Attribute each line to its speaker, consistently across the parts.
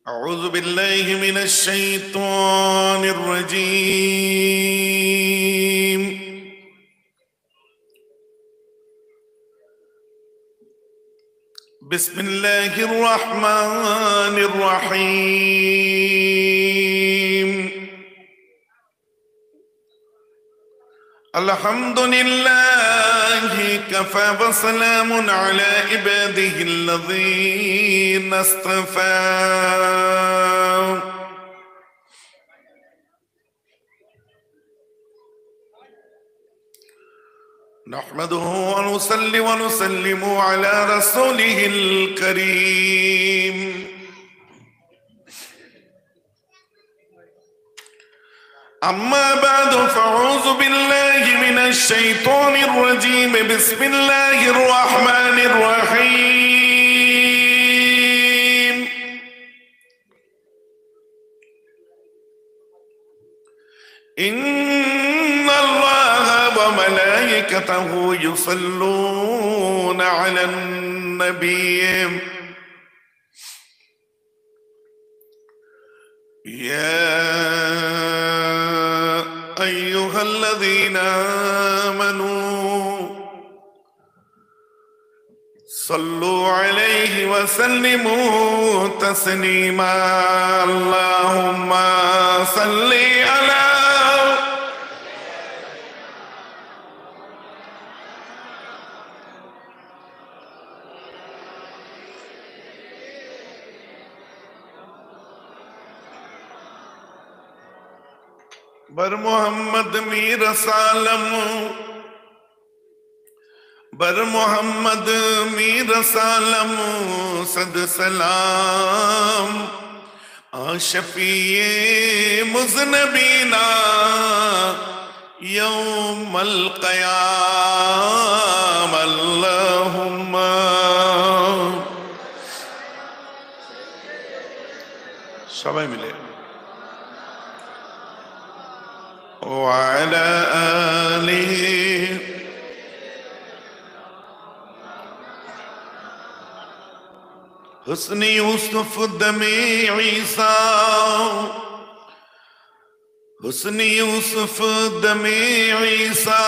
Speaker 1: أعوذ بالله من الشيطان الرجيم. بسم الله الرحمن الرحيم. الحمد لله كفى وسلام على عباده الذين اصطفى. نحمده ونصلي ونسلم على رسوله الكريم. أما بعد فأعوذ بالله من الشيطان الرجيم. بسم الله الرحمن الرحيم. إن الله وملائكته يصلون على النبي يا أيها الذين آمنوا صلوا عليه وسلموا تسليما. اللهم صل على बर मोहम्मद मीर सालम बर मोहम्मद मीर सालम सद सलाम आशफिए मुज़नबीना यौमल क़याम। अल्लाहुम्मा सबाई मिले وعلى آله حسن يوسف دمي عيسى حسن يوسف دمي عيسى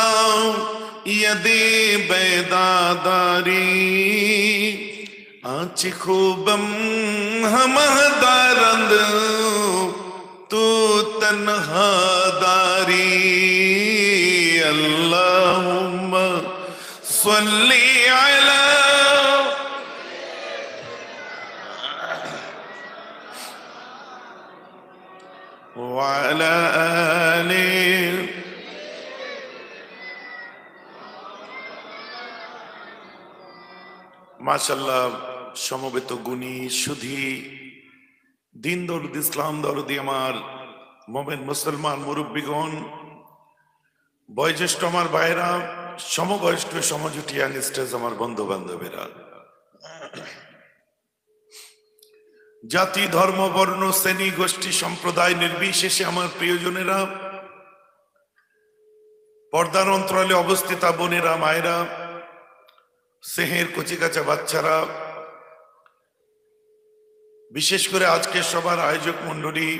Speaker 1: يدي بيداداري آنچ خوبم همهدارند تو تنہا داری. اللہم صلی علی وعلی آلہ. মাশাআল্লাহ, সমবেত গুণী সুধী দিন দরদ ইসলাম দরদি আমার মোমেন মুসলমান মুরব্বীগণ, বয়োজ্যেষ্ঠ আমার ভাইরা, সমবয়স্ক সমজুটি ইয়াংস্টার্স আমার বন্ধু বান্ধবেরা, জাতি ধর্ম বর্ণ শ্রেণী গোষ্ঠী সম্প্রদায় নির্বিশেষে আমার প্রিয়জনেরা, পর্দার অন্তরালে অবস্থিত বোনেরা, মায়েরা, স্নেহের কচিকাচা বাচ্চারা, বিশেষ করে আজকে সবার আয়োজক মন্ডলী,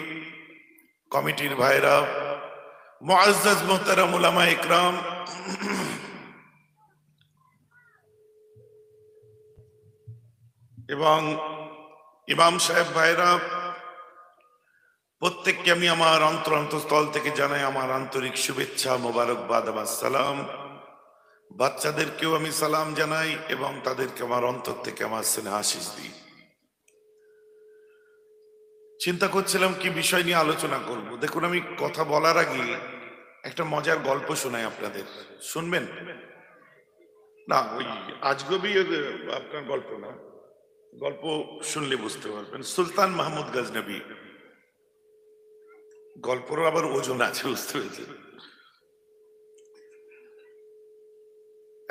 Speaker 1: কমিটির ভাইরা, মুআজ্জাজ মুহতারাম উলামা ইকরাম, এবং ইমাম সাহেব ভাইরা, প্রত্যেককে আমি আমার অন্তরস্থল থেকে জানাই আমার আন্তরিক শুভেচ্ছা, মোবারকবাদ, আমার সালাম। বাচ্চাদেরকেও আমি সালাম জানাই এবং তাদেরকে আমার অন্তর থেকে আমার স্নেহ আশিস দিই। চিন্তা করছিলাম কি বিষয় নিয়ে আলোচনা করব। দেখুন, আমি কথা বলার আগে একটা মজার গল্প শোনাই আপনাদের, শুনবেন? না, ওই আজগবি আপনার গল্প না, গল্প শুনলে বুঝতে পারবেন। সুলতান মাহমুদ গজনবী, গল্পেরও আবার ওজন আছে, বুঝতে পেরেছে।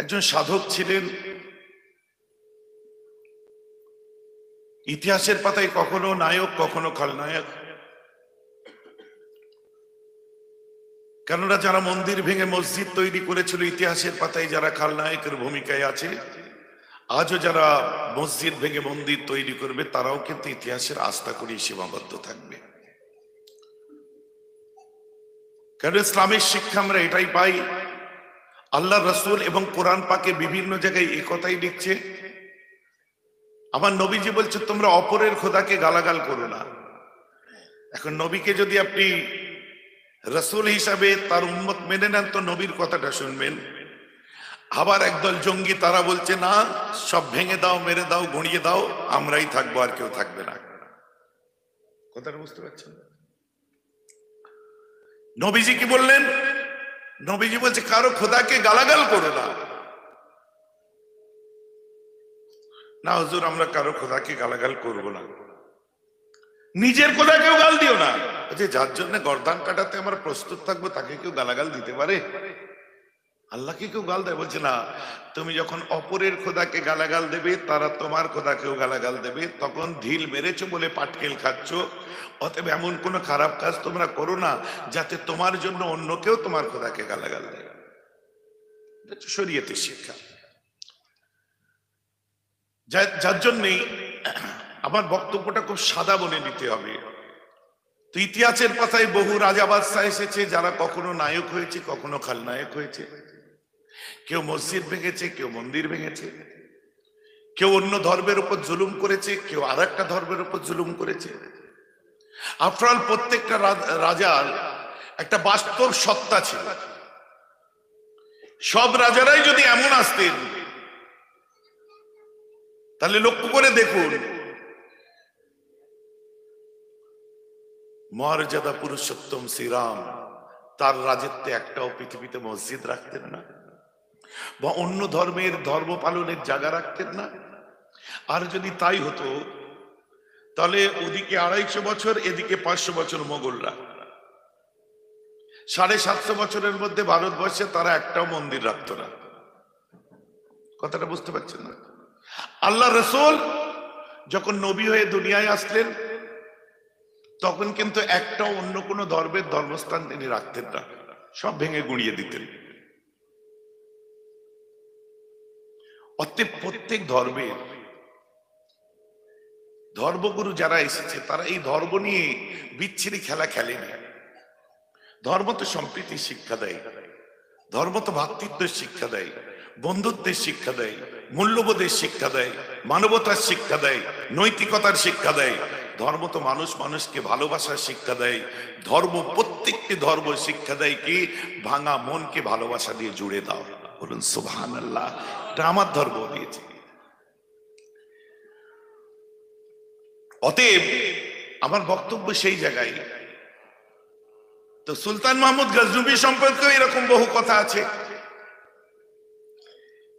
Speaker 1: একজন সাধক ছিলেন, ইতিহাসের পাতায় কখনো নায়ক কখনো খলনায়ক। কেননা যারা মন্দির ভেঙে মসজিদ তৈরি করেছিল, ইতিহাসের পাতায় যারা খলনায়কের ভূমিকায় আছে, আজও যারা মসজিদ ভেঙে মন্দির তৈরি করবে তারাও কিন্তু ইতিহাসের আস্থা করি সীমাবদ্ধ থাকবে। কারণ ইসলামের শিক্ষা আমরা এটাই পাই, আল্লাহ রসুল এবং কোরআন পাকে বিভিন্ন জায়গায় এই কথাই লিখছে। আমার নবীজি বলছে তোমরা অপরের খোদাকে গালাগাল করো না। এখন নবীকে যদি আপনি রসুল হিসাবে তার উম্মত মেনে নেন তো নবীর কথাটা শুনবেন। আবার একদল জঙ্গি তারা বলছে না, সব ভেঙে দাও, মেরে দাও, গুঁড়িয়ে দাও, আমরাই থাকবো আর কেউ থাকবে না। কথাটা বুঝতে পারছেন? নবীজি কি বললেন? নবীজি বলছে কারো খোদাকে গালাগাল করো না। না হুজুর আমরা কারো খোদাকে গালাগাল করব না। নিজের খোদাকেও গাল দিও না। যার জন্য গর্দান কাটাতে আমরা প্রস্তুত থাকবো তাকে কেউ গালাগাল দিতে পারে? আল্লাহকে কেউ গাল দেয়? বলছে না, তুমি যখন অপরের খোদাকে গালাগাল দেবে তারা তোমার খোদাকেও গালাগাল দেবে, তখন ঢিল মেরেছো বলে পাটকেল খাচ্ছ। অতএব এমন কোন খারাপ কাজ তোমরা করো না যাতে তোমার জন্য অন্য কেউ তোমার খোদাকে গালাগাল দেয়। শরীয়তের শিক্ষা। যার জন্যই আমার বক্তব্যটা খুব সাদা বলে নিতে হবে। তো ইতিহাসের পাতায় বহু রাজা বাদশা এসেছে যারা কখনো নায়ক হয়েছে, কখনো খালনায়ক হয়েছে। কেউ মসজিদ ভেঙেছে, কেউ মন্দির ভেঙেছে, কেউ অন্য ধর্মের উপর জুলুম করেছে, কেউ আর একটা ধর্মের উপর জুলুম করেছে। আফটার অল প্রত্যেকটা রাজার একটা বাস্তব সত্তা ছিল। সব রাজারাই যদি এমন আসতেন তাহলে লক্ষ্য করে দেখুন, মর্যাদা পুরুষোত্তম শ্রীরাম তার রাজত্বে একটাও পৃথিবীতে মসজিদ রাখতেন না, বা অন্য ধর্মের ধর্ম পালনের জায়গা রাখতেন না। আর যদি তাই হতো তাহলে ওদিকে 250 বছর, এদিকে 500 বছর মোগলরা, 750 বছরের মধ্যে ভারতবর্ষে তারা একটাও মন্দির রাখতো না। কথাটা বুঝতে পারছেন না? আল্লাহ রসুল যখন নবী হয়ে দুনিয়ায় আসলেন তখন কিন্তু একটাও অন্য কোনো ধর্মের ধর্মস্থান তিনি রাখতেন না, সব ভেঙে গুঁড়িয়ে দিতেন। অতএব প্রত্যেক ধর্মের ধর্মগুরু যারা এসেছে তারা এই ধর্ম নিয়ে বিচ্ছিরি খেলা খেলেনি। ধর্ম তো সম্প্রীতির শিক্ষা দেয়, ধর্ম তো ভ্রাতৃত্বের শিক্ষা দেয়, বন্ধুত্বের শিক্ষা দেয়, মূল্যবোধের শিক্ষা দেয়, মানবতার শিক্ষা দেয়, নৈতিকতার শিক্ষা দেয়। ধর্ম তো মানুষ মানুষকে ভালোবাসার শিক্ষা দেয়। ধর্ম, প্রত্যেকটি ধর্ম শিক্ষা দেয় কি ভাঙা মনকে ভালোবাসা দিয়ে জুড়ে দাও। বলুন সুবহানাল্লাহ। এটা আমার ধর্ম দিয়েছে। অতএব আমার বক্তব্য সেই জায়গায়। তো সুলতান মাহমুদ গজনবী সম্পর্কেও এরকম বহু কথা আছে,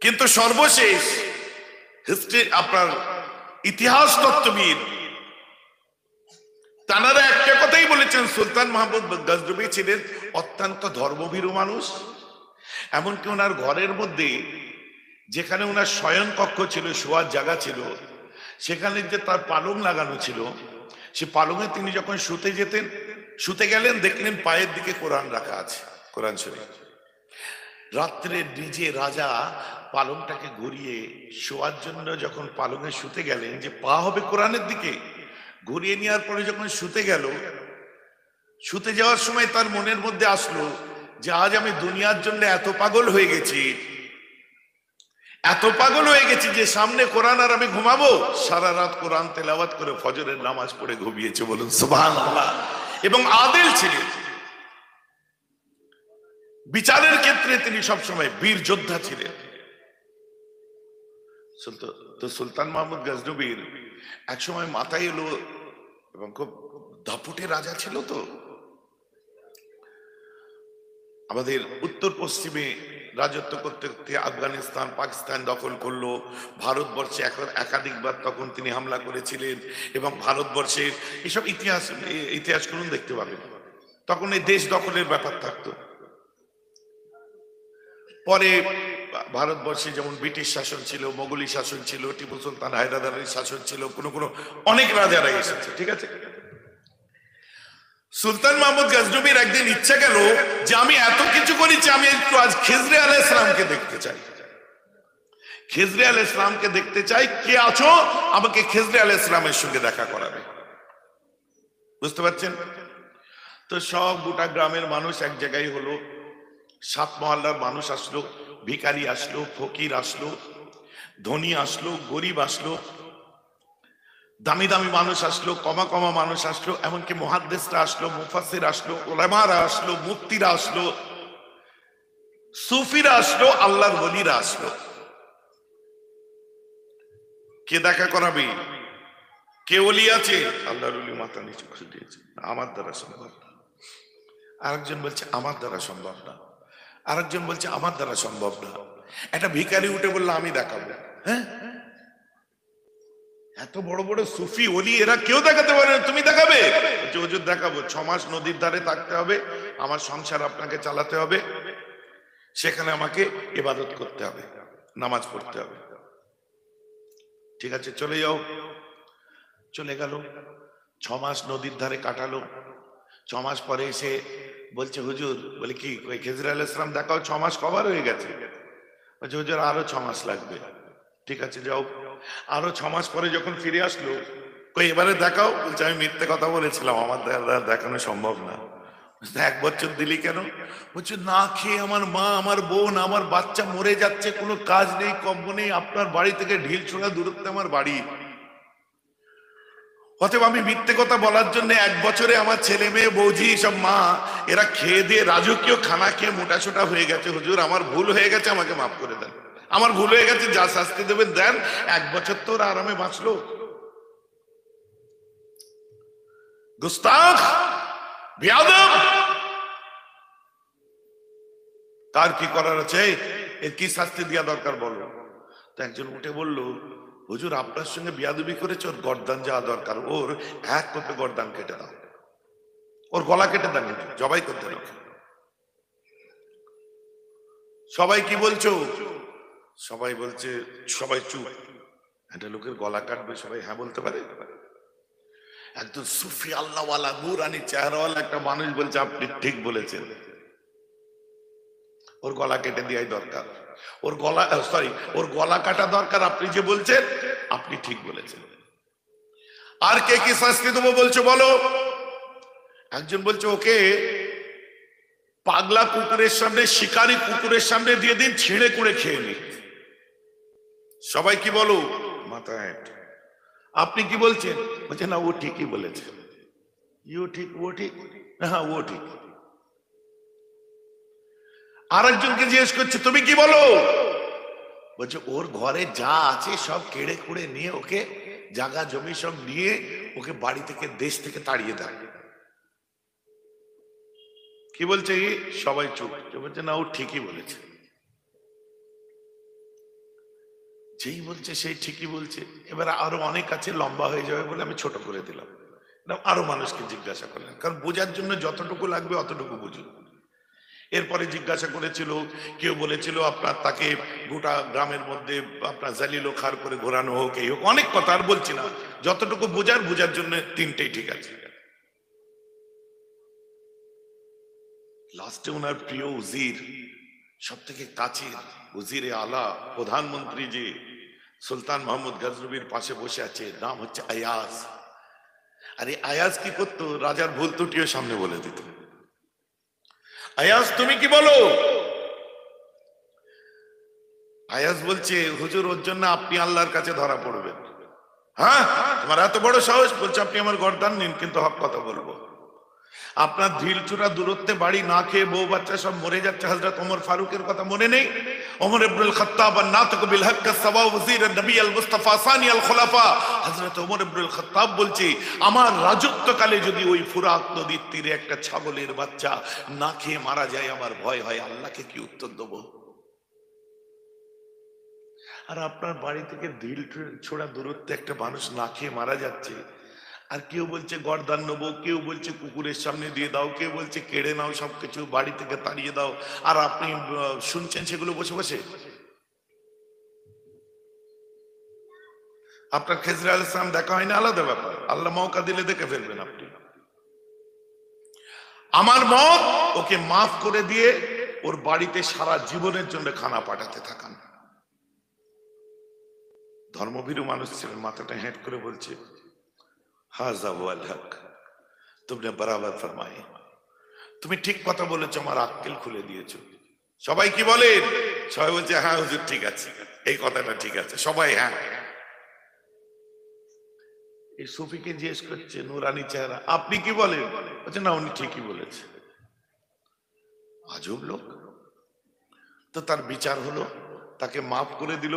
Speaker 1: কিন্তু সর্বশেষ হিস্ট্রি আপনার ইতিহাস তত্ত্ববিদ তারা একটা কথাই বলেছেন, সুলতান মাহমুদ গজনবী ছিলেন অত্যন্ত ধর্মভীরু মানুষ। এমনকি ওনার ঘরের মধ্যে যেখানে ওনার শয়ন কক্ষ ছিল, শোয়ার জায়গা ছিল, সেখানে যে তার পালং লাগানো ছিল, সে পালঙে তিনি যখন শুতে যেতেন, শুতে গেলেন দেখলেন পায়ের দিকে কোরআন রাখা আছে, কোরআন শরীফ। রাত্রে নিজে রাজা পালংটাকে ঘুরিয়ে শোয়ার জন্য যখন পালঙে শুতে গেলেন, যে পা হবে কোরআনের দিকে, ঘুরিয়ে নেওয়ার পরে যখন শুতে গেল, শুতে যাওয়ার সময় তার মনের মধ্যে আসলো যে আজ আমি দুনিয়ার জন্য এত পাগল হয়ে গেছি, এত পাগল হয়ে গেছি যে সামনে কোরআন আর আমি ঘুমাবো। সারা রাত কোরআন তেলাওয়াত করে ফজরের নামাজ পড়ে ঘুমিয়েছে। বলুন সুবহানাল্লাহ। এবং আদিল ছিলেন, বিচারের ক্ষেত্রে তিনি সবসময় বীর যোদ্ধা ছিলেন। তো সুলতান মাহমুদ গজনবীর এক সময় মাথায় এলো, এবং খুব দাপুটে রাজা ছিল। তো আমাদের উত্তর পশ্চিমে রাজত্ব করতে করতে আফগানিস্তান, পাকিস্তান দখল করলো, ভারতবর্ষে একাধিকবার তখন তিনি হামলা করেছিলেন। এবং ভারতবর্ষের এসব ইতিহাস করুন, দেখতে পাবেন তখন এই দেশ দখলের ব্যাপার থাকতো। পরে ভারতবর্ষে যেমন ব্রিটিশ শাসন ছিল, মোগলি শাসন ছিল, টিপু সুলতান হায়দার আলীর শাসন ছিল, কোনো অনেক রাজারা এসেছে, ঠিক আছে। সুলতান মাহমুদ গজনবীর একদিন ইচ্ছা গেল যে আমি এত কিছু করেছি, আমি একটু আজ খিজরে আলাইহিস সালামকে দেখতে চাই। খিজরে আলাইহিস সালামকে দেখতে চাই, কে আছো আমাকে খিজরে আলাইহিস সালামের সঙ্গে দেখা করাবে। বুঝতে পারছেন? তো সব গোটা গ্রামের মানুষ এক জায়গায় হলো, সাত মহল্লার মানুষ আসলো, ভিখারি আসলো, ফকির আসলো, ধনী আসলো, গরিব আসলো, দামি দামি মানুষ আসলো, কমা কমা মানুষ আসলো, এমনকি মুহাদ্দিসরা আসলো, মুফাসসির আসলো, উলামারা আসলো, মুফতিরা আসলো, সুফিরা আসলো, আল্লাহর ওলিরা আসলো। কে দেখা করাবে? কে ওলি আছে? আল্লাহর ওলি মাথা নিচু করে দিয়েছে, আমার দ্বারা সম্ভব না। আরেকজন বলছে আমার দ্বারা সম্ভব না, আরেকজন বলছে আমার দ্বারা সম্ভব না। একটা ভিখারি উঠে বললো আমি দেখাবো। হ্যাঁ, এত বড় বড় সুফি ওলি এরা কেউ দেখাতে পারে না, তুমি দেখাবে? হুজুর দেখাবো। 6 মাস নদীর ধারে থাকতে হবে, আমার সংসার আপনাকে চালাতে হবে, সেখানে আমাকে ইবাদত করতে হবে, নামাজ পড়তে হবে। ঠিক আছে, চলে যাও। চলে গেল, 6 মাস নদীর ধারে কাটালো। 6 মাস পরে এসে বলছে হুজুর, বলে কি খিজরে আলাইহিস সালাম দেখাও, 6 মাস কভার হয়ে গেছে। বলছে হুজুর আরো 6 মাস লাগবে। ঠিক আছে যাও। আরো 6 মাস পরে যখন ফিরে আসলো, কই এবারে দেখাও। বলছে আমি মিথ্যে কথা বলেছিলাম, আমার দ্বারা দেখানো সম্ভব না। 1 বছর দিলি কেন? বলছে না খেয়ে আমার মা, আমার বোন, আমার বাচ্চা মরে যাচ্ছে, কোনো কাজ নেই, কম্ম নেই, আপনার বাড়ি থেকে ঢিল ছোড়া দূরত্বে আমার বাড়ি। অতএব আমি মিথ্যে কথা বলার জন্য 1 বছরে আমার ছেলে মেয়ে, বৌজি, সব মা এরা খেয়ে দিয়ে রাজকীয় খানা খেয়ে মোটাসোটা হয়ে গেছে। হুজুর আমার ভুল হয়ে গেছে, আমাকে মাফ করে দেন, আমার ভুল হয়ে গেছে, যা শাস্তি দেবেন দেন। 1 বছর তো ওরা আরামে বাঁচলো। গুস্তাখ, বেয়াদব, তার কি করার আছে? এর কি শাস্তি দেওয়া দরকার বলো? তো একজন উঠে বলল হুজুর আপনার সঙ্গে বিয়াদবি করেছে, ওর গর্দান যাওয়া দরকার, ওর এক কোপে গর্দান কেটে দাও, ওর গলা কেটে দেন, জবাই করতে দাও। সবাই কি বলছো? সবাই বলছে, সবাই চুপ। একটা লোকের গলা কাটবে, সবাই হ্যাঁ বলতে পারে? একজন সুফি আল্লাহওয়ালা নূরানি চেহারাওয়ালা একটা মানুষ বলছে আপনি ঠিক বলেছেন, ওর গলা কেটে দেওয়াই দরকার, ওর গলা, সরি, ওর গলা কাটা দরকার। আপনি যে বলছেন আপনি ঠিক বলেছেন। আর কে কি শাস্তি দেবো বলছো বলো? একজন বলছে ওকে পাগলা কুকুরের সামনে, শিকারী কুকুরের সামনে দিয়ে দিন, ছিঁড়ে কুড়ে খেয়ে নি। সবাই কি বলো? মাথায়। আপনি কি বলছেন? বলছে না ও ঠিকই বলেছে। ইও ঠিক, ও ঠিক, হ্যাঁ ও ঠিক। আর একজনকে জিজ্ঞেস করছে তুমি কি বলো? বলছে ওর ঘরে যা আছে সব কেড়ে কুড়ে নিয়ে, ওকে জায়গা জমি সব নিয়ে ওকে বাড়ি থেকে, দেশ থেকে তাড়িয়ে দেয়। কি বলছে? সবাই চুপ। বলছে না ও ঠিকই বলেছে। যেই বলছে সেই ঠিকই বলছে। এবার আরো অনেক আছে, লম্বা হয়ে যাবে বলে আমি ছোট করে দিলাম। আরো মানুষকে জিজ্ঞাসা করলেন, কারণ বোঝার জন্য যতটুকু লাগবে অতটুকু বুঝুন। এরপরে জিজ্ঞাসা করেছিল, কেউ বলেছিল আপনার তাকে গোটা গ্রামের মধ্যে আপনার জালিলো খার করে ঘোরানো হোক, এই হোক, অনেক কথা আর বলছি না, যতটুকু বোঝার জন্য 3টেই ঠিক আছে। লাস্টে ওনার প্রিয় উজির, সব থেকে কাছের উজিরে আলা, প্রধানমন্ত্রী যে সুলতান মাহমুদ গজনবীর পাশে বসে আছে, নাম হচ্ছে আয়াজ। আরে আয়াজ কি করতো? রাজার ভুল ত্রুটিও সামনে বলে দিত। আয়াজ তুমি কি বলো? আয়াজ বলছে হুজুর ওর জন্য আপনি আল্লাহর কাছে ধরা পড়বেন। হ্যাঁ, তোমার এত বড় সাহস? বলছে আপনি আমার গর্দান নিন, কিন্তু হক কথা বলবো। আপনার ঢিলচূড়া দূরত্বে বাড়ি, না খেয়ে বউ বাচ্চা সব মরে যাচ্ছে। হযরত ওমর ফারুকের কথা মনে নেই? ওমর ইবনুল খাত্তাব নাতিক বিল হক সাওয়া ওয়াজির নবী আল মুস্তাফা সানি আল খুলাফা, হযরত ওমর ইবনুল খাত্তাব বলছে আমার রাজত্বকালে যদি ওই ফুরাত নদীর তীরে একটা ছাগলের বাচ্চা না খেয়ে মারা যায়, আমার ভয় হয় আল্লাহকে কি উত্তর দেব। আর আপনার বাড়ি থেকে ঢিল ছোড়া দূরত্বে একটা মানুষ না খেয়ে মারা যাচ্ছে, আর কেউ বলছে গর্দান নেবো, কেউ বলছে কুকুরের সামনে দিয়ে দাও, কেউ বলছে কেড়ে নাও, সবকিছু বাড়ি থেকে তাড়িয়ে দাও, আর আপনি শুনছেন সেগুলো বসে বসে। আপনার খিজরে আলাইহিস সালাম দেখা হয়নি, আলাদা ব্যাপার, আল্লাহ মৌকা দিলে দেখে ফেলবেন আপনি। আমার মত ওকে মাফ করে দিয়ে ওর বাড়িতে সারা জীবনের জন্য খানা পাঠাতে থাকান। ধর্মভীরু মানুষ ছিলেন, মাথাটা হেঁট করে বলছে, হাযা হুয়াল হক, তুমনে বরাবর ফরমায়ে, তুমি ঠিক কথা বলেছো, আমার আক্কেল খুলে দিয়েছো। সবাই কি বলে? সবাই বলছে হ্যাঁ হুজুর ঠিক আছে, এই কথাটা ঠিক আছে, সবাই হ্যাঁ। এই সুফিকে জিজ্ঞেস করছে, নুরানি চেহারা, আপনি কি বলেন? বলছে না, উনি ঠিকই বলেছে। আজব লোক। তো তার বিচার হলো, তাকে মাফ করে দিল,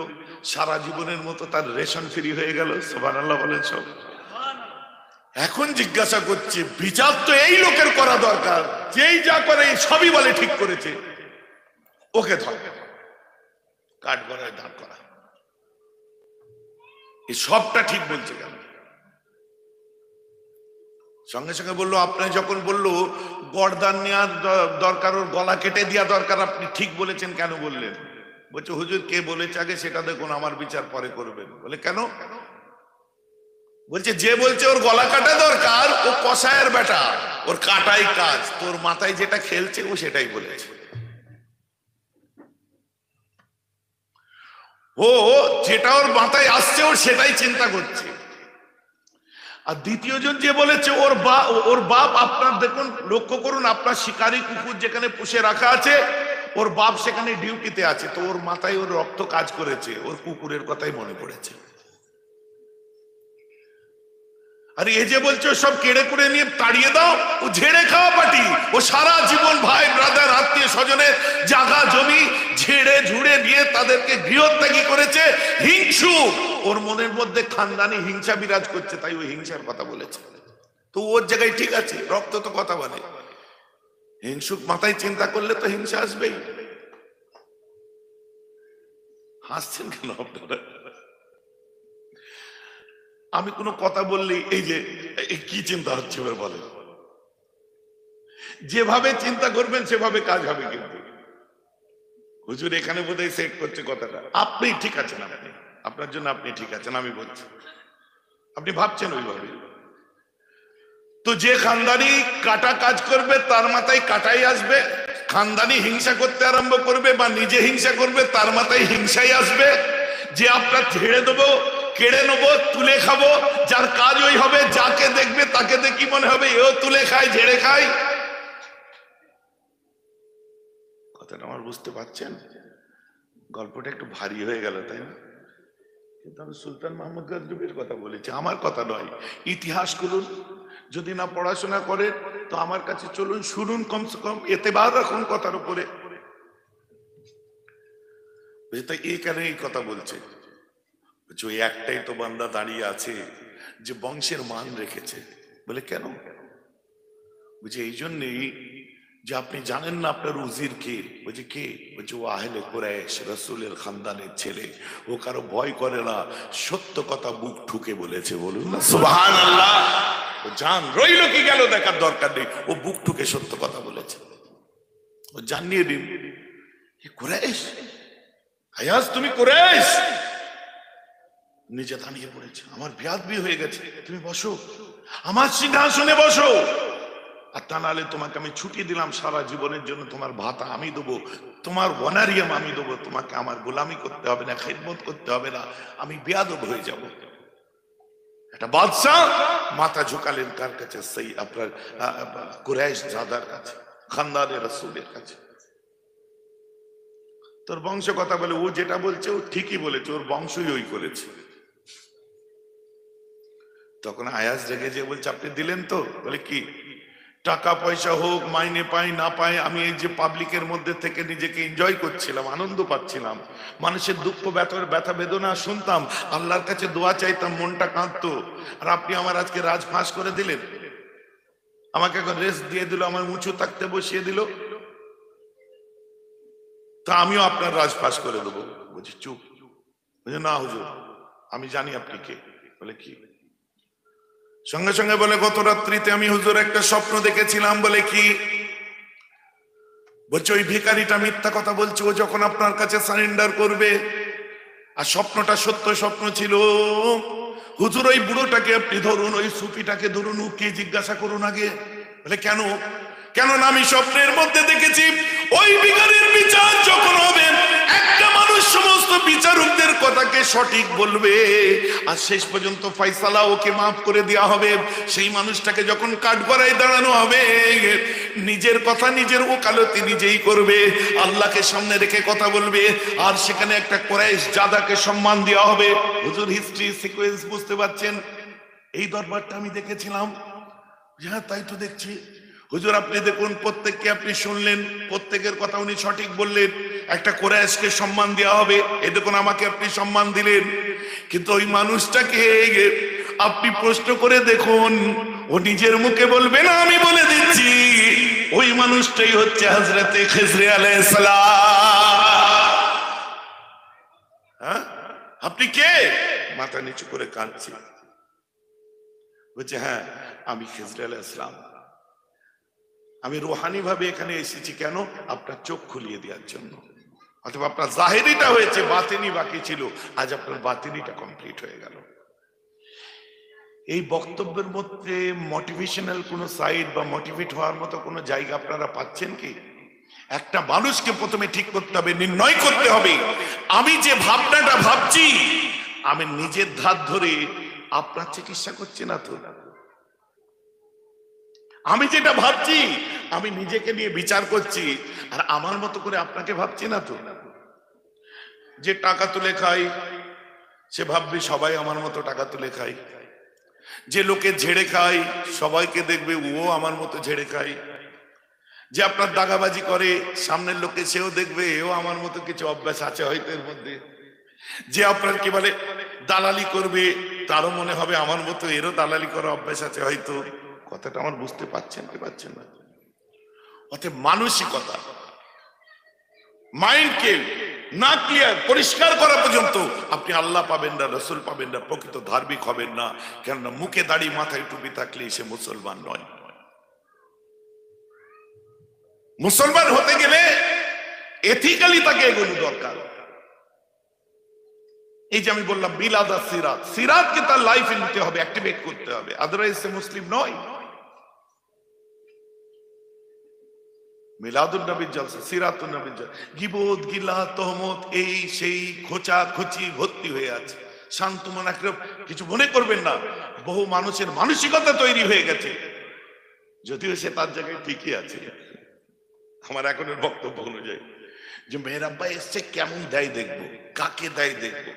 Speaker 1: সারা জীবনের মতো তার রেশন ফ্রি হয়ে গেল। সুবহানাল্লাহ বলেন সব। এখন জিজ্ঞাসা করছে, বিচার তো এই লোকের করা দরকার, যেই যা করে সবই বলে ঠিক করেছে, ওকে ধর, কাঠ গড়ায় দাঁড় করা, এই সবটা ঠিক বলছে কেন? সঙ্গে সঙ্গে বললো, আপনি যখন বললো গর্দান নেওয়ার দরকার, ওর গলা কেটে দেওয়া দরকার, আপনি ঠিক বলেছেন কেন বললেন? বলছে হুজুর কে বলেছে আগে সেটা দেখুন, আমার বিচার পরে করবেন। বলে কেন? বলছে যে বলছে ওর গলা কাটা দরকার, ও কসায়ের বেটা, ওর কাটাই কাজ, তোর মাথায় যেটা খেলছে ও সেটাই বলেছে। ও যেটা ওর মাথায় আসছে ও সেটাই চিন্তা করছে। আর দ্বিতীয় জন যে বলেছে ওর বাপ, আপনার দেখুন, লক্ষ্য করুন, আপনার শিকারি কুকুর যেখানে পুষে রাখা আছে, ওর বাপ সেখানে ডিউটিতে আছে, তো ওর মাথায় ওর রক্ত কাজ করেছে, ওর কুকুরের কথাই মনে পড়েছে। আর এই যে বলছে সব কেড়ে কুড়ে নিয়ে তাড়িয়ে দাও, ও ঝেড়ে খাওয়া পাটি, ও সারা জীবন ভাই ব্রাদার আত্মীয় স্বজনের জায়গা জমি ঝেড়ে ঝুড়ে নিয়ে তাদেরকে গৃহত্যাগী করেছে। হিংসু, ওর মনের মধ্যে খানদানি হিংসা বিরাজ করছে, তাই ওই হিংসার কথা বলেছে। তো ওর জায়গায় ঠিক আছে, রক্ত তো কথা বলে, হিংসুক মাথায় চিন্তা করলে তো হিংসা আসবেই। হাসছেন কেন আপনারা? আমি কোনো কথা বললি এই যে কি চিন্তা হচ্ছে এবার বলেন, যেভাবে চিন্তা করবেন সেভাবে কাজ হবে। কিন্তু হুজুর এখানে বোধহয় সেট করছে কথাটা, আপনি ঠিক আছেন, আপনি আপনার জন্য আপনি ঠিক আছেন, আমি বলছি আপনি ভাবছেন ওইভাবে। তো যে খানদানি কাটা কাজ করবে তার মাথায় কাটাই আসবে, খানদানি হিংসা করতে আরম্ভ করবে বা নিজে হিংসা করবে তার মাথায় হিংসাই আসবে। যে আপনার ছেড়ে দেবো, কেড়ে নেবো, তুলে খাবো, যার কাজ ওই হবে, যাকে দেখবে তাকে দেখি মনে হবে এও তুলে খায়, ঝেড়ে খায়। কথাটা আমার বুঝতে পারছেন? গল্পটা একটু ভারী হয়ে গেল, তাই না? কিন্তু আমি সুলতান মোহাম্মদ গাজনবীর কথা বলেছি, আমার কথা নয়। ইতিহাস করুন, যদি না পড়াশোনা করে তো আমার কাছে চলুন, শুনুন, কমসে কম এতেবার রাখুন কথার উপরে। এই কেন এই কথা বলছে? ওই একটাই তো বান্দা দাঁড়িয়ে আছে যে বংশের মান রেখেছে। বলে কেন? বুঝে এই জন্যই যে আপনি জানেন না আপনার উজির কে। বলছে কে? বলছে ও আহলে কুরাইশ, রাসূলের খানদানের ছেলে, ও কারো ভয় করে না, সত্য কথা বুক ঠুকে বলেছে। বলুন না সুবহানাল্লাহ। ও জান রইল কি গেল দেখার দরকার নেই, ও বুক ঠুকে সত্য কথা বলেছে। ও জানিয়ে দিন কুরাইশ, আয়াজ তুমি কুরাইশ। নিজে দাঁড়িয়ে পড়েছে, আমার বেয়াদবি হয়ে গেছে, তুমি বসো, আমার সিংহাসনে বসো, আর তা নাহলে তোমাকে আমি ছুটি দিলাম সারা জীবনের জন্য, তোমার ভাতা আমি দেবো, তোমার ওয়ানারিয়াম আমি দেবো, তোমাকে আমার গোলামি করতে হবে না, খেদমত করতে হবে না, আমি বেয়াদব হয়ে যাব। একটা বাদশাহ মাথা ঝুঁকালেন কার কাছে? সেই আপনার কুরাইশ জাদার কাছে, খানদানের রাসূলের কাছে। তোর বংশ কথা বলে, ও যেটা বলছে ও ঠিকই বলেছে, ওর বংশই ওই করেছে। তখন আয়াজ রেগে যে বলছে আপনি দিলেন তো? বলে কি? টাকা পয়সা হোক, মাইনে পাই না পাই, আমি এই যে পাবলিকের মধ্যে থেকে নিজেকে এনজয় করছিলাম, আনন্দ পাচ্ছিলাম, মানুষের দুঃখ ব্যথা বেদনা শুনতাম, আল্লাহর কাছে দোয়া চাইতাম, মনটা কাঁদতো, আর আপনি আমার আজকে রাজ ফাঁস করে দিলেন, আমাকে এখন রেস্ট দিয়ে দিল, আমার উঁচু থাকতে বসিয়ে দিল, তা আমিও আপনার রাজ ফাঁস করে দেবো। বলছি চুপ। বলছে না হুজুর, আমি জানি আপনি কে। বলে কি? সঙ্গে সঙ্গে বলে গত রাত্রিতে আমি হুজুর একটা স্বপ্ন দেখেছিলাম। বলে কি? বলছে ওই ভিখারিটা মিথ্যা কথা বলছে, ও যখন আপনার কাছে সারেন্ডার করবে, আর স্বপ্নটা সত্য স্বপ্ন ছিল। হুজুর ওই বুড়োটাকে আপনি ধরুন, ওই সুফিটাকে ধরুন, ও কে জিজ্ঞাসা করুন আগে। বলে কেন? কেননা আমি স্বপ্নের মধ্যে দেখেছি ওই ভিখারির বিচার যখন হবে, একটা মানুষ সমস্ত বিচারকদের কথাকে সঠিক বলবে, আর শেষ পর্যন্ত ফয়সালা ওকে মাফ করে দেওয়া হবে। সেই মানুষটাকে যখন কাঠগড়ায় দাঁড়ানো হবে, নিজের কথা নিজের ওকালতি নিজেই করবে, আল্লাহকে সামনে রেখে কথা বলবে, আর সেখানে একটা কুরাইশ জাদাকে সম্মান দেওয়া হবে। হুজুর হিস্ট্রি সিকোয়েন্স বুঝতে পারছেন? এই দরবারটা আমি দেখেছিলাম। হ্যাঁ, তাই তো দেখছি। হুজুর আপনি দেখুন, প্রত্যেককে আপনি শুনলেন, প্রত্যেকের কথা উনি সঠিক বললেন। একটা কুরাইশকে সম্মান দেওয়া হবে, এ দেখুন আমাকে আপনি সম্মান দিলেন, কিন্তু ওই মানুষটাকে আপনি প্রশ্ন করে দেখুন, ও নিজের মুখে বলবে না, আমি বলে দিচ্ছি, ওই মানুষটাই হচ্ছে হযরতে খিজর আলাইহিস সালাম। হ্যাঁ, আপনি কে? মাথা নিচু করে কাঁদছি, বলছে হ্যাঁ আমি খিজর আলাইহিস সালাম। আমি রুহানি ভাবে এখানে এসেছি, কেন? আপনার চোখ খুলিয়ে দেওয়ার জন্য। অথবা আপনার জাহেরিটা হয়েছে, বাতিনি বাকি ছিল, আজ আপনার বাতিনিটা কমপ্লিট হয়ে গেল। এই বক্তব্যের মধ্যে মোটিভেশনাল কোনো সাইড বা মোটিভেট হওয়ার মতো কোনো জায়গা আপনারা পাচ্ছেন কি? একটা মানুষকে প্রথমে ঠিক করতে হবে, নির্ণয় করতে হবে, আমি যে ভাবনাটা ভাবছি, আমি নিজের ধার ধরে আপনার চিকিৎসা করছি না তো। আমি যেটা ভাবছি, আমি নিজেকে নিয়ে বিচার করছি, আর আমার মতো করে আপনাকে ভাবছি না তো। যে টাকা তুলে খাই, সে ভাববে সবাই আমার মতো টাকা তুলে খাই। যে লোকে ঝেড়ে খায়, সবাইকে দেখবে ও আমার মতো ঝেড়ে খায়। যে আপনার দাগাবাজি করে, সামনের লোকে সেও দেখবে এও আমার মতো কিছু অভ্যাস আছে হয়তো এর মধ্যে। যে আপনার কি বলে দালালি করবে, তারও মনে হবে আমার মতো এরও দালালি করার অভ্যাস আছে হয়তো। কথাটা আমার বুঝতে পারছেন কি পারছেন না? অতএব মানসিকতা, মাইন্ডকে না ক্লিয়ার পরিষ্কার করা পর্যন্ত আপনি আল্লাহ পাবেন না, রসুল পাবেন না, প্রকৃত ধার্মিক হবেন না। কেননা মুখে দাড়ি মাথায় টুপি থাকলে সে মুসলমান নয়। মুসলমান হতে গেলে এথিক্যালি তাকে এগোনো দরকার। এই যে আমি বললাম মিলাদ আর সিরাত, সিরাতকে তার লাইফে নিতে হবে, অ্যাক্টিভেট করতে হবে, আদারওয়াইজ সে মুসলিম নয়। মিলাদুন নবীর জলসা, সিরাতুন নবীর জলসা, গিবত গিলা তহমত এই সেই খোঁচা খুচি ভর্তি হয়ে আছে। শান্ত মন, কিছু মনে করবেন না, বহু মানুষের মানসিকতা তৈরি হয়ে গেছে, যদিও সে তার জায়গায় ঠিকই আছে। আমার এখনের বক্তব্য অনুযায়ী যে মেয়ের আব্বা এসছে, কেমন দেয় দেখবো, কাকে দেয় দেখবো,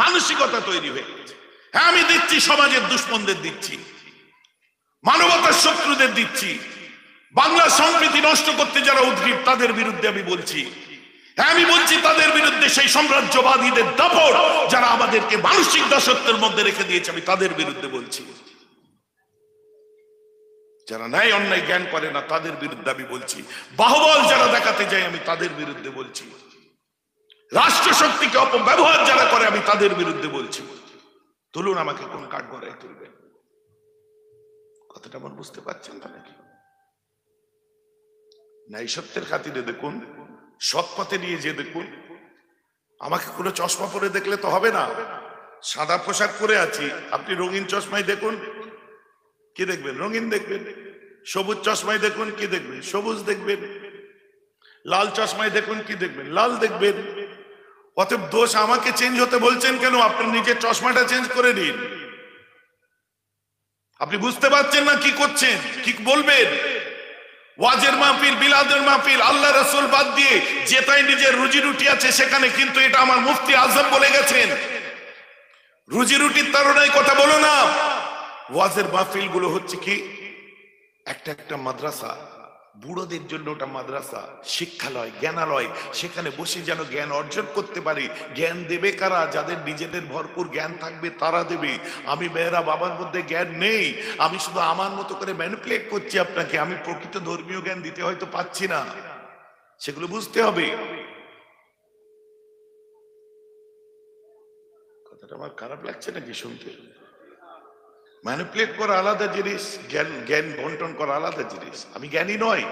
Speaker 1: মানসিকতা তৈরি হয়ে গেছে। হ্যাঁ আমি দিচ্ছি, সমাজের দুশ্মনদের দিচ্ছি, মানবতার শত্রুদের দিচ্ছি, বাংলা সম্প্রীতি নষ্ট করতে যারা উদ্গ্রীব তাদের বিরুদ্ধে আমি বলছি। হ্যাঁ আমি বলছি তাদের বিরুদ্ধে, সেই সাম্রাজ্যবাদীদের দাপট যারা আমাদেরকে মানসিক দাসত্বের মধ্যে রেখে দিয়েছে, আমি তাদের বিরুদ্ধে বলছি। যারা ন্যায় অন্যায় জ্ঞান করে না তাদের বিরুদ্ধে আমি বলছি। বাহুবল যারা দেখাতে যায় আমি তাদের বিরুদ্ধে বলছি। রাষ্ট্র শক্তিকে অপব্যবহার যারা করে আমি তাদের বিরুদ্ধে বলছি। তুলুন আমাকে কোন কাঠগড়ায় তুলবেন? কথাটা আমার বুঝতে পারছেন না নাকি? ন্যায় সত্যের খাতিরে দেখুন, সৎ পথে নিয়ে যে দেখুন। আমাকে কোনো চশমা পরে দেখলে তো হবে না, সাদা পোশাক পরে আছি, আপনি রঙিন চশমায় দেখুন, কি দেখবেন? রঙিন দেখবেন। সবুজ চশমায় দেখুন, কি দেখবেন? সবুজ দেখবেন। লাল চশমায় দেখুন, কি দেখবেন? লাল দেখবেন। অতএব দোষ আমাকে চেঞ্জ হতে বলছেন কেন? আপনি নিজের চশমাটা চেঞ্জ করে নিন। আপনি বুঝতে পারছেন না কি করছেন, কি বলবেন? ওয়াজের মাহফিল, বিলাদের মাহফিল, আল্লাহ রাসূল বাদ দিয়ে যেটাই নিজের রুজি রুটি আছে সেখানে, কিন্তু এটা আমার মুফতি আজম বলে গেছেন, রুজি রুটির তাড়নায় কথা বলো না। ওয়াজের মাহফিল গুলো হচ্ছে কি একটা একটা মাদ্রাসা, বুড়োদের জন্য ওটা মাদ্রাসা, শিক্ষালয়, জ্ঞানালয়। সেখানে বসে যেন জ্ঞান অর্জন করতে পারে। জ্ঞান দেবে কারা? যাদের নিজেদের ভরপুর জ্ঞান থাকবে তারা দেবে। আমি মেয়েরা বাবার মধ্যে জ্ঞান নেই, আমি শুধু আমার মতো করে ম্যানিপুলেট করছি আপনাকে। আমি প্রকৃত ধর্মীয় জ্ঞান দিতে হয়তো পাচ্ছি না, সেগুলো বুঝতে হবে। কথাটা আমার খারাপ লাগছে নাকি শুনতে? ম্যানিপুলেট করা আলাদা জিনিস, জ্ঞান জ্ঞান বন্টন করা আলাদা জিনিস। আমি জ্ঞানী নয়,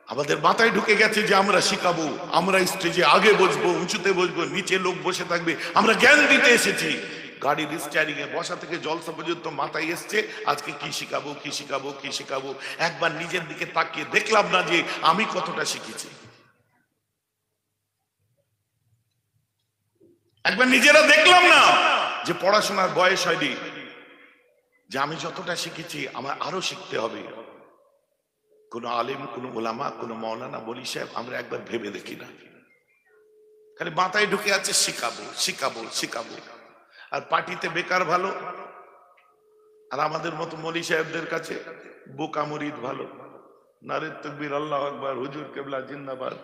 Speaker 1: আমাদের মাথায় ঢুকে গেছে যে আমরা শিখাবো, আমরা স্টেজে আগে বসবো, উঁচুতে বসবো, নিচে লোক বসে থাকবে, আমরা জ্ঞান দিতে এসেছি। গাড়ির স্টিয়ারিং এ বসা থেকে জলসা পর্যন্ত মাথায় এসছে আজকে কি শিখাবো, কি শিখাবো, কি শিখাবো। একবার নিজের দিকে তাকিয়ে দেখলাম না যে আমি কতটা শিখেছি। একবার নিজেরা দেখলাম না যে পড়াশোনার বয়স হয়নি, যে আমি যতটা শিখেছি আমার আরো শিখতে হবে। কোন আলেম, কোন ওলামা, কোন মৌলানা, বলি সাহেব আমরা একবার ভেবে দেখি না, খালি মাথায় ঢুকে আছে শিখাবো শিখাবো শিখাবো। আর পার্টিতে বেকার ভালো, আর আমাদের মতো মলি সাহেবদের কাছে বোকা মুরিদ ভালো। নারে তাকবীর, আল্লাহু আকবার, হুজুর কেবলা জিন্দাবাদ।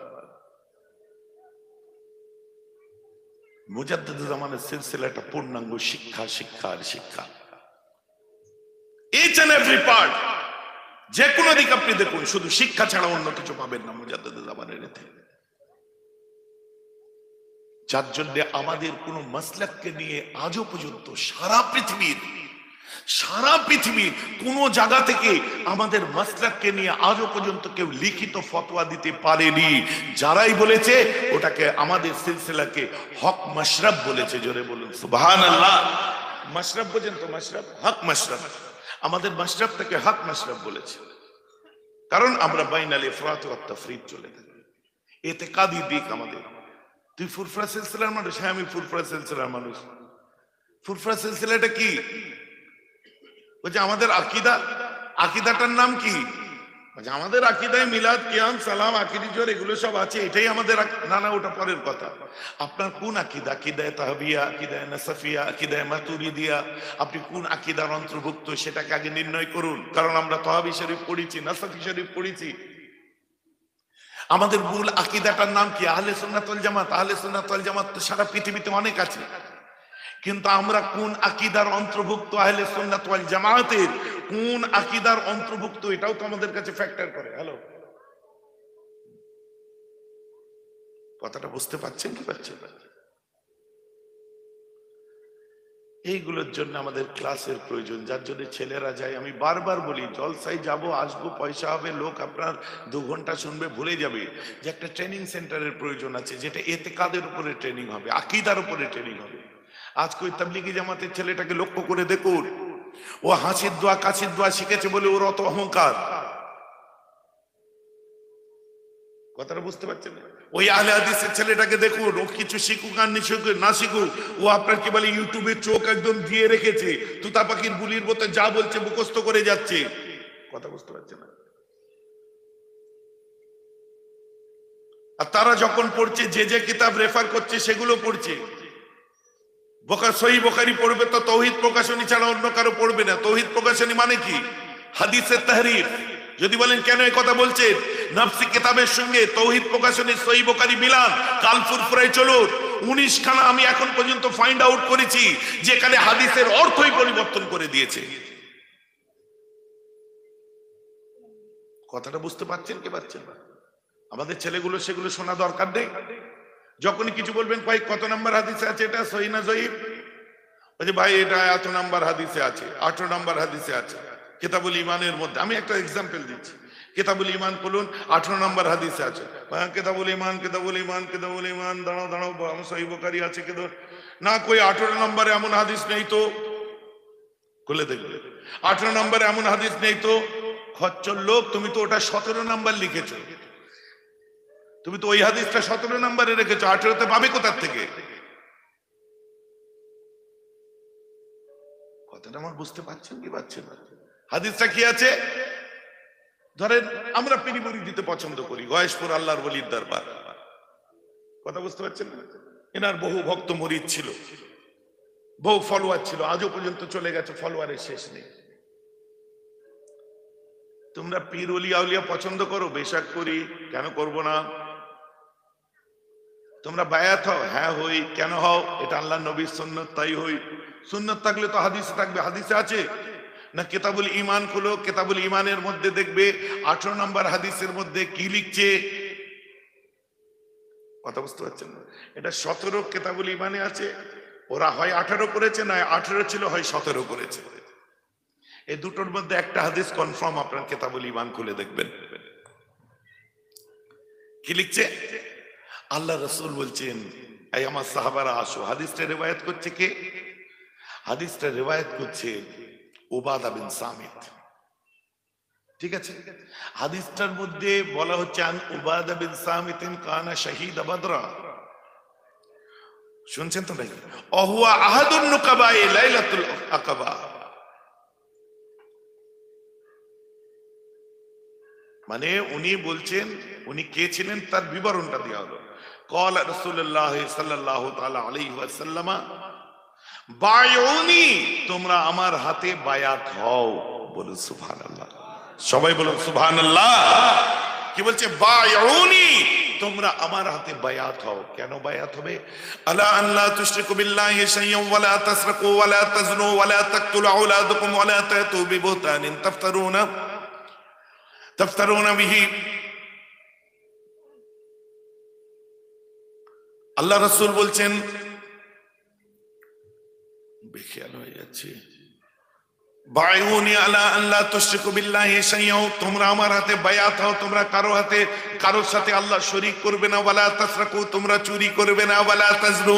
Speaker 1: মুজাদ্দিদ জামানের সিলসিলাটা পূর্ণাঙ্গ শিক্ষা, শিক্ষা আর শিক্ষা। ইচ এন্ড এভরি পার্ট, যে কোনো দিক আপনি দেখুন, শুধু শিক্ষা ছাড়া অন্য কিছু পাবেন না মুজাদ্দিদ জামানের এতে। যার জন্য আমাদের কোন মাসলাককে নিয়ে আজও পর্যন্ত সারা পৃথিবীর কোন জায়গা থেকে আমাদের মাসলাককে নিয়ে আজও পর্যন্ত কেউ লিখিত ফতোয়া দিতে পারেনি। যারাই বলেছে ওটাকে আমাদের সিলসিলাকে হক মাশরাব বলেছে। জোরে বলুন সুবহানাল্লাহ। মাশরাব বোঝেন তো? মাশরাব, হক মাশরাব। আমাদের মাশরাবটাকে হক মাশরাব বলেছে, কারণ আমরা বাইনাল ইফরাত ওয়াত তাফরিদ চলে থাকি। ইতিকাদি দিক আমাদের। তুই ফুরফুরা সিলসিলার মানুষ? হ্যাঁ, আমি ফুরফুরা সিলসিলার মানুষ। ফুরফুরা সিলসিলাটা কি? বলছে আমাদের আকিদা। আকিদাটার নাম কি? বলছে আমাদের আকিদায় মিলাদ, কিয়াম, সালাম, আকিদি জোর এগুলো সব আছে, এটাই আমাদের। না না, ওটা পরের কথা। আপনার কোন আকিদা? আকিদায় তাহবিয়া, আকিদায় নাসাফিয়া, আকিদায় মাতুরিদিয়া, আপনি কোন আকিদার অন্তর্ভুক্ত সেটাকে আগে নির্ণয় করুন। কারণ আমরা তাহবি শরীফ পড়েছি, নাসাফি শরীফ পড়েছি। আমাদের মূল আকিদাটার নাম কি? আহলে সুন্নাত ওয়াল জামাত। আহলে সুন্নাত ওয়াল জামাত তো সারা পৃথিবীতে অনেক আছে, কিন্তু আমরা কোন আকিদার অন্তর্ভুক্ত? আহলে সুন্নাত ওয়াল জামাতের কোন আকিদার অন্তর্ভুক্ত, এটাও তো আমাদের কাছে ফ্যাক্টর করে। হ্যালো, কথাটা বুঝতে পারছেন কি পারছেন? এইগুলোর জন্য আমাদের ক্লাসের প্রয়োজন, যার জন্য ছেলেরা যায়। আমি বারবার বলি, জলসায় যাব, আসবো, পয়সা হবে, লোক আপনার 2 ঘন্টা শুনবে, ভুলে যাবে যে একটা ট্রেনিং সেন্টারের প্রয়োজন আছে, যেটা ইতিকাদের উপরে ট্রেনিং হবে, আকীদার উপরে ট্রেনিং হবে। আজ কই তাবলীগী জামাতের ছেলেটাকে লক্ষ্য করে দেখুন, ও হাসির দোয়া কাশির দোয়া শিখেছে বলে ওর অত অহংকার। কথাটা বুঝতে পারছেন? ওই আহলে হাদিসের ছেলেটাকে দেখুন, ও কিছু শিখুক আর না শিখুক, ও আপনার কি বলে ইউটিউবে চোখ একদম দিয়ে রেখেছে, তুতা পাখির বুলির মতো যা বলছে মুখস্থ করে যাচ্ছে। কথা বুঝতে পারছে না। আর তারা যখন পড়ছে, যে কিতাব রেফার করছে সেগুলো পড়ছে। সহিহ বুখারী পড়বে তো তৌহিদ প্রকাশনী ছাড়া অন্য কারো পড়বে না। তৌহিদ প্রকাশনী মানে কি? হাদিসের তাহরির। যদি বলেন কেন এই কথা বলছেন, নফসি কিতাবের সঙ্গে তৌহিদ প্রকাশনীর সহিহ বুখারী মিলান, কাল ফুরফুরায় চলুন। 19 খানা আমি এখন পর্যন্ত ফাইন্ড আউট করেছি যেখানে হাদিসের অর্থই পরিবর্তন করে দিয়েছে। কথাটা বুঝতে পারছেন কি পারছেন না? আমাদের ছেলেগুলো সেগুলো শোনা দরকার নেই। যখনই কিছু বলবেন, কত নাম্বার হাদিসে আছে এটা, সহিহ না জয়ীফ? বলছে ভাই এটা এত নাম্বার হাদিসে আছে, 18 নাম্বার হাদিসে আছে কিতাবুল ইমানের মধ্যে। আমি একটা এক্সাম্পল দিচ্ছি, কিতাবুল ইমান খুলুন, 18 নাম্বার হাদিসে আছে। কিতাবুল ইমান, কিতাবুল ইমান, কিতাবুল ইমান, দাঁড়াও সহিহ বুখারী আছে কিন্তু না, কই 18 নম্বরে এমন হাদিস নেই তো। খুলে দেখবে 18 নম্বরে এমন হাদিস নেই তো। খচ্চর লোক, তুমি তো ওটা 17 নাম্বার লিখেছো, তুমি তো ওই হাদিসটা 17 নম্বরে রেখেছো, 18তে পাবে কোথার থেকে? কথাটা আমার বুঝতে পারছেন কি পারছেন না? হাদিসটা কি আছে? ধরেন আমরা পিরিবুরি দিতে পছন্দ করি, গয়েশপুর আল্লাহর ওলির দরবার। কথা বুঝতে পারছেন না? এনার বহু ভক্ত মুরিদ ছিল, বহু ফলোয়ার ছিল, আজও পর্যন্ত চলে গেছে, ফলোয়ারের শেষ নেই। তোমরা পীর ওলি আউলিয়া পছন্দ করো? বেশক করি, কেন করব না? তোমরা বায়াত হও? হ্যাঁ হই। কেন হও? এটা আল্লাহ নবীর সুন্নত, তাই হই। সুন্নত থাকলে তো হাদিসে থাকবে। হাদিসে আছে না? কিতাবুল ইমান খুলো, কিতাবুল ইমানের মধ্যে দেখবে 18 নম্বর হাদিসের মধ্যে কি লিখছে। কথা বুঝতে পারছেন না? এটা 17 কিতাবুল ইমানে আছে। ওরা হয় 18 করেছে, না 18 ছিল, হয় 17 করেছে। এই দুটোর মধ্যে একটা হাদিস কনফার্ম, আপনার কিতাবুল ইমান খুলে দেখবেন কি লিখছে। আল্লাহ রাসূল বলছেন, এই আমার সাহাবারা আসো। হাদিসটা রিওয়ায়াত করছে কে? হাদিসটা রিওয়ায়াত করছে উবাদা বিন সামিত। ঠিক আছে, হাদিসটার মধ্যে বলা হচ্ছে আন উবাদা বিন সামিতিন কানা শাহীদ বদরা। শুনছেন তো নাকি? অহুয়া আহাদুন নুকাবাই লাইলাতুল আকাবা, মানে উনি বলছেন উনি কে ছিলেন তার বিবরণটা দেওয়া হলো। قال رسول الله صلى الله تعالى عليه وسلم বায়উনি, তোমরা আমার হাতে বায়াত হও। বলুন সুবহানাল্লাহ, সবাই বলুন সুবহানাল্লাহ। কি বলছে? বায়উনি, তোমরা আমার হাতে বায়াত হও। কেন বায়াত হবে? আলা আল্লাহ তুশরিকু বিল্লাহি শাইয়্যান ওয়া লা তাসরিকু ওয়া লা তাজনু ওয়া লা তাকতুলু আওলাদাকুম ওয়া লা তাতু বিবুহতানিন তাফতারুনা বিহি। আল্লাহ রাসূল বলছেন, বেখেয়াল হয়ে যাচ্ছে, বায়উনি আলা আল্লাহ তুশরিকু বিল্লাহি শাইয়্যান, তোমরা আমার হাতে বায়াত হও, তোমরা কারোর সাথে আল্লাহ শরীক করবে না। ওয়ালা তাসরাকু, তোমরা চুরি করবে না। ওয়ালা তাজনু,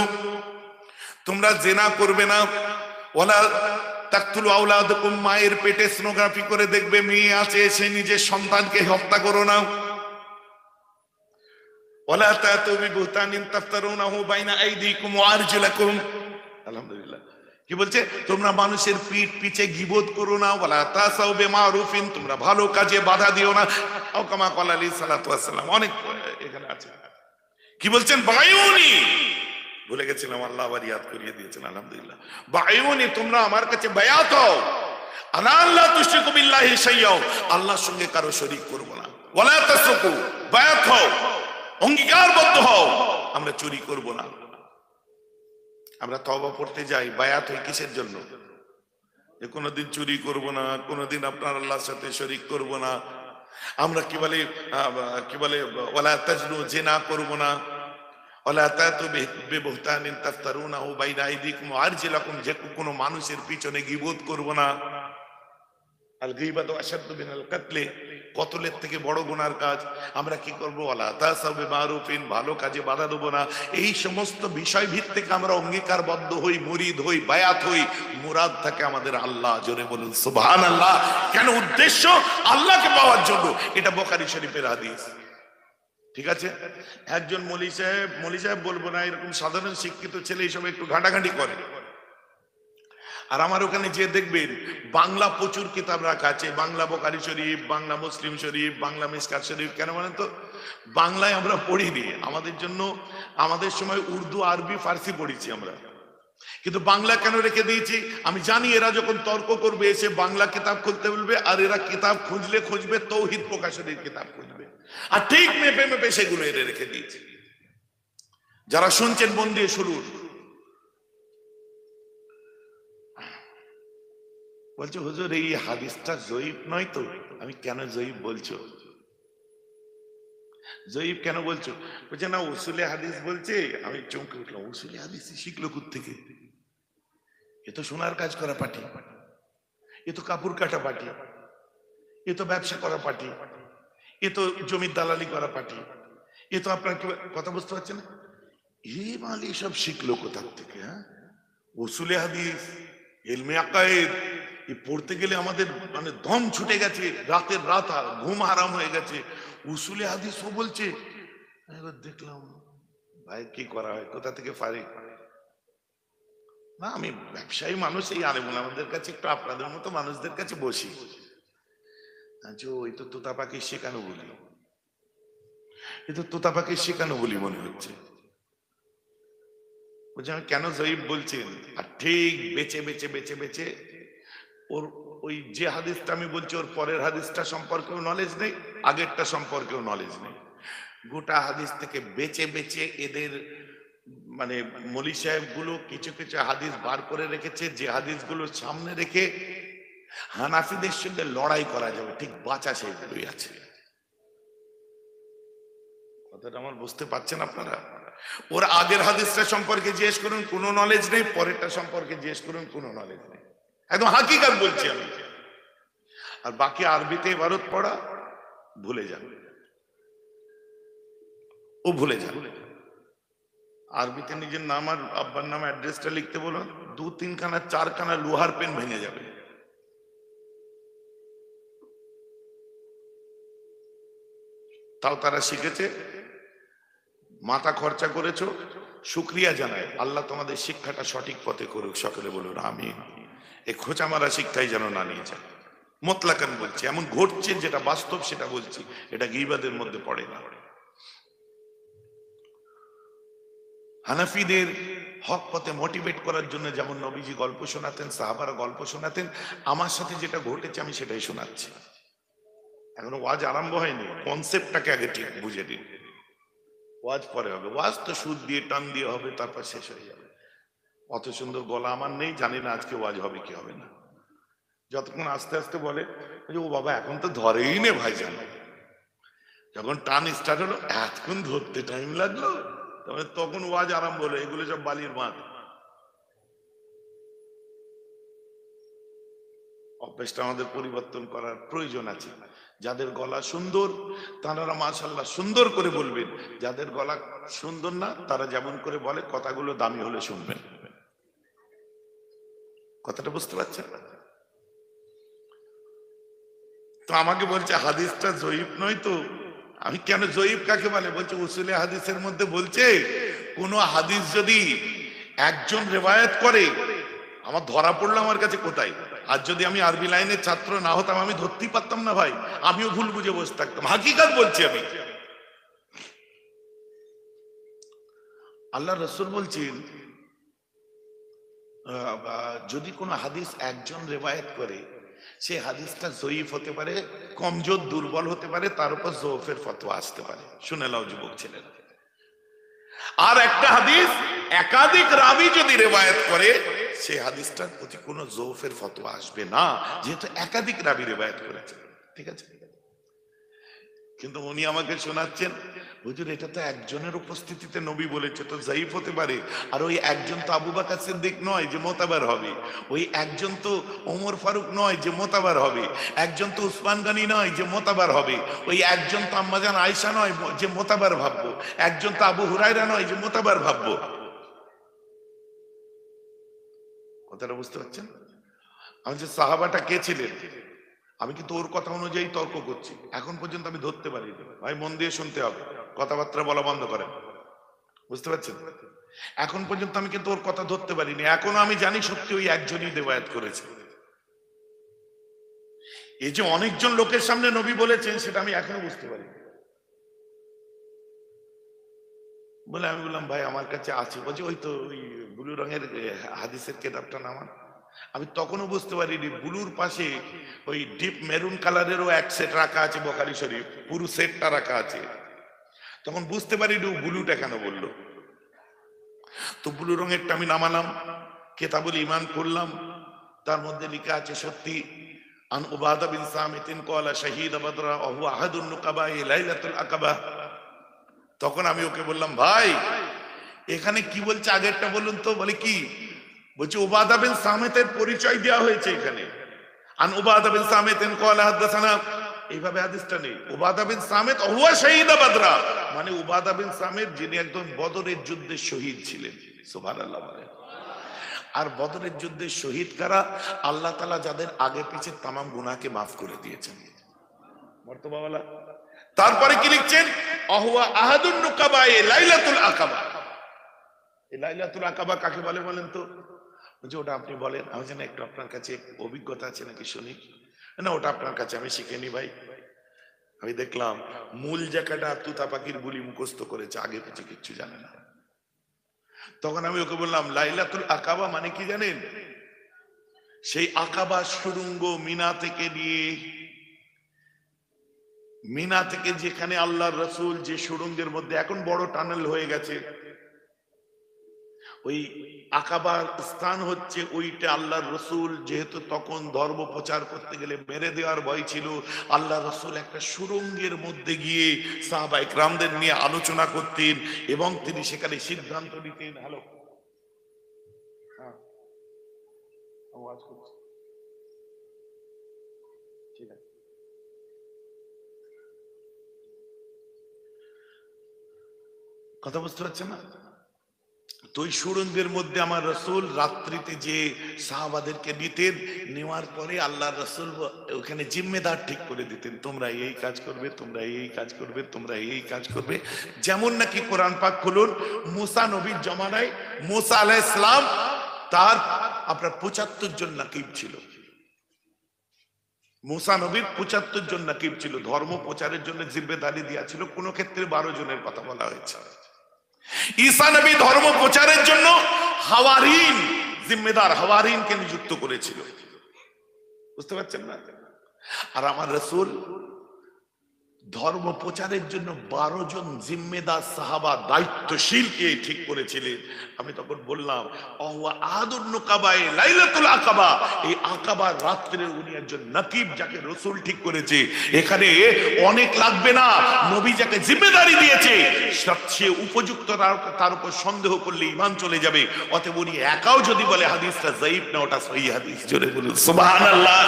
Speaker 1: তোমরা জিনা করবে না। ওয়ালা তাকতুলু আওলাদাকুম, মায়ের পেটে সোনোগ্রাফি করে দেখবে মেয়ে আছে, সে নিজের সন্তানকে হত্যা করো না। ওয়ালা তাতু বিবুহতানিন তাফতারুনাহু বাইনা আইদিকুম ওয়া আরজুলাকুম। আলহামদুলিল্লাহ। কি বলছে? তোমরা মানুষের পিঠ পিছে গীবত করো না। ওয়ালা তাসাউ বিমারুফিন, তোমরা ভালো কাজে বাধা দিও না। আও কামা ক্বালা আলাইহিস সালাতু ওয়াস সালাম, অনেক এখানে আছে। কি বলছেন? বায়উনি, ভুলে গেছিলাম, আল্লাহ আবার ইয়াদ করিয়ে দিয়েছেন। আলহামদুলিল্লাহ। বায়উনি, তোমরা আমার কাছে বায়াত হও। আলা আল্লাহ তুশরিকু বিল্লাহি শাইয়্যান, আল্লাহর সঙ্গে কারো শরীক করব না। ওয়ালা তাসরিকু, বায়াত হও, অঙ্গীকারবদ্ধ হও, আমরা চুরি করব না। আমরা তওবা পড়তে যাই, বায়াত হই কিসের জন্য? যে কোনোদিন চুরি করব না, কোনোদিন আপনার আল্লাহর সাথে শরীক করব না। আমরা কি বলে ওয়ালা তাজনু, জিনা করব না। ওয়ালা তাতু বিবুহতানিন তাফতারুনাহু বাইনা আইদিকুম ওয়া আরজুলাকুম, যে কোনো মানুষের পিছনে গীবত করব না। আল গীবাতু আশাদ্দু মিনাল কাতলে, কতলের থেকে বড় গুনার কাজ। আমরা কি করব? ওয়ালা তাসাউ বিমারুফিন, ভালো কাজে বাধা দেব না। এই সমস্ত বিষয় ভিত্তিক আমরা অঙ্গীকারবদ্ধ হই, মুরিদ হই, বায়াত হই। মুরাদ থাকে আমাদের আল্লাহ। জোরে বলুন সুবহানাল্লাহ। কেন? উদ্দেশ্য আল্লাহকে পাওয়ার জন্য। এটা বুখারী শরীফের হাদিস। ঠিক আছে? একজন মৌলী সাহেব বলবো না, এরকম সাধারণ শিক্ষিত ছেলে এইসব একটু ঘাটাঘাটি করে। আর আমার ওখানে যে দেখবেন বাংলা প্রচুর কিতাব রাখা আছে, বাংলা বুখারী শরীফ, বাংলা মুসলিম শরীফ, বাংলা মিশকাত শরীফ। কেন বলেন তো? বাংলায় আমরা পড়িনি, আমাদের জন্য আমাদের সময় উর্দু, আরবি, ফার্সি পড়েছি আমরা। কিন্তু বাংলা কেন রেখে দিয়েছি? আমি জানি এরা যখন তর্ক করবে এসে বাংলা কিতাব খুলতে বলবে, আর এরা কিতাব খুঁজবে তৌহিদ প্রকাশনের কিতাব খুঁজবে, আর ঠিক মেপে মেপে সেগুলো এরা রেখে দিয়েছে। যারা শুনছেন মন দিয়ে শুনুন। বলছে, হুজুর এই হাদিসটা জয়ীফ নয় তো? আমি, কেন জয়ীফ বলছো? জয়ীফ কেন বলছো? বলছে না, উসুলে হাদিস বলছে। আমি চমকে উঠলাম, উসুলে হাদিস শিখলো কোত্থেকে? এ তো সোনার কাজ করা পার্টি, এ তো কাপড় কাটা পার্টি, এ তো ব্যবসা করা পার্টি, এ তো জমির দালালি করা পার্টি, এ তো আপনার কথা বুঝতে পারছেন না? এই মাল সব শিখলো কোথার থেকে? হ্যাঁ, উসুলে হাদিস, ইলমে আকায়েদ, পড়তে গেলে আমাদের মানে দম ছুটে গেছে, রাতের রাত ঘুম হারাম হয়ে গেছে। উসুলে হাদিসও বলছে। দেখলাম ভাই কি করা হয়, কোথা থেকে পারে না। আমি ব্যবসায়ী মানুষ, এই আলেমুল আমাদের কাছে একটু আপনাদের মতো মানুষদের কাছে বসি। ওই তো তোতা পাখি শেখানো বলি, এই তো তোতা পাখি শেখানো বলি মনে হচ্ছে। বলছি, আমি কেন জয়ীফ বলছেন? আর ঠিক বেছে বেছে বেছে বেছে ওর ওই যে হাদিসটা আমি বলছি ওর পরের হাদিসটা সম্পর্কেও নলেজ নেই, আগেরটা সম্পর্কেও নলেজ নেই। গোটা হাদিস থেকে বেছে বেছে এদের মানে মৌলী সাহেব গুলো কিছু কিছু হাদিস বার করে রেখেছে, যে হাদিসগুলো সামনে রেখে হানাফিদের সঙ্গে লড়াই করা যাবে, ঠিক বাঁচা সেইগুলোই আছে। কথাটা আমার বুঝতে পারছেন আপনারা? ওর আগের হাদিসটা সম্পর্কে জিজ্ঞেস করুন, কোনো নলেজ নেই। পরেরটা সম্পর্কে জিজ্ঞেস করুন, কোনো নলেজ নেই। একদম হাকিকাত বলছি আমি। আর বাকি আরবিতে ইবারত পড়া ভুলে যান, ও ভুলে যান। আরবিতে নিজের নাম আর আব্বার নাম অ্যাড্রেসটা লিখতে বলুন, 2-3 খানা 4 খানা লোহার পেন ভেঙে যাবে। তাও তারা শিখেছে, মাথা খরচা করেছো, শুকরিয়া জানাই, আল্লাহ তোমাদের শিক্ষাটা সঠিক পথে করুক, সকলে বলুন আমিন। এই খোঁচা মারা শিক্ষাই যেন না নিয়ে যায়। মোতলাকান বলছি, এমন ঘটছে যেটা বাস্তব সেটা বলছি, এটা গীবাদের মধ্যে পড়ে না। হানাফিদের হক পথে মোটিভেট করার জন্য যেমন নবীজি গল্প শোনাতেন, সাহাবারা গল্প শোনাতেন, আমার সাথে যেটা ঘটেছে আমি সেটাই শোনাচ্ছি। এখনো ওয়াজ আরম্ভ হয়নি, কনসেপ্টটাকে আগে ঠিক বুঝে দিন, ওয়াজ পরে হবে। ওয়াজ তো সুদ দিয়ে টান দিয়ে হবে, তারপর শেষ হয়ে যাবে। অত সুন্দর গলা আমার নেই, জানি না আজকে ওয়াজ হবে কি হবে না। যতক্ষণ আস্তে আস্তে বলে ও বাবা এখন তো ধরেই নে ভাই, জানো যখন টান স্টার্ট হলো এতক্ষণ ধরতে টাইম লাগলো, তখন ওয়াজ আরম্ভ হলো। এগুলো সব বালির মাঠ। অভ্যাসটা আমাদের পরিবর্তন করার প্রয়োজন আছে। যাদের গলা সুন্দর তারা মাশাআল্লাহ সুন্দর করে বলবেন, যাদের গলা সুন্দর না তারা যেমন করে বলে কথাগুলো দামি হলে শুনবেন। কথাটা বুঝতে পারছেন? তো আমাকে বলছে হাদিসটা জয়ীফ নয় তো। আমি কেন, জয়ীফ কাকে বলে? বলছে উসুলে হাদিসের মধ্যে বলছে কোন হাদিস যদি একজন রেওয়ায়াত করে, আমার ধরা পড়লো আমার কাছে কোথায়। আর যদি আমি আরবি লাইনের ছাত্র না হতাম আমি ধরতেই পারতাম না ভাই, আমিও ভুল বুঝে বসে থাকতাম। হাকিকাত বলছি আমি। আল্লাহ রাসূল বলছেন যদি কোনো হাদিস একজন রেওয়ায়াত করে, সে হাদিসটা জয়ীফ হতে পারে, কমজোর দুর্বল হতে পারে, তার উপর জওফের ফতোয়া আসতে পারে। শুনে নাও যুবক ছেলেরা। আর একটা হাদিস একাধিক রাবী যদি রেওয়ায়াত করে, সে হাদিসটার প্রতি কোনো জওফের ফতোয়া আসবে না, যেহেতু একাধিক রাবী রেওয়ায়াত করেছে। ঠিক আছে? কিন্তু উনি আমাকে শোনাচ্ছেন হুজুর এটা তো একজনের উপস্থিতিতে নবী বলেছে, তো জাইফ হতে পারে। আর ওই একজন তো আবু বকর সিদ্দিক নয় যে মোতাবার হবে, ওই একজন তো ওমর ফারুক নয় যে মোতাবার হবে, একজন তো উসমান গনি নয় যে মোতাবার হবে, ওই একজন তো আম্মাজান আয়েশা নয় যে মোতাবার ভাববো, একজন তো আবু হুরায়রা নয় যে মোতাবার ভাববো। কথাটা বুঝতে পারছেন? আমি যে সাহাবাটা কে ছিলেন, আমি কিন্তু ওর কথা অনুযায়ী তর্ক করছি, এখন পর্যন্ত আমি ধরতে পারি ভাই। মন দিয়ে শুনতে হবে, কথাবার্তা বলা বন্ধ করেন। বুঝতে পারছেন? এখন পর্যন্ত আমি কিন্তু ওর কথা ধরতে পারিনি, এখনো আমি জানি সত্যি ওই একজনই রেওয়ায়াত করেছে। এই যে অনেকজন লোকের সামনে নবী বলেছেন সেটা আমি এখনো বুঝতে পারি। বলে আমি বললাম ভাই আমার কাছে আছে। বলছে ওই তো ওই ব্লু রঙের হাদিসের কেতাবটা নামান। আমি তখনও বুঝতে পারিনি ব্লুর পাশে ওই ডিপ মেরুন কালারেরও এক সেট রাখা আছে, বুখারী শরীফ পুরো সেটটা রাখা আছে। তখন বুঝতে পারিনি ও ব্লুটা কেন বললো। তো ব্লু রঙেরটা আমি নামালাম, কেতাবুল ঈমান করলাম, তার মধ্যে লেখা আছে সত্যি আন উবাদা বিন সামিতিন ক্বালা শাহীদ বদরা ওয়া হুয়া আহাদুন নুকাবাই লাইলাতুল আকাবা। তখন আমি ওকে বললাম ভাই এখানে কি বলছে আগেরটা বলুন তো। বলে কি বলছে? উবাদা বিন সামিতের পরিচয় দেওয়া হয়েছে এখানে, আন উবাদা বিন সামিতিন ক্বালা হাদাসানা, এইভাবে হাদিসটা নেই। উবাদা বিন সামিত হুয়া শাহীদ বদরা, মানে উবাদা বিন সামিত যিনি একদম বদরের যুদ্ধে শহীদ ছিলেন। সুবহানাল্লাহ বলেন। আর বদরের যুদ্ধে শহীদ কারা? আল্লাহ তাআলা যাদের আগে পিছে তামাম গুনাহকে মাফ করে দিয়েছেন। মর্তবাওয়ালা। তারপরে কি লিখছেন? আহুয়া আহাদুন নুকাবায়ে লাইলাতুল আকাবা। এই লাইলাতুল আকাবা কাকে বলে বলেন তো? যে ওটা আপনি বলেন। আমি জানি একটু আপনার কাছে অভিজ্ঞতা আছে নাকি শুনি। না ওটা আপনার কাছে আমি শিখিনি ভাই। আমি দেখলাম মূল জায়গাটা তুতা পাখির বুলি মুখস্থ করেছে, আগে পিছে কিচ্ছু জানে না। তখন আমি ওকে বললাম লাইলাতুল আকাবা মানে কি জানেন? সেই আকাবা সুড়ঙ্গ মিনা থেকে নিয়ে, মিনা থেকে যেখানে আল্লাহর রাসূল যে সুড়ঙ্গের মধ্যে এখন বড় টানেল হয়ে গেছে, ওই আকাবার স্থান হচ্ছে ওইটা। আল্লাহর রাসূল যেহেতু তখন ধর্ম প্রচার করতে গেলে মেরে দেওয়ার ভয় ছিল, আল্লাহর রাসূল একটা সুড়ঙ্গের মধ্যে গিয়ে সাহাবায়ে কেরামদের নিয়ে আলোচনা করতেন এবং তিনি সেখানে সিদ্ধান্ত নিতেন। হ্যালো, হ্যাঁ আওয়াজ করছে, ঠিক আছে। কথা বুঝতে পারছেন না? তো ওই সুড়ঙ্গের মধ্যে আমার রসুল রাত্রিতে যে সাহাবাদেরকে নিতেন, নেওয়ার পরে আল্লাহ রসুল ওখানে জিম্মেদার ঠিক করে দিতেন, তোমরা এই কাজ করবে, তোমরা এই কাজ করবে, তোমরা এই কাজ করবে। যেমন নাকি কোরআন পাক খুলুন, মুসা নবীর জমানায় মুসা আলাইহিস সালাম তার আপনার 75 জন নাকিব ছিল। মুসা নবীর 75 জন নাকিব ছিল, ধর্ম প্রচারের জন্য জিম্মেদারি দেওয়া ছিল। কোন ক্ষেত্রে 12 জনের কথা বলা হয়েছে। ঈসা নবী ধর্ম প্রচারের জন্য হাওয়ারিন, জিম্মেদার হাওয়ারিনকে নিযুক্ত করেছিল। বুঝতে পারছেন না? আর আমার রাসূল ধর্ম প্রচারের জন্য 12 জন জিম্মেদার সাহাবা দায়িত্বশীলকে ঠিক করেছিলেন। আমি তখন বললাম আহাদুন নুকাবায়ে লাইলাতুল আকাবা, এই আকাবার রাত্রের উনি একজন নাকিব যাকে রাসূল ঠিক করেছে। এখানে অনেক লাগবে না, নবী যাকে জিম্মেদারি দিয়েছে সে উপযুক্ত, তার উপর সন্দেহ করলে ঈমান চলে যাবে। অতএব উনি একাও যদি বলে হাদিসটা যায়ীফ না, ওটা সহিহ হাদিস। জোরে বলুন সুবহানাল্লাহ।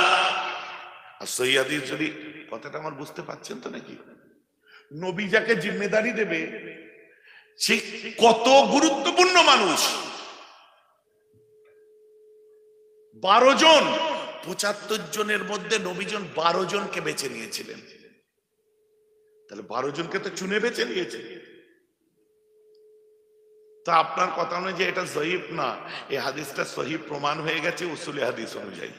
Speaker 1: আর সহিহ হাদিস যদি, কথাটা আমার বুঝতে পারছেন তো নাকি? নবী যাকে জিম্মেদারি দেবে সে কত গুরুত্বপূর্ণ মানুষ। 12 জন, 75 জনের মধ্যে নবীজন 12 জনকে বেছে নিয়েছিলেন। তাহলে 12 জনকে তো চুনে বেছে নিয়েছে। তা আপনার কথা অনুযায়ী এটা যায়ীফ না, এই হাদিসটা সহিহ প্রমাণ হয়ে গেছে উসুলে হাদিস অনুযায়ী।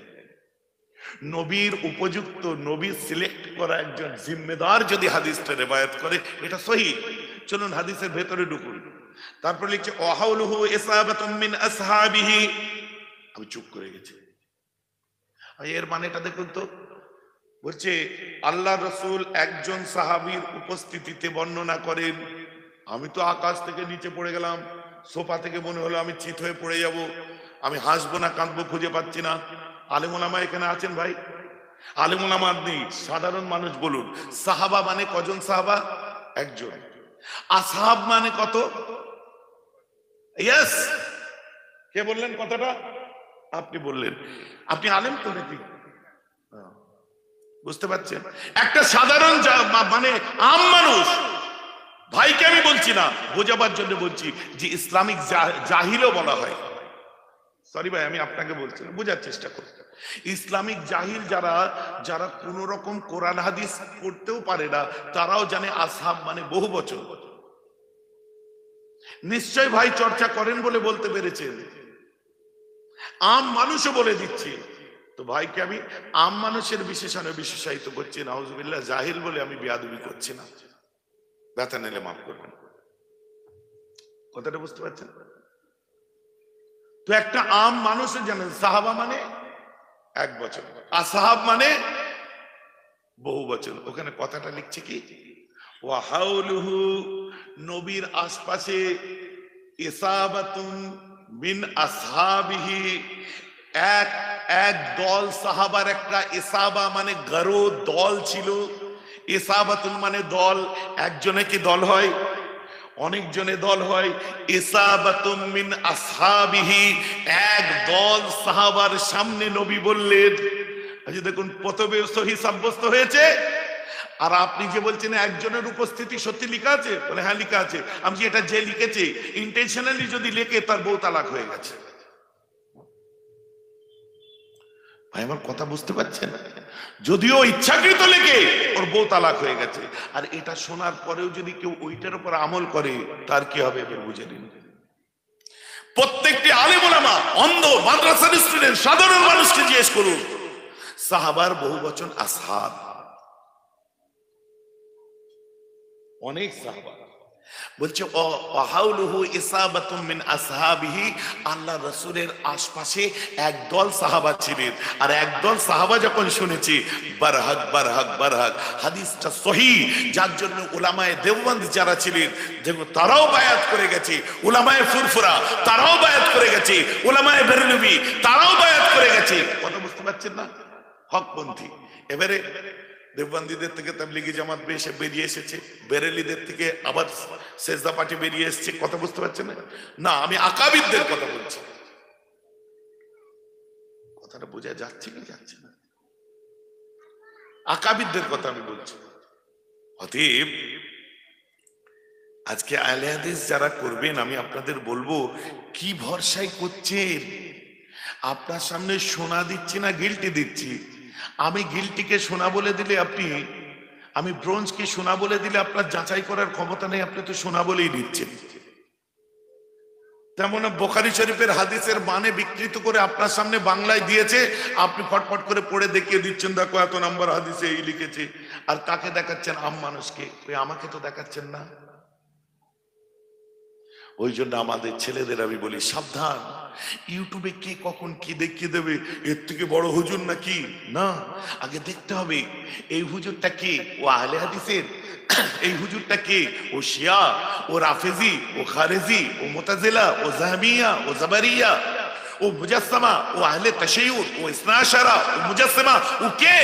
Speaker 1: নবীর উপযুক্ত, নবীর সিলেক্ট করা একজন জিম্মেদার যদি হাদিসটা রিওয়ায়াত করে, এটা সহিহ। চলুন হাদিসের ভেতরে ঢুকুন। তারপর লিখছে ওয়াহাউলুহু ইসাবাতুম মিন আসহাবিহি। আমি চুপ করে গেছি। এর মানেটা দেখুন তো। বলছে আল্লাহ রাসূল একজন সাহাবীর উপস্থিতিতে বর্ণনা করেন, আমি তো আকাশ থেকে নিচে পড়ে গেলাম, সোফা থেকে মনে হলো আমি চিত হয়ে পড়ে যাব, আমি হাসবো না কাঁদবো খুঁজে পাচ্ছি না। আলেম ওলামা এখানে আছেন ভাই? আলেম ওলামা নেই, সাধারণ মানুষ বলুন। সাহাবা মানে কজন সাহাবা? একজন। আসহাব মানে কত? ইয়েস, কে বললেন কথাটা? আপনি বললেন। আপনি আলেম তো নাকি? বুঝতে পারছেন? একটা সাধারণ মানে আম মানুষ, ভাইকে আমি বলছি না, বোঝাবার জন্য বলছি যে ইসলামিক জাহিলও বলা হয়। সরি ভাই, আমি আপনাকে বলছি না, বোঝার চেষ্টা করুন। ইসলামিক জাহিল যারা, যারা কোন রকম কোরআন হাদিস পড়তেও পারে না, তারাও জানে আসহাব মানে বহু বচন। নিশ্চয় ভাই চর্চা করেন বলে বলতে পেরেছেন। আম মানুষও বলে দিচ্ছে। তো ভাইকে আমি আম মানুষের বিশেষণে বিশেষায়িত করছি, নাউজুবিল্লাহ। জাহিল বলে আমি বেয়াদবি করছি না, ব্যথা নিলে মাফ করবেন। কথাটা বুঝতে পারছেন? তো একটা আম মানুষও জানেন সাহাবা মানে এক বচন, আসহাব মানে বহু বচন। ওখানে কথাটা লিখছে কি ওয়াহাউলুহু, নবীর আশপাশে, ইসাবাতুন মিন আসহাবিহি, এক এক দল সাহাবার একটা ইসাবা মানে গারো দল ছিল। ইসাবাতুন মানে দল, একজনে কি দল হয়? অনেক জনে দল হয়। ইসাবাতুম মিন আসহাবিহি, এক দল সাহাবার সামনে নবী বললেন। আজ দেখুন প্রথমে সহিহ সাব্যস্ত হয়েছে। আর আপনি যে বলছেন একজনের উপস্থিতি সত্যি লেখা আছে, বলে হ্যাঁ লেখা আছে। আমি এটা যে লিখেছে ইন্টেনশনালি যদি লেখে তার বউ তালাক হয়ে গেছে। ভাই আমার কথা বুঝতে পারছেন? যদিও ইচ্ছাকৃত লেখে, ওর বউ তালাক হয়ে গেছে। আর এটা শোনার পরেও যদি কেউ ওইটার উপর আমল করে, তার কি হবে এবার বুঝে নিন। প্রত্যেকটি আলেম ওলামা, অন্ধ, মাদ্রাসার স্টুডেন্ট, সাধারণ মানুষকে জিজ্ঞেস করুন, সাহাবার বহু বচন আসহাব। অনেক সাহাবা। বলছে ওয়াহাউলুহু ইসাবাতুম মিন আসহাবিহি, আল্লাহ রাসূলের আশপাশে একদল সাহাবা ছিলেন। আর একদল সাহাবা যখন শুনেছে বারহাক বারহাক বারহাক, হাদিসটা সহিহ, যার জন্য উলামায়ে দেওবন্দ যারা ছিলেন দেখো তারাও বায়াত করে গেছে, উলামায়ে ফুরফুরা তারাও বায়াত করে গেছে, উলামায়ে বেরলভী তারাও বায়াত করে গেছে। কথা বুঝতে পারছেন না? হকপন্থী। এবারে দেওবন্দীদের থেকে তাবলীগী জামাত এসে বেরিয়ে এসেছে, বেরেলিদের থেকে আবার সেজদা পার্টি বেরিয়ে এসেছে। কথা বুঝতে পারছেন না? না, আমি আকাবিরদের কথা বলছি। কথাটা বোঝা যাচ্ছে কি যাচ্ছে না? আকাবিরদের কথা আমি বলছি। অতএব আজকে আহলে হাদিস যারা করবেন, আমি আপনাদের বলবো কি ভরসায় করছেন? আপনার সামনে সোনা দিচ্ছি না গিল্টি দিচ্ছি? আমি গিল্টিকে সোনা বলে দিলে আপনি, আমি ব্রোঞ্জকে সোনা বলে দিলে আপনার যাচাই করার ক্ষমতা নেই, আপনি তো সোনা বলেই দিচ্ছেন। তেমন বুখারী শরীফের হাদিসের মানে বিকৃত করে আপনার সামনে বাংলায় দিয়েছে, আপনি ফটফট করে পড়ে দেখিয়ে দিচ্ছেন, দেখো এত নম্বর হাদিসে এই লিখেছে। আর কাকে দেখাচ্ছেন? আম মানুষকে। আমাকে তো দেখাচ্ছেন না। ওই জন্য আমাদের ছেলেদের আমি বলি সাবধান, ইউটিউবে কে কখন কি দেখিয়ে দেবে, এর থেকে বড় হুজুর নাকি? না, আগে দেখতে হবে এই হুজুরটা কে, ও আহলে হাদিসের? এই হুজুরটা কে, ও শিয়া, ও রাফেজি, ও খারেজি, ও মুতাজিলা, ও জাহমিয়া, ও জাবারিয়া, ও মুজাসসিমা, ও আহলে তাশাইয়ুর, ও ইসনা আশারা, ও মুজাসসিমা, ও কে?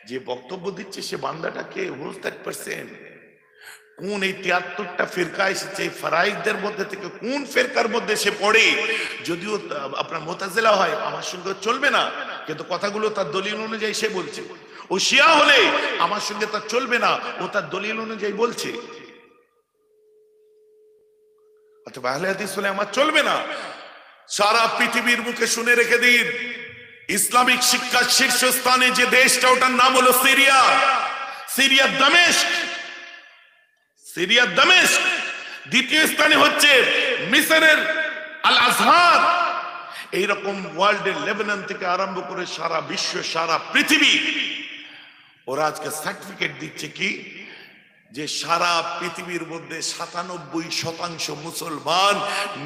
Speaker 1: যে বক্তব্য দিচ্ছে সে বান্দাটা কে? Whose that person? কোন এই ৭৩টা ফিরকা এসেছে, ফরাইজদের মধ্যে থেকে কোন ফিরকার মধ্যে সে পড়ে? যদিও আপনার মুতাজিলা হয়, আমার সঙ্গে চলবে না, কিন্তু কথাগুলো তার দলিল অনুযায়ী সে বলছে। ও শিয়া হলে আমার সঙ্গে তার চলবে না, ও তার দলিল অনুযায়ী বলছে। অথবা আহলে হাদিস হলে আমার চলবে না। সারা পৃথিবীর মুখে শুনে রেখে দিন, ইসলামিক শিক্ষার শীর্ষস্থানে যে দেশটা, ওটার নাম হলো সিরিয়া। সিরিয়া দামেস্ক, সিরিয়া দামেস্ক। দ্বিতীয় স্থানে হচ্ছে মিসরের আল আজহার। এইরকম ওয়ার্ল্ডের লেবানন থেকে আরম্ভ করে সারা বিশ্ব, সারা পৃথিবী, ওরা আজকে সার্টিফিকেট দিচ্ছে কি, যে সারা পৃথিবীর মধ্যে ৯৭% মুসলমান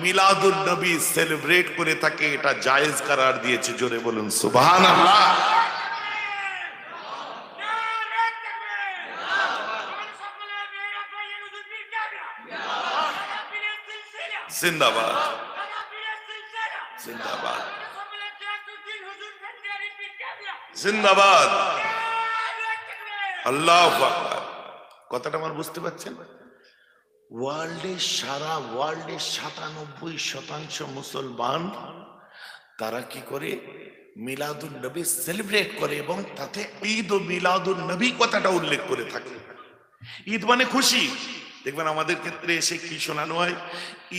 Speaker 1: মিলাদুন নবী সেলিব্রেট করে থাকে, এটা জায়েজ করার দিয়েছে। জোরে বলুন সুবহানাল্লাহ। জিন্দাবাদ, জিন্দাবাদ, জিন্দাবাদ, আল্লাহু আকবার। কথাটা আমার বুঝতে পারছেন? ওয়ার্ল্ডের, সারা ওয়ার্ল্ডের ৯৭% মুসলমান তারা কি করে? মিলাদুন নবী সেলিব্রেট করে, এবং তাতে ঈদ ও মিলাদুন নবী কথাটা উল্লেখ করে থাকে। ঈদ মানে খুশি। দেখবেন আমাদের ক্ষেত্রে এসে কি শোনানো হয়,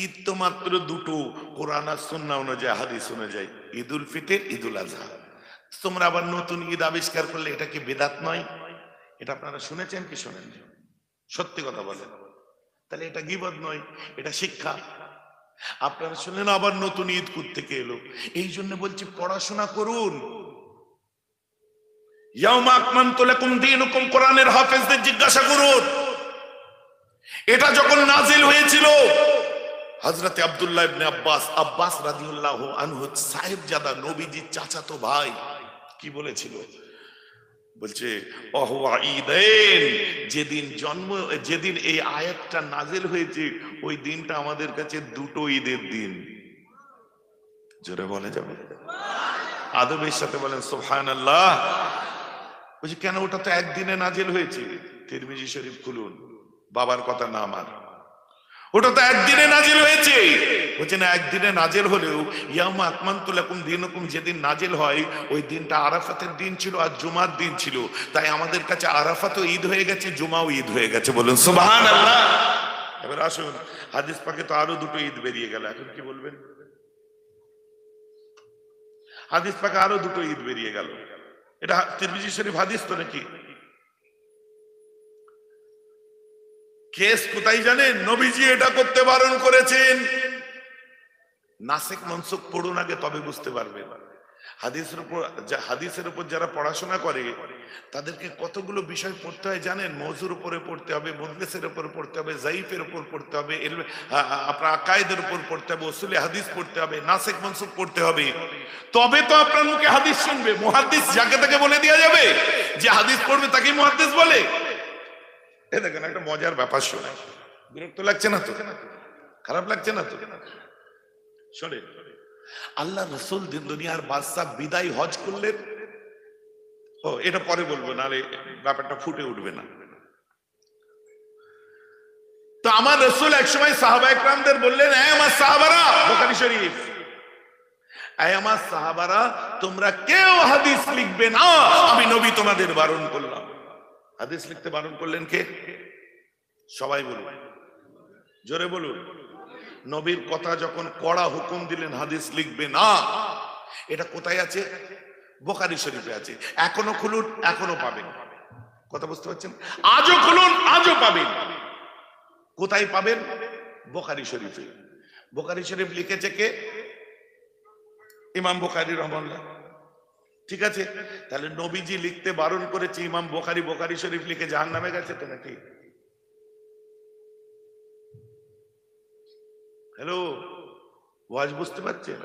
Speaker 1: ঈদ তো মাত্র দুটো, কোরআন আর সুন্নাহ অনুযায়ী, হাদিস অনুযায়ী, ঈদুল ফিতর, ঈদুল আজহা। তোমরা আবার নতুন ঈদ আবিষ্কার করলে, এটা কি বিদআত নয়? এটা আপনারা শুনেছেন কি শোনেন? সত্যি কথা বলেন, তাহলে এটা গীবত নয়, এটা শিক্ষা। আপনারা শুনলেন আবার নতুন ঈদ থেকে এলো। এই জন্য বলছি পড়াশোনা করুন। ইয়াউমা আকমালতু লাকুম দীনুকুম, কোরআনের হাফেজদের জিজ্ঞাসা করুন, এটা যখন নাজিল হয়েছিল, হযরতে আব্দুল্লাহ ইবনে আব্বাস রাদিয়াল্লাহু আনহু সাহেবজাদা, নবীজির চাচাতো ভাই, কি বলেছিল? বলছে ওহুয়া ঈদাইন, যেদিন জন্ম, যেদিন এই আয়াতটা নাজিল হয়েছে, ওই দিনটা আমাদের কাছে দুটো ঈদের দিন। জোরে বলে যাবে, আদবের সাথে বলেন সুবহানাল্লাহ। বলছে কেন? ওটা তো একদিনে নাজিল হয়েছে। তিরমিজি শরীফ খুলুন, বাবার কথা না আমার, ওটা তো একদিনে নাজিল হয়েছে। বলছে না, একদিনে নাজিল হলেও ইয়াউমা আকমালতু লাকুম দীনুকুম যেদিন নাজিল হয়, ওই দিনটা আরাফাতের দিন ছিল আর জুমার দিন ছিল। তাই আমাদের কাছে আরাফাতও ঈদ হয়ে গেছে, জুমাও ঈদ হয়ে গেছে। বলুন সুবহানাল্লাহ। এবার আসুন, হাদিস পাকে তো আরো দুটো ঈদ বেরিয়ে গেল, এখন কি বলবেন? হাদিস পাকে আরো দুটো ঈদ বেরিয়ে গেল, এটা তিরমিজি শরীফ হাদিস তো নাকি? কেস কোথায় জানেন? নবীজি এটা করতে বারণ করেছেন। নাসিক মনসুখ পড়ুন আগে, তবে বুঝতে পারবেন। হাদিসের উপর যারা পড়াশোনা করে তাদেরকে কতগুলো বিষয় পড়তে হয় জানেন? মওযুর উপরে পড়তে হবে, মুদলিসের উপর পড়তে হবে, যায়ীফের উপর পড়তে হবে, আপনার আকায়েদের উপর পড়তে হবে, উসুলে হাদিস পড়তে হবে, নাসিক মনসুখ পড়তে হবে, তবে তো আপনার মুখে হাদিস শুনবে। মুহাদ্দিস যাকে তাকে বলে দেওয়া যাবে যে হাদিস পড়বে তাকেই মুহাদ্দিস বলে? এই দেখেন একটা মজার ব্যাপার শোনায়, বিরক্ত লাগছে না তো? খারাপ লাগছে না তো? শোনেন, আল্লাহ রাসূল দুনিয়ার বাদশা বিদায় হজ করলেন। ও এটা পরে বলবো, নাহলে ব্যাপারটা ফুটে উঠবে না। তো আমার রাসূল একসময় সাহাবায়ে কেরামদের বললেন, এই আমার সাহাবারা, বুখারী শরীফ, এই আমার সাহাবারা, তোমরা কেউ হাদিস লিখবে না, আমি নবী তোমাদের বারণ করলাম। হাদিস লিখতে বারণ করলেন কে? সবাই বলুন। জোরে বলুন। নবীর কথা যখন কড়া হুকুম দিলেন হাদিস লিখবে না, এটা কোথায় আছে? বুখারী শরীফে আছে। এখনো খুলুন, এখনো পাবেন। কথা বুঝতে পারছেন? আজও খুলুন, আজও পাবেন। কোথায় পাবেন? বুখারী শরীফে। বুখারী শরীফ লিখেছে কে? ইমাম বুখারী রাহমাহুল্লাহ। ঠিক আছে, তাহলে নবীজি লিখতে বারণ করেছে, ইমাম বুখারী বুখারী শরীফ লিখে জাহান্নামে গেছে তো নাকি? হ্যালো, ওয়াজ বুঝতে পারছেন?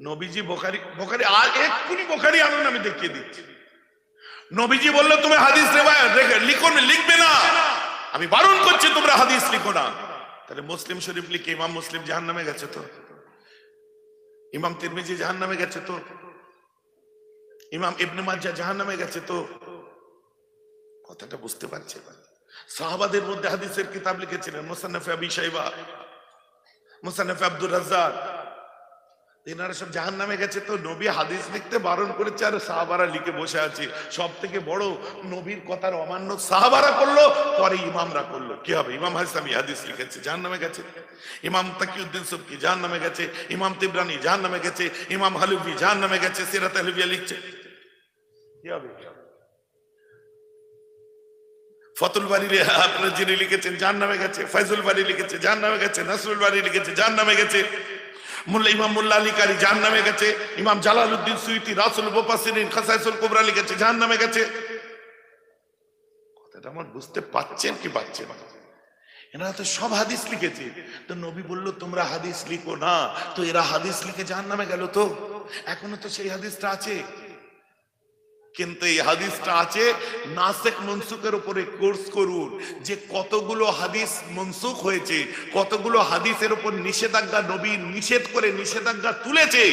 Speaker 1: নবীজি বুখারী বুখারী আর এক্ষুনি বুখারী আনুন, আমি দেখিয়ে দিচ্ছি। নবীজি বললো তুমি হাদিস লিখো না, লিখবে না, আমি বারণ করছি তোমরা হাদিস লিখো না। তাহলে মুসলিম শরীফ লিখে ইমাম মুসলিম জাহান্নামে গেছে তো, ইমাম তিরমিজি জাহান্নামে গেছে তো, ইমাম ইবনে মাজাহ জাহান্নামে গেছে তো। কথাটা বুঝতে পারছে? সাহাবাদের মধ্যে হাদিসের কিতাব লিখেছিলেন মুসান্নাফে আবি শাইবা, মুসান্নাফে আব্দুর রাজ্জাক, এনারা সব জাহান্নামে গেছে তো। নবী হাদিস লিখতে বারণ করেছে আর সাহাবারা লিখে বসে আছে। সব থেকে বড় নবীর কথার অমান্য সাহাবারা করলো, পরে ইমামরা করলো। কি হবে? ইমাম হাসামি হাদিস লিখেছে, জাহান্নামে গেছে। ইমাম তাকিউদ্দিন সুবকি জাহান্নামে গেছে, ইমাম তিবরানি জাহান্নামে গেছে, ইমাম হালুফি জাহান্নামে গেছে, সিরাত হালুফিয়া লিখছে। কি হবে? ফতুল বারী আপনারা যিনি লিখেছেন জাহান্নামে গেছে, ফয়জুল বারী লিখেছে জাহান্নামে গেছে, নাসরুল বারী লিখেছে জাহান্নামে গেছে, ইমাম মোল্লা আলী কারি জাহান্নামে গেছে, ইমাম জালালউদ্দিন সুয়ুতি রাসুল মুফাসসিরিন খাসাইসুল কুবরা লিখেছে জাহান্নামে গেছে। কথাটা আমার বুঝতে পাচ্ছেন কি পাচ্ছেন? এনারা তো সব হাদিস লিখেছে। তো নবী বলল তোমরা হাদিস লিখো না, তো এরা হাদিস লিখে জাহান্নামে গেল তো। এখনো তো সেই হাদিসটা আছে, কিন্তু এই হাদিসটা আছে নাসিখ মনসুখের উপরে কোর্স করুন, যে কতগুলো হাদিস মনসুখ হয়েছে, কতগুলো হাদিসের উপর নিষেধাজ্ঞা নবী নিষেধ করে নিষেধাজ্ঞা তুলেছে,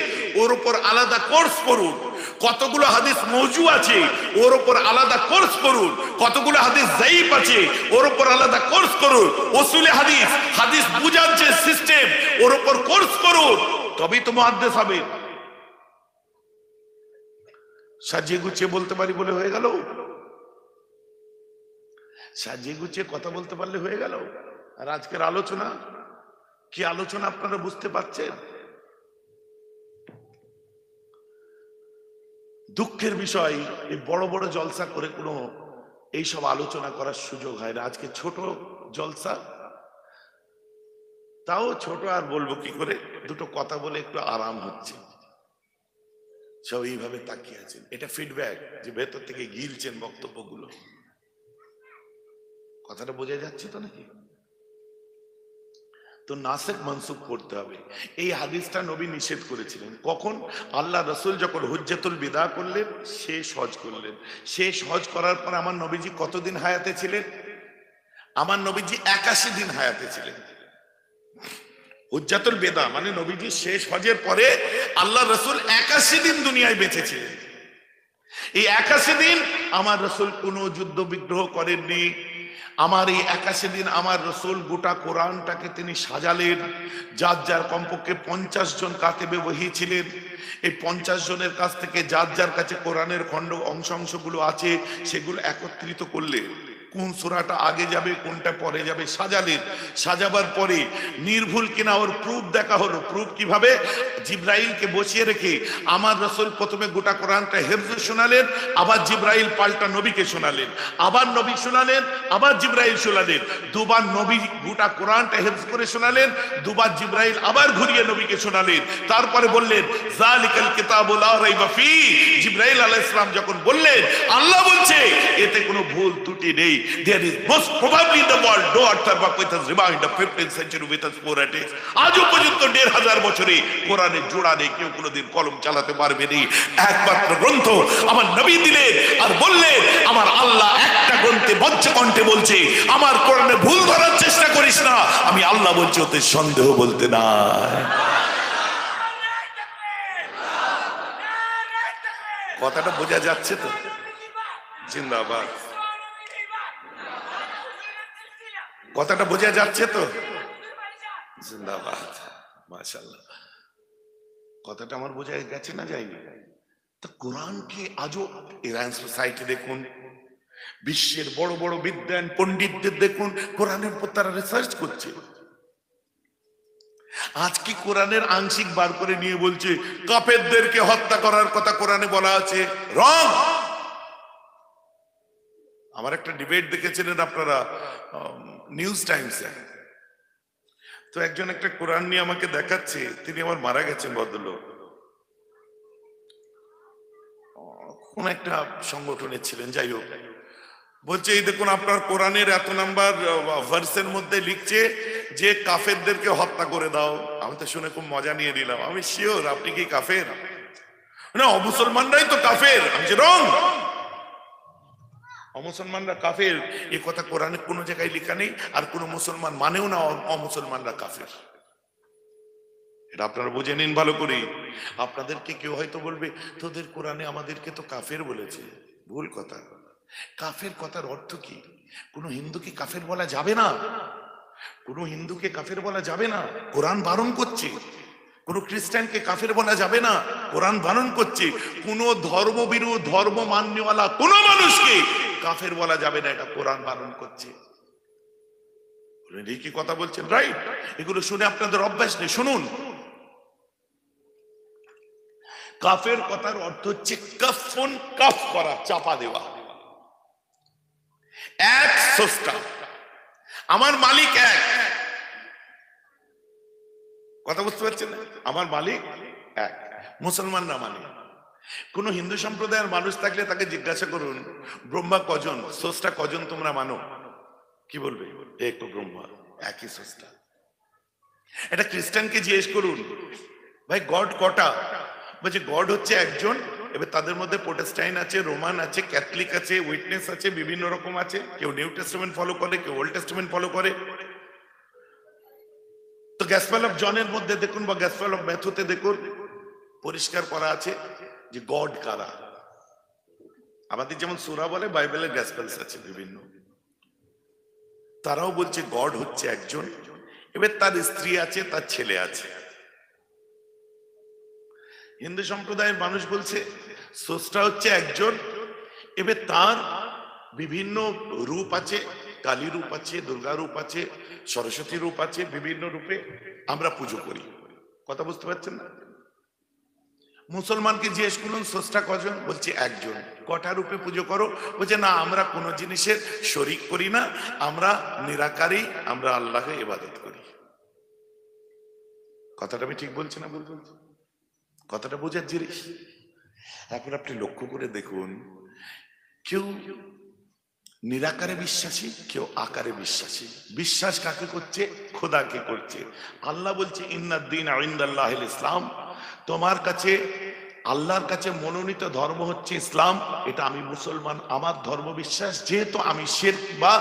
Speaker 1: ওর উপর আলাদা কোর্স করুন। কতগুলো হাদিস মওজু আছে, ওর উপর আলাদা কোর্স করুন। কতগুলো হাদিস যায়িফ আছে, ওর উপর আলাদা কোর্স করুন। উসুলে হাদিস, হাদিস বুঝার যে সিস্টেম, ওর উপর কোর্স করুন, তবেই তো মুহাদ্দিস হবে। সাজিয়ে গুছিয়ে বলতে পারি বলে হয়ে গেল? সাজিয়ে গুছিয়ে কথা বলতে পারলে হয়ে গেল? আর আজকের আলোচনা কি আলোচনা আপনারা বুঝতে পারছেন? দুঃখের বিষয়, এই বড় বড় জলসা করে কোনো এইসব আলোচনা করার সুযোগ হয় না। আজকে ছোট জলসা, তাও ছোট, আর বলবো কি করে, দুটো কথা বলে একটু আরাম হচ্ছে। সব এইভাবে তাকিয়ে আছেন, এটা ফিডব্যাক যে ভেতর থেকে গিলছেন বক্তব্যগুলো। কথাটা বোঝা যাচ্ছে তো নাকি? তো নাসিখ মানসুখ করতে হবে। এই হাদিসটা নবী নিষেধ করেছিলেন কখন? আল্লাহ রসুল যখন হুজ্জাতুল বিদা করলেন, শেষ হজ করলেন। শেষ হজ করার পর আমার নবীজি কতদিন হায়াতে ছিলেন? আমার নবীজি 81 দিন হায়াতে ছিলেন। হুজ্জাতুল বিদা মানে নবীজি শেষ হজের পরে আল্লাহ রসুল 81 দিন দুনিয়ায় বেঁচে ছিলেন। এই 81 দিন আমার রসুল কোনো যুদ্ধ বিগ্রহ করেননি। আমার এই 81 দিন আমার রসুল গোটা কোরআনটাকে তিনি সাজালেন। যার যার কমপক্ষে 50 জন কাতেবে ওহী ছিলেন। এই 50 জনের কাছ থেকে যার যার কাছে কোরআনের খণ্ড অংশগুলো আছে, সেগুলো একত্রিত করলেন। কোন সূরাটা আগে যাবে কোনটা পরে যাবে সাজালেন। সাজাবার পরে নির্ভুল কিনা ওর প্রুফ দেখা হলো। প্রুফ কিভাবে? জিব্রাইলকে বসিয়ে রেখে আমার রাসূল প্রথমে গোটা কোরআনটা হেফজ শোনালেন, আবার জিব্রাইল পাল্টা নবীকে শোনালেন, আবার নবী শোনালেন, আবার জিব্রাইল শোনালেন। দুবার নবী গোটা কোরআনটা হেফজ করে শোনালেন, দুবার জিব্রাইল আবার ঘুরিয়ে নবীকে শোনালেন। তারপরে বললেন যালিকাল কিতাবু লা রাইবা ফি। জিব্রাইল আলাইহিস সালাম যখন বললেন, আল্লাহ বলছে এতে কোনো ভুল ত্রুটি নেই। There is most probably in the world no author with us remained in the 15th century with us more at least. আজও পর্যন্ত 1500 বছরে কোরআনের জোড়া নেই, কেউ কোনোদিন কলম চালাতে পারবে না। একমাত্র গ্রন্থ আমার নবী দিলেন আর বললেন আমার আল্লাহ একটা গ্রন্থে বজ্রকণ্ঠে বলছে আমার কোরআনে ভুল ধরার চেষ্টা করিস না। আমি আল্লাহ বলছি, ওতে সন্দেহ বলতে নাই। কথাটা বোঝা যাচ্ছে তো? জিন্দাবাদ। কথাটা বোঝা যাচ্ছে তো? জিন্দাবাদ, মাশাআল্লাহ। কথাটা আমার বোঝা গেছে না যায়নি? তো কোরআনকে আজও ইরান সোসাইটি দেখুন, বিশ্বের বড় বড় বিদ্বান পণ্ডিতদের দেখুন কোরআনের উপর তারা রিসার্চ করছে। আজকে কোরআনের আংশিক বার করে নিয়ে বলছে কাফেরদেরকে হত্যা করার কথা কোরআনে বলা আছে, রং। আমার একটা ডিবেট দেখেছিলেন আপনারা নিউজ টাইমসে, তো একজন একটা কোরআন নিয়ে আমাকে দেখাচ্ছে, তিনি আমার মারা গেছেন ভদ্রলোক, কোন একটা সংগঠনে ছিলেন, যাই হোক, বলছে এই দেখুন আপনার কোরআনের এত নাম্বার ভার্সের মধ্যে লিখছে যে কাফেরদেরকে হত্যা করে দাও। আমি তো শুনে খুব মজা নিয়ে নিলাম, আমি শিওর আপনি কি কাফের? না, অমুসলমানরাই তো কাফের। আমি যে রং, অমুসলমানরা কাফের এ কথা কোরআনে কোনো জায়গায় লেখা নেই, আর কোন মুসলমান মানেও না অমুসলমানরা কাফের। এটা আপনারা বুঝে নিন ভালো করে। আপনাদেরকে কেউ হয়তো বলবে তোদের কোরআনে আমাদেরকে তো কাফের বলেছে, ভুল কথা। কাফের কথার অর্থ কি? কোন হিন্দুকে কাফের বলা যাবে না, কোন হিন্দুকে কাফের বলা যাবে না, কোরআন বারণ করছে। কোন খ্রিস্টানকে কাফের বলা যাবে না, কোরআন বারণ করছে। কোন ধর্মবিরোধ ধর্ম মান্যওয়ালা কোন মানুষকে কাফের বলা যাবে না, এটা কোরআন বারণ করছে। কি কথা বলছেন? রাইট। এগুলো শুনে আপনাদের অভ্যাস নেই, শুনুন। কাফের কথার অর্থ হচ্ছে কাফন, কাফ করা, চাপা দেওয়া। এক স্রষ্টা, আমার মালিক এক। কথা বুঝতে পারছেন? আমার মালিক এক, মুসলমানরা মানে। কোন হিন্দু সম্প্রদায়ের মানুষ থাকলে তাকে জিজ্ঞাসা করুন ব্রহ্মা কজন, স্রষ্টা কজন তোমরা মানো? কি বলবে? এক তো ব্রহ্মা, একই স্রষ্টা। এটা খ্রিস্টানকে জিজ্ঞেস করুন ভাই গড কটা, বলছে গড হচ্ছে একজন। এবার তাদের মধ্যে প্রোটেস্টাইন আছে, রোমান আছে, ক্যাথলিক আছে, উইটনেস আছে, বিভিন্ন রকম আছে। কেউ নিউ টেস্টামেন্ট ফলো করে, কেউ ওল্ড টেস্টামেন্ট ফলো করে। তো গসপেল অফ জনের মধ্যে দেখুন বা গসপেল অফ ম্যাথুতে দেখুন, পরিষ্কার করা আছে যে গড কারা। আমাদের যেমন সূরা বলে, বাইবেলের গসপেলস আছে বিভিন্ন, তারাও বলছে গড হচ্ছে একজন। এবার তার স্ত্রী আছে, তার ছেলে আছে। হিন্দু সম্প্রদায়ের মানুষ বলছে স্রষ্টা হচ্ছে একজন, এবার তার বিভিন্ন রূপ আছে, কালী রূপ আছে, দুর্গা রূপ আছে, সরস্বতী রূপ আছে, বিভিন্ন রূপে আমরা পুজো করি। কথা বুঝতে পারছেন না? মুসলমানকে জিজ্ঞেস করুন স্রষ্টা কজন, বলছে একজন। কটা রূপে পুজো করো? বলছে না আমরা কোনো জিনিসের শরিক করি না, আমরা নিরাকারই, আমরা আল্লাহকে ইবাদত করি। কথাটা আমি ঠিক বলছি না ভুল বলছি? কথাটা বোঝার জিনিস। এখন আপনি লক্ষ্য করে দেখুন, কেউ নিরাকারে বিশ্বাসী, কেউ আকারে বিশ্বাসী। বিশ্বাস কাকে করছে? খোদাকে করছে। আল্লাহ বলছে ইন্নাদ-দীন ইনদাল্লাহিল ইসলাম, তোমার কাছে আল্লাহর কাছে মনোনীত ধর্ম হচ্ছে ইসলাম। এটা আমি মুসলমান, আমার ধর্ম বিশ্বাস, যেহেতু আমি শিরক বা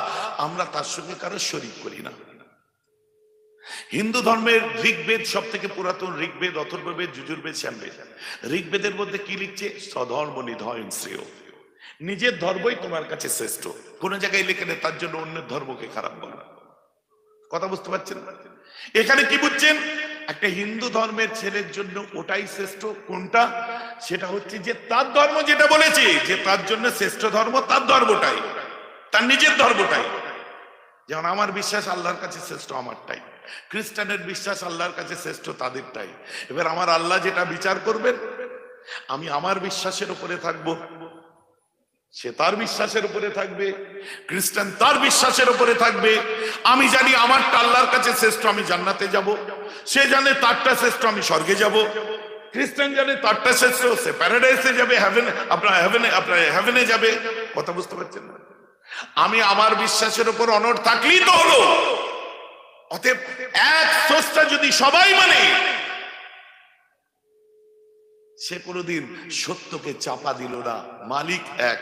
Speaker 1: আমরা তার সঙ্গে কারো শরীক করি না। হিন্দু ধর্মের ঋগ্বেদ সব থেকে পুরাতন, ঋগ্বেদ, অথর্ববেদ, যজুর্বেদ, সামবেদ। ঋগ্বেদের মধ্যে কি লিখছে? স্বধর্ম নিধন শ্রেয়, নিজের ধর্মই তোমার কাছে শ্রেষ্ঠ। কোন জায়গায় লেখে নেই তার জন্য অন্যের ধর্মকে খারাপ বলা। কথা বুঝতে পারছেন? এখানে কি বুঝছেন? একটা হিন্দু ধর্মের ছেলের জন্য ওটাই শ্রেষ্ঠ। কোনটা? সেটা হচ্ছে যে তার ধর্ম যেটা বলেছে যে তার জন্য শ্রেষ্ঠ ধর্ম, তার ধর্মটাই, তার নিজের ধর্মটাই। যেমন আমার বিশ্বাস আল্লাহর কাছে শ্রেষ্ঠ আমারটাই, খ্রিস্টানের বিশ্বাস আল্লাহর কাছে শ্রেষ্ঠ তাদেরটাই। এবার আমার আল্লাহ যেটা বিচার করবেন, আমি আমার বিশ্বাসের উপরে থাকবো, সে তার বিশ্বাসের উপরে থাকবে, খ্রিস্টান তার বিশ্বাসের উপরে থাকবে। আমি জানি আমারটা আল্লাহর কাছে শ্রেষ্ঠ, আমি জান্নাতে যাব। সে জানে তারটা শ্রেষ্ঠ, আমি স্বর্গে যাব। খ্রিস্টান জানে তারটা শ্রেষ্ঠ, সে প্যারাডাইসে যাবে, হেভেনে যাবে। কথা বুঝতে পারছেন না? আমি আমার বিশ্বাসের উপর অনড় থাকলেই তো হলো। অতএব এক স্রষ্টা যদি সবাই মানে, সে কোনদিন সত্যকে চাপা দিল না। মালিক এক,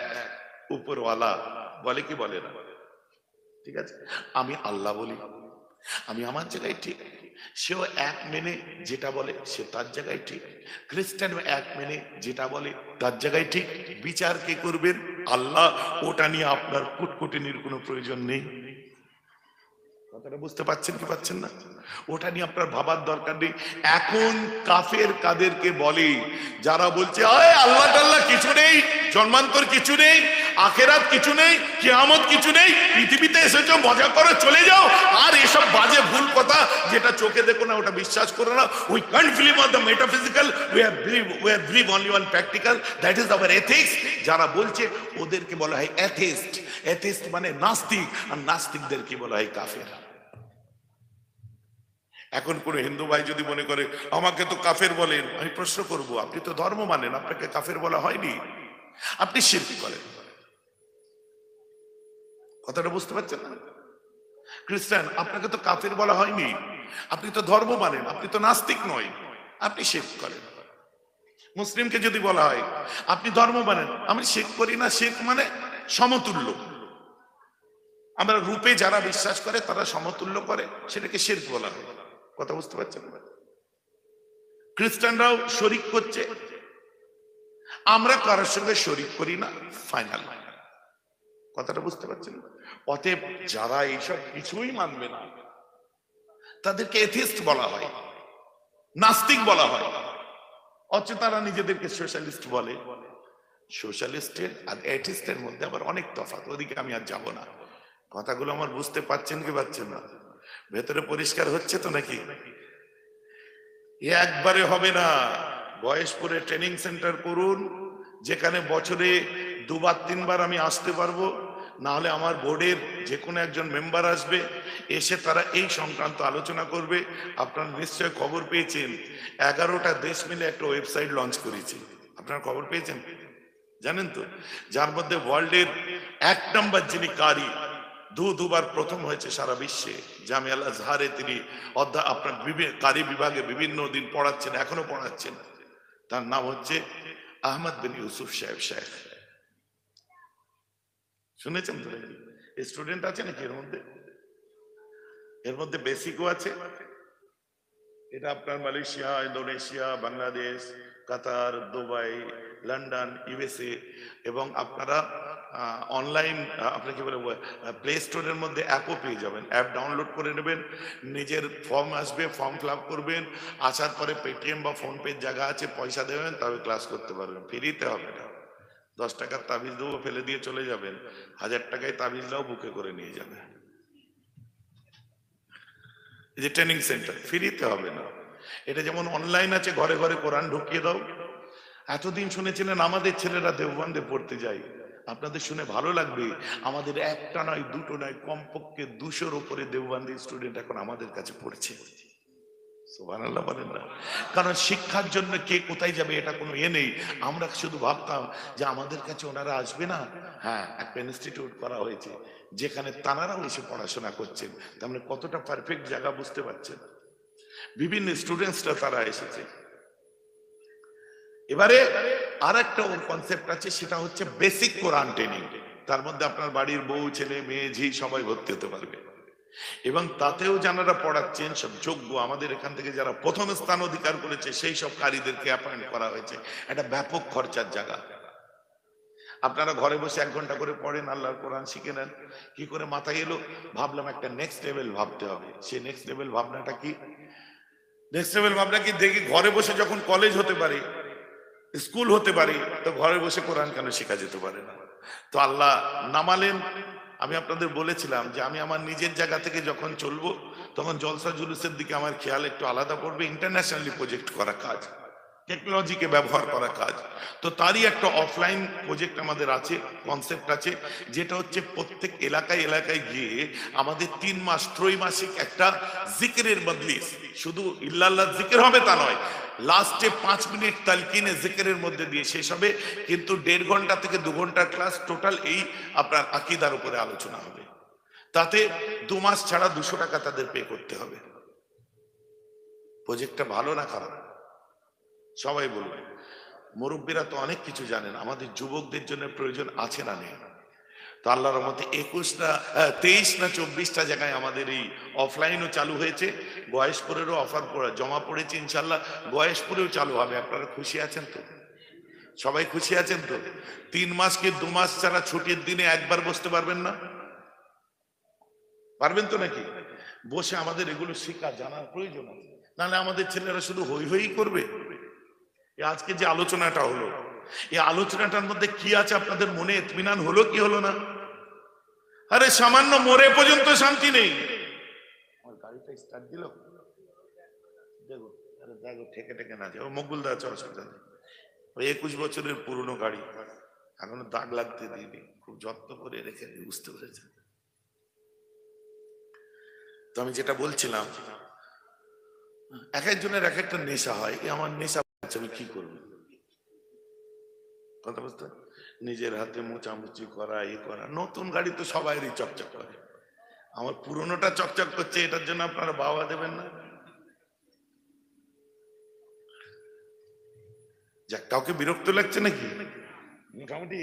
Speaker 1: উপরওয়ালা বলে কি বলে না? ঠিক আছে, আমি আল্লাহ বলি, আমি আমার জায়গায় ঠিক, সেও এক মেনে যেটা বলে সে তার জায়গায় ঠিক। খ্রিস্টান এক মেনে যেটা বলে তার জায়গায় ঠিক। বিচার কে করবেন? আল্লাহ। ওটা নিয়ে আপনার কুটকুটিনির কোনো প্রয়োজন নেই। কথাটা বুঝতে পারছেন কি পাচ্ছেন না? ওটা নিয়ে আপনার ভাবার দরকার নেই। এখন কাফের কাদেরকে বলে? যারা বলছে আল্লাহ টাল্লাহ কিছু নেই, জন্মান্তর কিছু নেই, আখেরাত কিছু নেই, কিয়ামত কিছু নেই, পৃথিবীতে এসেছো মজা করে চলে যাও। আর এসব বাজে ভুল কথা যেটা চোখে দেখো না ওটা বিশ্বাস করো না। We can't believe on the metaphysical, we believe only on practical, that is our ethics. যারা বলছে ওদেরকে বলা হয় অ্যাথিস্ট। অ্যাথিস্ট মানে নাস্তিক, আর নাস্তিকদেরকে বলা হয় কাফের। এখন কোন হিন্দু ভাই যদি মনে করে আমাকে তো কাফের বলেন, আমি প্রশ্ন করব, আপনি তো ধর্ম মানেন, আপনাকে কাফের বলা হয়নি, আপনি শিরক করেন। কথাটা বুঝতে পারছেন না? খ্রিস্টান, আপনাকে তো কাফের বলা হয়নি, আপনি তো ধর্ম মানেন, আপনি তো নাস্তিক নয়, আপনি শিরক করেন। মুসলিমকে যদি বলা হয় আপনি ধর্ম মানেন, আমি শিরক করি না, শিরক মানে সমতুল্য। আমরা রূপে যারা বিশ্বাস করে তারা সমতুল্য করে, সেটাকে শিরক বলা হয়। কথা বুঝতে পারছেন? খ্রিস্টানরাও শরিক করছে, আমরা কারোর সঙ্গে শরিক করি না, ফাইনাল। কথাটা বুঝতে পারছেন? অতএব যারা এইসব কিছুই মানবে না তাদেরকে এথিস্ট বলা হয়, নাস্তিক বলা হয়। অথচ তারা নিজেদেরকে সোশ্যালিস্ট বলে। সোশ্যালিস্টের আর এথিস্টের মধ্যে আবার অনেক তফাৎ, ওদিকে আমি আর যাব না। কথাগুলো আমার বুঝতে পারছেন কি পাচ্ছেন না? ভেতরে পরিষ্কার হচ্ছে তো নাকি? একবারে হবে না। বয়সপুরে ট্রেনিং সেন্টার করুন, যেখানে বছরে 2-3বার আমি আসতে পারবো, না হলে আমার বোর্ডের যে কোনো একজন মেম্বার আসবে, এসে তারা এই সংক্রান্ত আলোচনা করবে। আপনারা নিশ্চয় খবর পেয়েছেন 11টা দেশ মিলে একটা ওয়েবসাইট লঞ্চ করেছে। আপনারা খবর পেয়েছেন জানেন তো? যার মধ্যে ওয়ার্ল্ডের 1 নম্বর যিনি কারি, দুবার প্রথম হয়েছে সারা বিশ্বে, জামিয়া আল আজহারে তিনি আপনার কারি বিভাগে বিভিন্ন দিন পড়াচ্ছেন, এখনো পড়াচ্ছেন। তার নাম হচ্ছে আহমদ বিন ইউসুফ সাহেব শেখ। শুনেছেন তো? স্টুডেন্ট আছে নাকি এর মধ্যে? এর মধ্যে বেসিকও আছে। এটা আপনার মালয়েশিয়া, ইন্দোনেশিয়া, বাংলাদেশ, কাতার, দুবাই, লন্ডন, ইউএসএ, এবং আপনারা অনলাইন আপনাকে বলে প্লে স্টোরের মধ্যে অ্যাপও পেয়ে যাবেন। অ্যাপ ডাউনলোড করে নেবেন, নিজের ফর্ম আসবে, ফর্ম ফিল আপ করবেন, আসার পরে পেটিএম বা ফোনপের জায়গা আছে, পয়সা দেবেন, তবে ক্লাস করতে পারবেন। ফ্রিতে হবে না। 10 টাকার তাবিজ দেবো, ফেলে দিয়ে চলে যাবেন, 1000 টাকায় তাবিজ দাও, বুকে করে নিয়ে যাবে। এই যে ট্রেনিং সেন্টার, ফ্রিতে হবে না। এটা যেমন অনলাইন আছে, ঘরে ঘরে কোরআন ঢুকিয়ে দাও। এতদিন শুনেছিলেন আমাদের ছেলেরা দেওবন্দে পড়তে যায়, আপনাদের শুনে ভালো লাগবে, আমাদের একটা নয়, দুটো নয়, কমপক্ষে 200-র উপরে দেওবন্দি স্টুডেন্ট এখন আমাদের কাছে পড়ছে। সুবহানাল্লাহ বলেন না? কারণ শিক্ষার জন্য কে কোথায় যাবে এটা কোনো নেই। আমরা শুধু ভাবতাম যে আমাদের কাছে ওনারা আসবে না। হ্যাঁ, একটা ইনস্টিটিউট করা হয়েছে যেখানে তানারাও এসে পড়াশোনা করছেন। তার মানে কতটা পারফেক্ট জায়গা বুঝতে পারছেন? বিভিন্ন স্টুডেন্টসরা তারা এসেছে। এবারে আর একটা কনসেপ্ট আছে, সেটা হচ্ছে বেসিক কোরআন ট্রেনিং। তার মধ্যে আপনার বাড়ির বউ, ছেলে, মেয়ে, ঝি সবাই ভর্তি হতে পারবে। এবং তাতেও যারা পড়াচ্ছেন সব যোগ্য, আমাদের এখান থেকে যারা প্রথম স্থান অধিকার করেছে সেই সব কারীদেরকে অ্যাপয়েন্ট করা হয়েছে। একটা ব্যাপক খরচার জায়গা। আপনারা ঘরে বসে 1 ঘন্টা করে পড়েন, আল্লাহর কোরআন শিখে নেন। কি করে মাথায় এলো? ভাবলাম একটা নেক্সট লেভেল ভাবতে হবে। সেই নেক্সট লেভেল ভাবনাটা কি? নেক্সট লেভেল ভাবনা কি? দেখি ঘরে বসে যখন কলেজ হতে পারে, স্কুল হতে পারে, তো ঘরে বসে কোরআন কেন শেখা যেতে পারে না? তো আল্লাহ নামালেন। আমি আপনাদের বলেছিলাম যে আমি আমার নিজের জায়গা থেকে যখন চলবো, তখন জলসা জুলুসের দিকে আমার খেয়াল একটু আলাদা পড়বে। ইন্টারন্যাশনালি প্রজেক্ট করা কাজ, টেকনোলজিকে ব্যবহার করা কাজ। তো তারই একটা অফলাইন প্রজেক্ট আমাদের আছে, কনসেপ্ট আছে, যেটা হচ্ছে প্রত্যেক এলাকায় এলাকায় গিয়ে আমাদের 3 মাস ত্রৈমাসিক একটা জিকিরের মজলিস। শুধু ইল্লাল্লাহ জিকির হবে তা নয়, লাস্টে 5 মিনিট তালকিনে জিকিরের মধ্যে দিয়ে শেষ হবে, কিন্তু 1.5 ঘন্টা থেকে 2 ঘন্টার ক্লাস টোটাল এই আপনার আকীদার উপরে আলোচনা হবে। তাতে 2 মাস ছাড়া 200 টাকা তাদের পে করতে হবে। প্রজেক্টটা ভালো না খারাপ? সবাই বলবে। মুরব্বীরা তো অনেক কিছু জানেন, আমাদের যুবকদের জন্য প্রয়োজন আছে না নেই? তো আল্লাহর রহমতে 23 না 24টা জায়গায় আমাদের এই অফলাইনও চালু হয়েছে। গয়েশপুরেরও অফার জমা পড়েছে, ইনশাল্লাহ গয়েশপুরেও চালু হবে। আপনারা খুশি আছেন তো? সবাই খুশি আছেন তো? 3 মাস কি 2 মাস ছাড়া ছুটির দিনে একবার বসতে পারবেন না? পারবেন তো নাকি? বসে আমাদের এগুলো শেখা জানার প্রয়োজন আছে, নাহলে আমাদের ছেলেরা শুধু হই হই করবে। আজকে যে আলোচনাটা হলো, এই আলোচনাটার মধ্যে কি আছে আপনাদের মনে ইতমিনান হলো কি হলো না? আরে সামান্য মরে পর্যন্ত শান্তি নেই। আমার গাড়িটা স্টার্ট দিল, দেখো, আরে দেখো ঠেকে ঠেকে না যায়, ও মকবুল দা আছে, অসুবিধা নেই। ওই 21 বছরের পুরনো গাড়ি, এখনো দাগ লাগতে দিইনি, খুব যত্ন করে রেখে দিই, বুঝতে পেরেছেন? তো আমি যেটা বলছিলাম, এক একজনের এক একটা নেশা হয়, আমার নেশা, আমি কি করবো? কথা বুঝতে, নিজের হাতে মোচামুচি করা, করা। নতুন গাড়ি তো সবাইরই চকচক করে, আমার পুরনোটা চকচক করছে, এটার জন্য আপনারা বাবা দেবেন না? যাক, কাউকে বিরক্ত লাগছে নাকি? মোটামুটি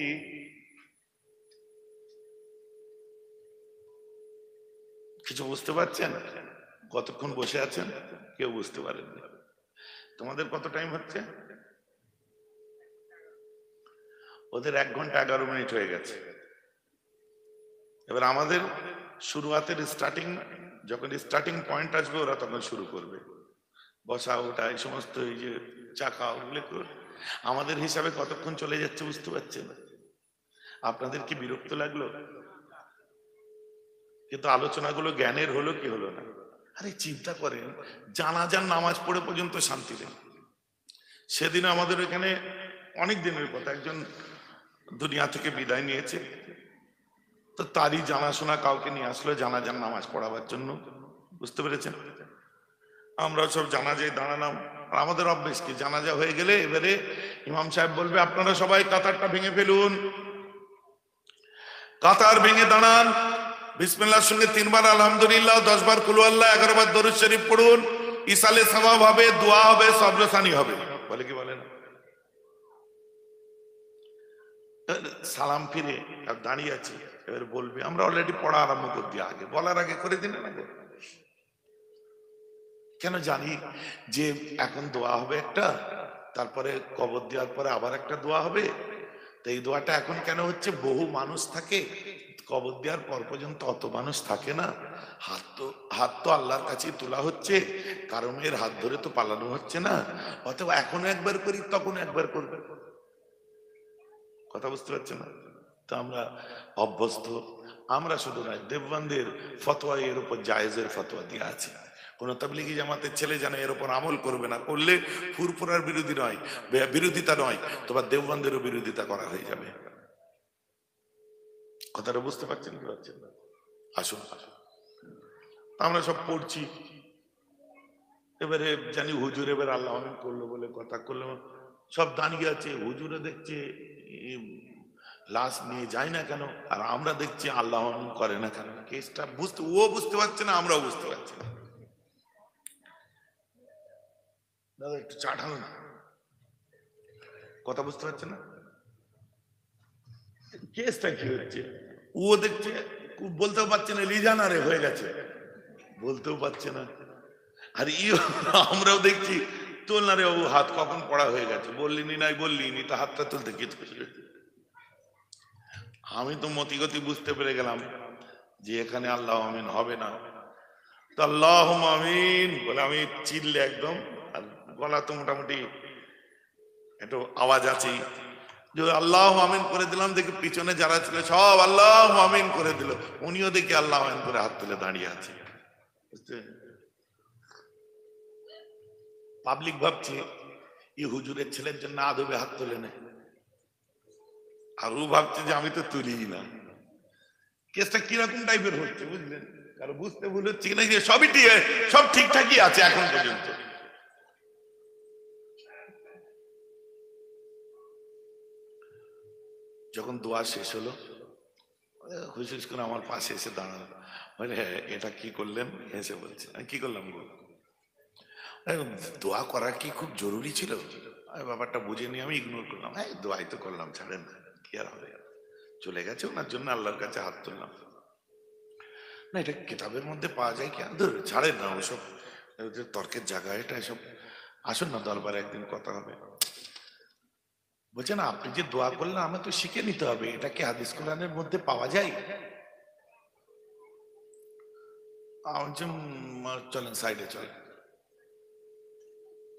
Speaker 1: কিছু বুঝতে পারছেন? কতক্ষণ বসে আছেন কেউ বুঝতে পারেন না। তোমাদের কত টাইম হচ্ছে? ওদের 1 ঘন্টা 11 মিনিট হয়ে গেছে। এবার আমাদের শুরুয়াতের স্টার্টিং, যখন স্টার্টিং পয়েন্ট আসবে ওরা তখন শুরু করবে, বসা ওঠা এই সমস্ত, এই যে চাকা, ওগুলো আমাদের হিসাবে কতক্ষণ চলে যাচ্ছে বুঝতে পারছেন? আপনাদের কি বিরক্ত লাগলো? কিন্তু আলোচনাগুলো জ্ঞানের হলো কি হলো না? আরে চিন্তা করেন, জানাজার নামাজ পড়ে পর্যন্ত শান্তি নেই। সেদিন আমাদের এখানে অনেক দিনের কথা, একজন দুনিয়া থেকে বিদায় নিয়েছে, তো তারই জানাশোনা কাউকে নিয়ে আসলো জানাজার নামাজ পড়াবার জন্য, বুঝতে পেরেছেন? আমরা সব জানাজায় দাঁড়ালাম, আর আমাদের অভ্যেস কি, জানাজা হয়ে গেলে এবারে ইমাম সাহেব বলবে আপনারা সবাই কাতারটা ভেঙে ফেলুন, কাতার ভেঙে দাঁড়ান, বিসমিল্লাহর সঙ্গে 3 বার আলহামদুলিল্লাহ, 10 বার কুল আল্লাহ, 11 বার দরুদ শরীফ পড়ুন, ইসালে সওয়াব হবে, দোয়া হবে, সবরসানি হবে। বলে কি বলে না? সালাম ফিরে আর দাঁড়িয়ে আছে, এবার বলবে আমরা অলরেডি পড়া আরম্ভ করে দিই, আগে বলার আগে করে দিন না। কেন জানি যে এখন দোয়া হবে একটা, তারপরে কবর দেওয়ার পরে আবার একটা দোয়া হবে। তো এই দোয়াটা এখন কেন হচ্ছে? বহু মানুষ থাকে, কবর দেওয়ার পর পর্যন্ত অত মানুষ থাকে না, হাত তো আল্লাহর কাছে তোলা হচ্ছে, কারণ এর হাত ধরে তো পালানো হচ্ছে না, অথবা এখনো একবার করি তখন একবার করবে। কথা বুঝতে পারছে না? তো আমরা অভ্যস্ত। আমরা শুধু নয়, দেববন্ধের ফতোয়া এর উপর জায়েজের ফতোয়া দেওয়া আছে, কোন তাবলিগি জামাতের ছেলে যেন এর উপর আমল করবে না, করলে ফুরফুরার বিরোধী নয়, বিরোধিতা নয়, তোমার দেববন্ধেরও বিরোধিতা করা হয়ে যাবে। কথাটা বুঝতে পারছেন কি পারছেন না? আসুন, আমরা সব পড়ছি, এবারে জানি হুজুর এবার আল্লাহ আমিন করলো বলে কথা করলো, সব দাঁড়িয়ে আছে, হুজুরে দেখছে লাশ নিয়ে যায় না কেন, আর আমরা দেখছি আল্লাহ আমিন করে না কেন। কেসটা বুঝতে, ও বুঝতে পারছে না, আমরাও বুঝতে পারছি না। দাদা একটু চা ঢালো না। কথা বুঝতে পারছে না, কেসটা কি হচ্ছে? ও দেখছে, বলতেও পারছে না, লিজানা রে হয়ে গেছে, বলতেও পারছে না। আর আমরাও দেখছি তোল না রে বাবু, হাত কখন পড়া হয়ে গেছে, বললিনি নাই বললিনি, তো হাতটা তুলতে কি? আমি তো মতিগতি বুঝতে পেরে গেলাম যে এখানে আল্লাহ আমিন হবে না, তো আল্লাহ আমিন বলে আমি চিল্লে একদম, আর গলা তো মোটামুটি একটু আওয়াজ আছে, যে আল্লাহ আমিন করে দিলাম, দেখি পিছনে যারা ছিল সব আল্লাহ আমিন করে দিল, উনিও দেখি আল্লাহ আমিন করে হাত তুলে দাঁড়িয়ে আছে। পাবলিক ভাবছে এই হুজুরের ছেলের জন্য আদবে হাত তুলে নেয়, আর ও ভাবছে যে আমি তো তুলি না। কেসটা কিরকম টাইপের হচ্ছে বুঝলেন? কারো বুঝতে ভুল হচ্ছে কিনা, সবই সব ঠিকঠাকই আছে এখন পর্যন্ত। যখন দোয়া শেষ হলো, হুশ করে আমার পাশে এসে দাঁড়ালো, বলে হ্যাঁ এটা কি করলেন? হেসে বলছে, আমি কি করলাম বল? দোয়া করা কি খুব জরুরি ছিল? ব্যাপারটা বুঝে নিয়ে আমি ইগনোর করলাম, হ্যাঁ দোয়াই তো করলাম, ছাড়েন না, কি আর হবে, চলে গেছে, ওনার জন্য আল্লাহর কাছে হাত তুললাম। না এটা কিতাবের মধ্যে পাওয়া যায় কি? ছাড়েন না ওসব তর্কের জায়গা এটা, এসব আসুন না দরবারে একদিন কথা হবে। বলছে না আপনি যে দোয়া করলেন আমার তো শিখে নিতে হবে, এটা কি হাদিস কোরআনের মধ্যে পাওয়া যায়? চলেন সাইডে চলেন,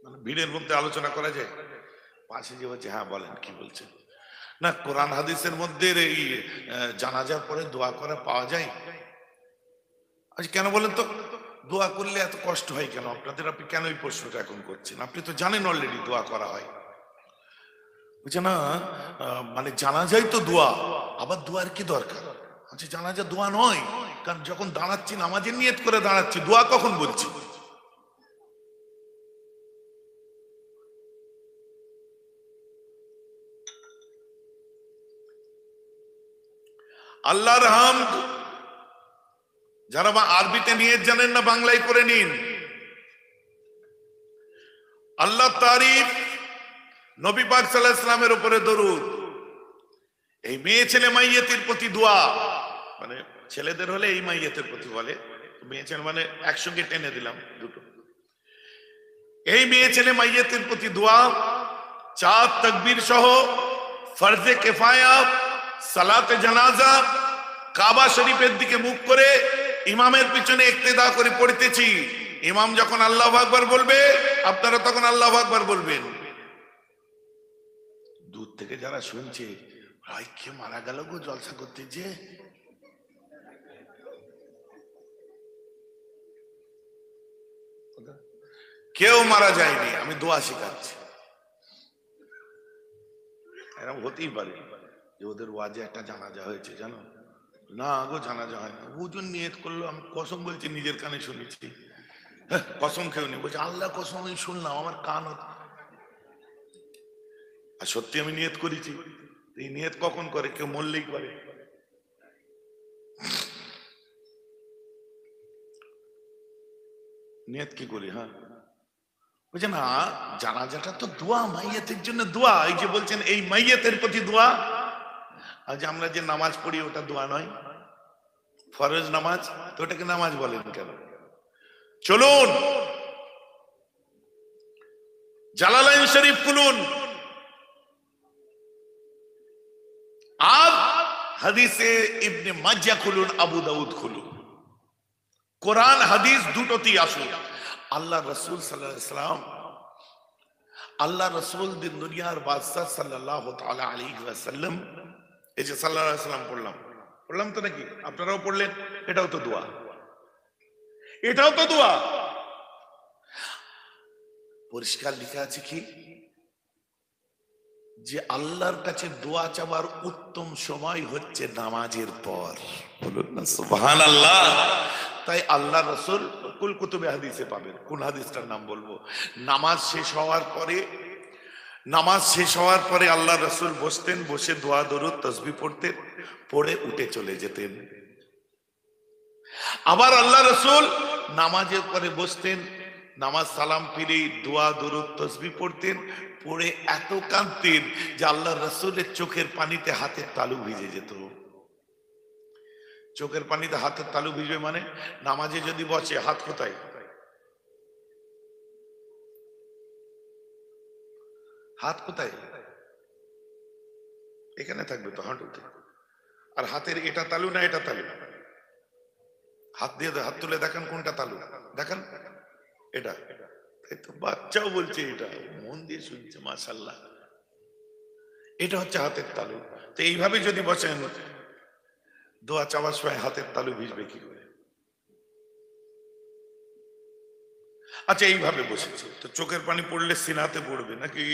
Speaker 1: মানে ভিড়ের মধ্যে আলোচনা করা যায়? পাশে যে বলছে হ্যাঁ বলেন কি বলছেন। না কোরআন হাদিসের মধ্যে এই জানাজার পরে দোয়া করা পাওয়া যায়? আচ্ছা কেন বলেন তো, দোয়া করলে এত কষ্ট হয় কেন আপনাদের? আপনি কেন এই প্রশ্নটা এখন করছেন? আপনি তো জানেন অলরেডি দোয়া করা হয়। বুঝছে না, মানে জানাজাই তো দোয়া, আবার দোয়ার কি দরকার? আচ্ছা জানাজা দোয়া নয়, কারণ যখন দাঁড়াচ্ছি নামাজের নিয়ত করে দাঁড়াচ্ছি, দোয়া কখন বলছি? আল্লাহর হামদ, যারা আরবিতে নিয়ত জানেন না বাংলায় করে নিন। আল্লাহ তারিফ, নবী পাক সাল্লাল্লাহু আলাইহি ওয়াসাল্লামের উপরে দরুদ, এই মেয়ে ছেলে মাইয়াতের প্রতি দোয়া, মানে ছেলেদের হলে এই মাইয়াতের প্রতি বলে, মেয়ে ছেলে মানে একসঙ্গে টেনে দিলাম দুটো। এই মেয়ে ছেলে মাইয়াতের প্রতি দোয়া, 4 তাকবীর সহ ফরজে কিফায়া সালাতে জানাজা, কাবা শরীফের দিকে মুখ করে ইমামের পিছনে ইক্তেদা করে পড়তেছি। ইমাম যখন আল্লাহু আকবার বলবে আপনারা তখন আল্লাহু আকবার বলবেন। দূর থেকে যারা শুনছে, ভাই কে মারা গেল গো জলসা করতে যে, কেউ মারা যায়নি, আমি দোয়া শেখাচ্ছি। এরকম হতেই পারে যে ওদের ওয়াজে একটা জানাজা হয়েছে, জানো না গো জানাজা হয় না, হুজুর নিয়ত করলো, আমি কসম বলছি নিজের কানে শুনেছি, কসম খেয়ে নি, বলছে আল্লাহ কসম আমি শুনলাম আমার কান, আর সত্যি আমি নিয়ত করেছি। এই নিয়ত কখন করে? কেউ মরলেই করে। নিয়ত কি করি? হ্যাঁ বুঝে না, জানাজাটা তো দোয়া, মাইয়াতের জন্য দোয়া। এই যে বলছেন এই মাইয়াতের প্রতি দোয়া, আজ আমরা যে নামাজ পড়ি ওটা দোয়া নয়, ফরজ নামাজ, তো ওটাকে নামাজ বলেন কেন? চলুন জালালাইন শরীফ খুলুন, আর হাদিসে ইবনে মাজ্জা খুলুন, আবু দাউদ খুলুন, কোরআন হাদিস দুটোতেই আসুন। আল্লাহ রসুল সাল্লাল্লাহু আলাইহি ওয়াসাল্লাম, আল্লাহ রসুল দিন দুনিয়ার বাদশাহ সাল্লাল্লাহু তাআলা আলাইহি ওয়াসাল্লাম, এই যে সাল্লাল্লাহু আলাইহি ওয়াসাল্লাম পড়লাম তো নাকি? আপনারাও পড়লেন, এটাও তো দোয়া, এটাও তো দোয়া। পরিষ্কার লেখা আছে কি, যে আল্লাহর কাছে দোয়া চাওয়ার উত্তম সময় হচ্ছে নামাজের পর। বলুন না সুবহানাল্লাহ। তাই আল্লাহ রাসূল কুল কুতুবে হাদিসে পাবেন, কোন হাদিসটার নাম বলবো, নামাজ শেষ হওয়ার পরে আল্লাহ রাসূল বসতেন, বসে দোয়া দরুদ তাসবিহ পড়তেন, পড়ে উঠে চলে যেতেন। আবার আল্লাহ রাসূল নামাজের পরে বসতেন, নামাজ সালাম ফিরে দোয়া দরুদ তাসবিহ পড়তেন, পড়ে এত কাঁদতেন যে আল্লাহ রাসূলের চোখের পানিতে হাতের তালু ভিজে যেত। চোখের পানিতে হাতের তালু ভিজবে মানে, নামাজে যদি বসে হাত কোথায়? হাত কোথায়? এখানে থাকবে তো, হাঁটুতে। আর হাতের এটা তালু না এটা তালু? হাত দিয়ে হাত তুলে দেখান কোনটা তালু, দেখান। এটা, তাই তো বাচ্চাও বলছে, এটা মন দিয়ে শুনছে, মাশাআল্লাহ। এটা হচ্ছে হাতের তালু। তো এইভাবে যদি বসেন, দোয়া চাওয়ার সময় হাতের তালু ভিজবে কি করে? আচ্ছা এইভাবে বসেছে তো চোখের পানি পড়লে সিনাতে পড়বে নাকি?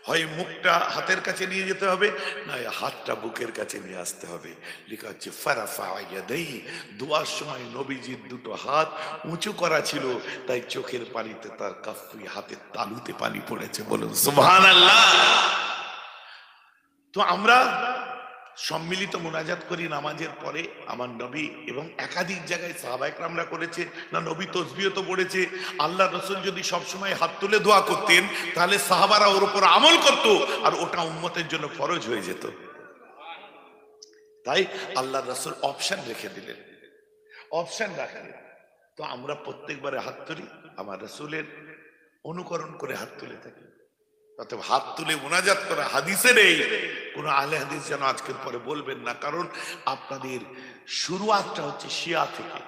Speaker 1: হয় মুখটা হাতের কাছে নিয়ে যেতে হবে, না হাতটা বুকের কাছে নিয়ে আসতে হবে। লেখা হচ্ছে ফারাফা ইয়াদাইহি, দোয়ার সময় নবীজির দুটো হাত উঁচু করা ছিল, তাই চোখের পানিতে তার কাফি হাতের তালুতে পানি পড়েছে। বলুন সুবহানাল্লাহ। তো আমরা সম্মিলিত মুনাজাত করি নামাজের পরে, আমার নবী এবং একাধিক জায়গায় সাহাবায়ে কেরামরা করেছে, না নবী তাসবিহ তো পড়েছে। আল্লাহ রাসূল যদি সবসময় হাত তুলে দোয়া করতেন, তাহলে সাহাবারা ওর উপর আমল করত, আর ওটা উম্মতের জন্য ফরজ হয়ে যেত। তাই আল্লাহ রাসূল অপশন রেখে দিলেন, অপশন রাখলেন। তো আমরা প্রত্যেকবারে হাত তুলি, আমার রাসূলের অনুকরণ করে হাত তুলে থাকি। অতএব হাত তুলে মুনাজাত করা হাদিসে নেই, কোন আহলে হাদিস যেন আজকের পরে বলবেন না, কারণ আপনাদের শুরুয়াতটা হচ্ছে শিয়া থেকে।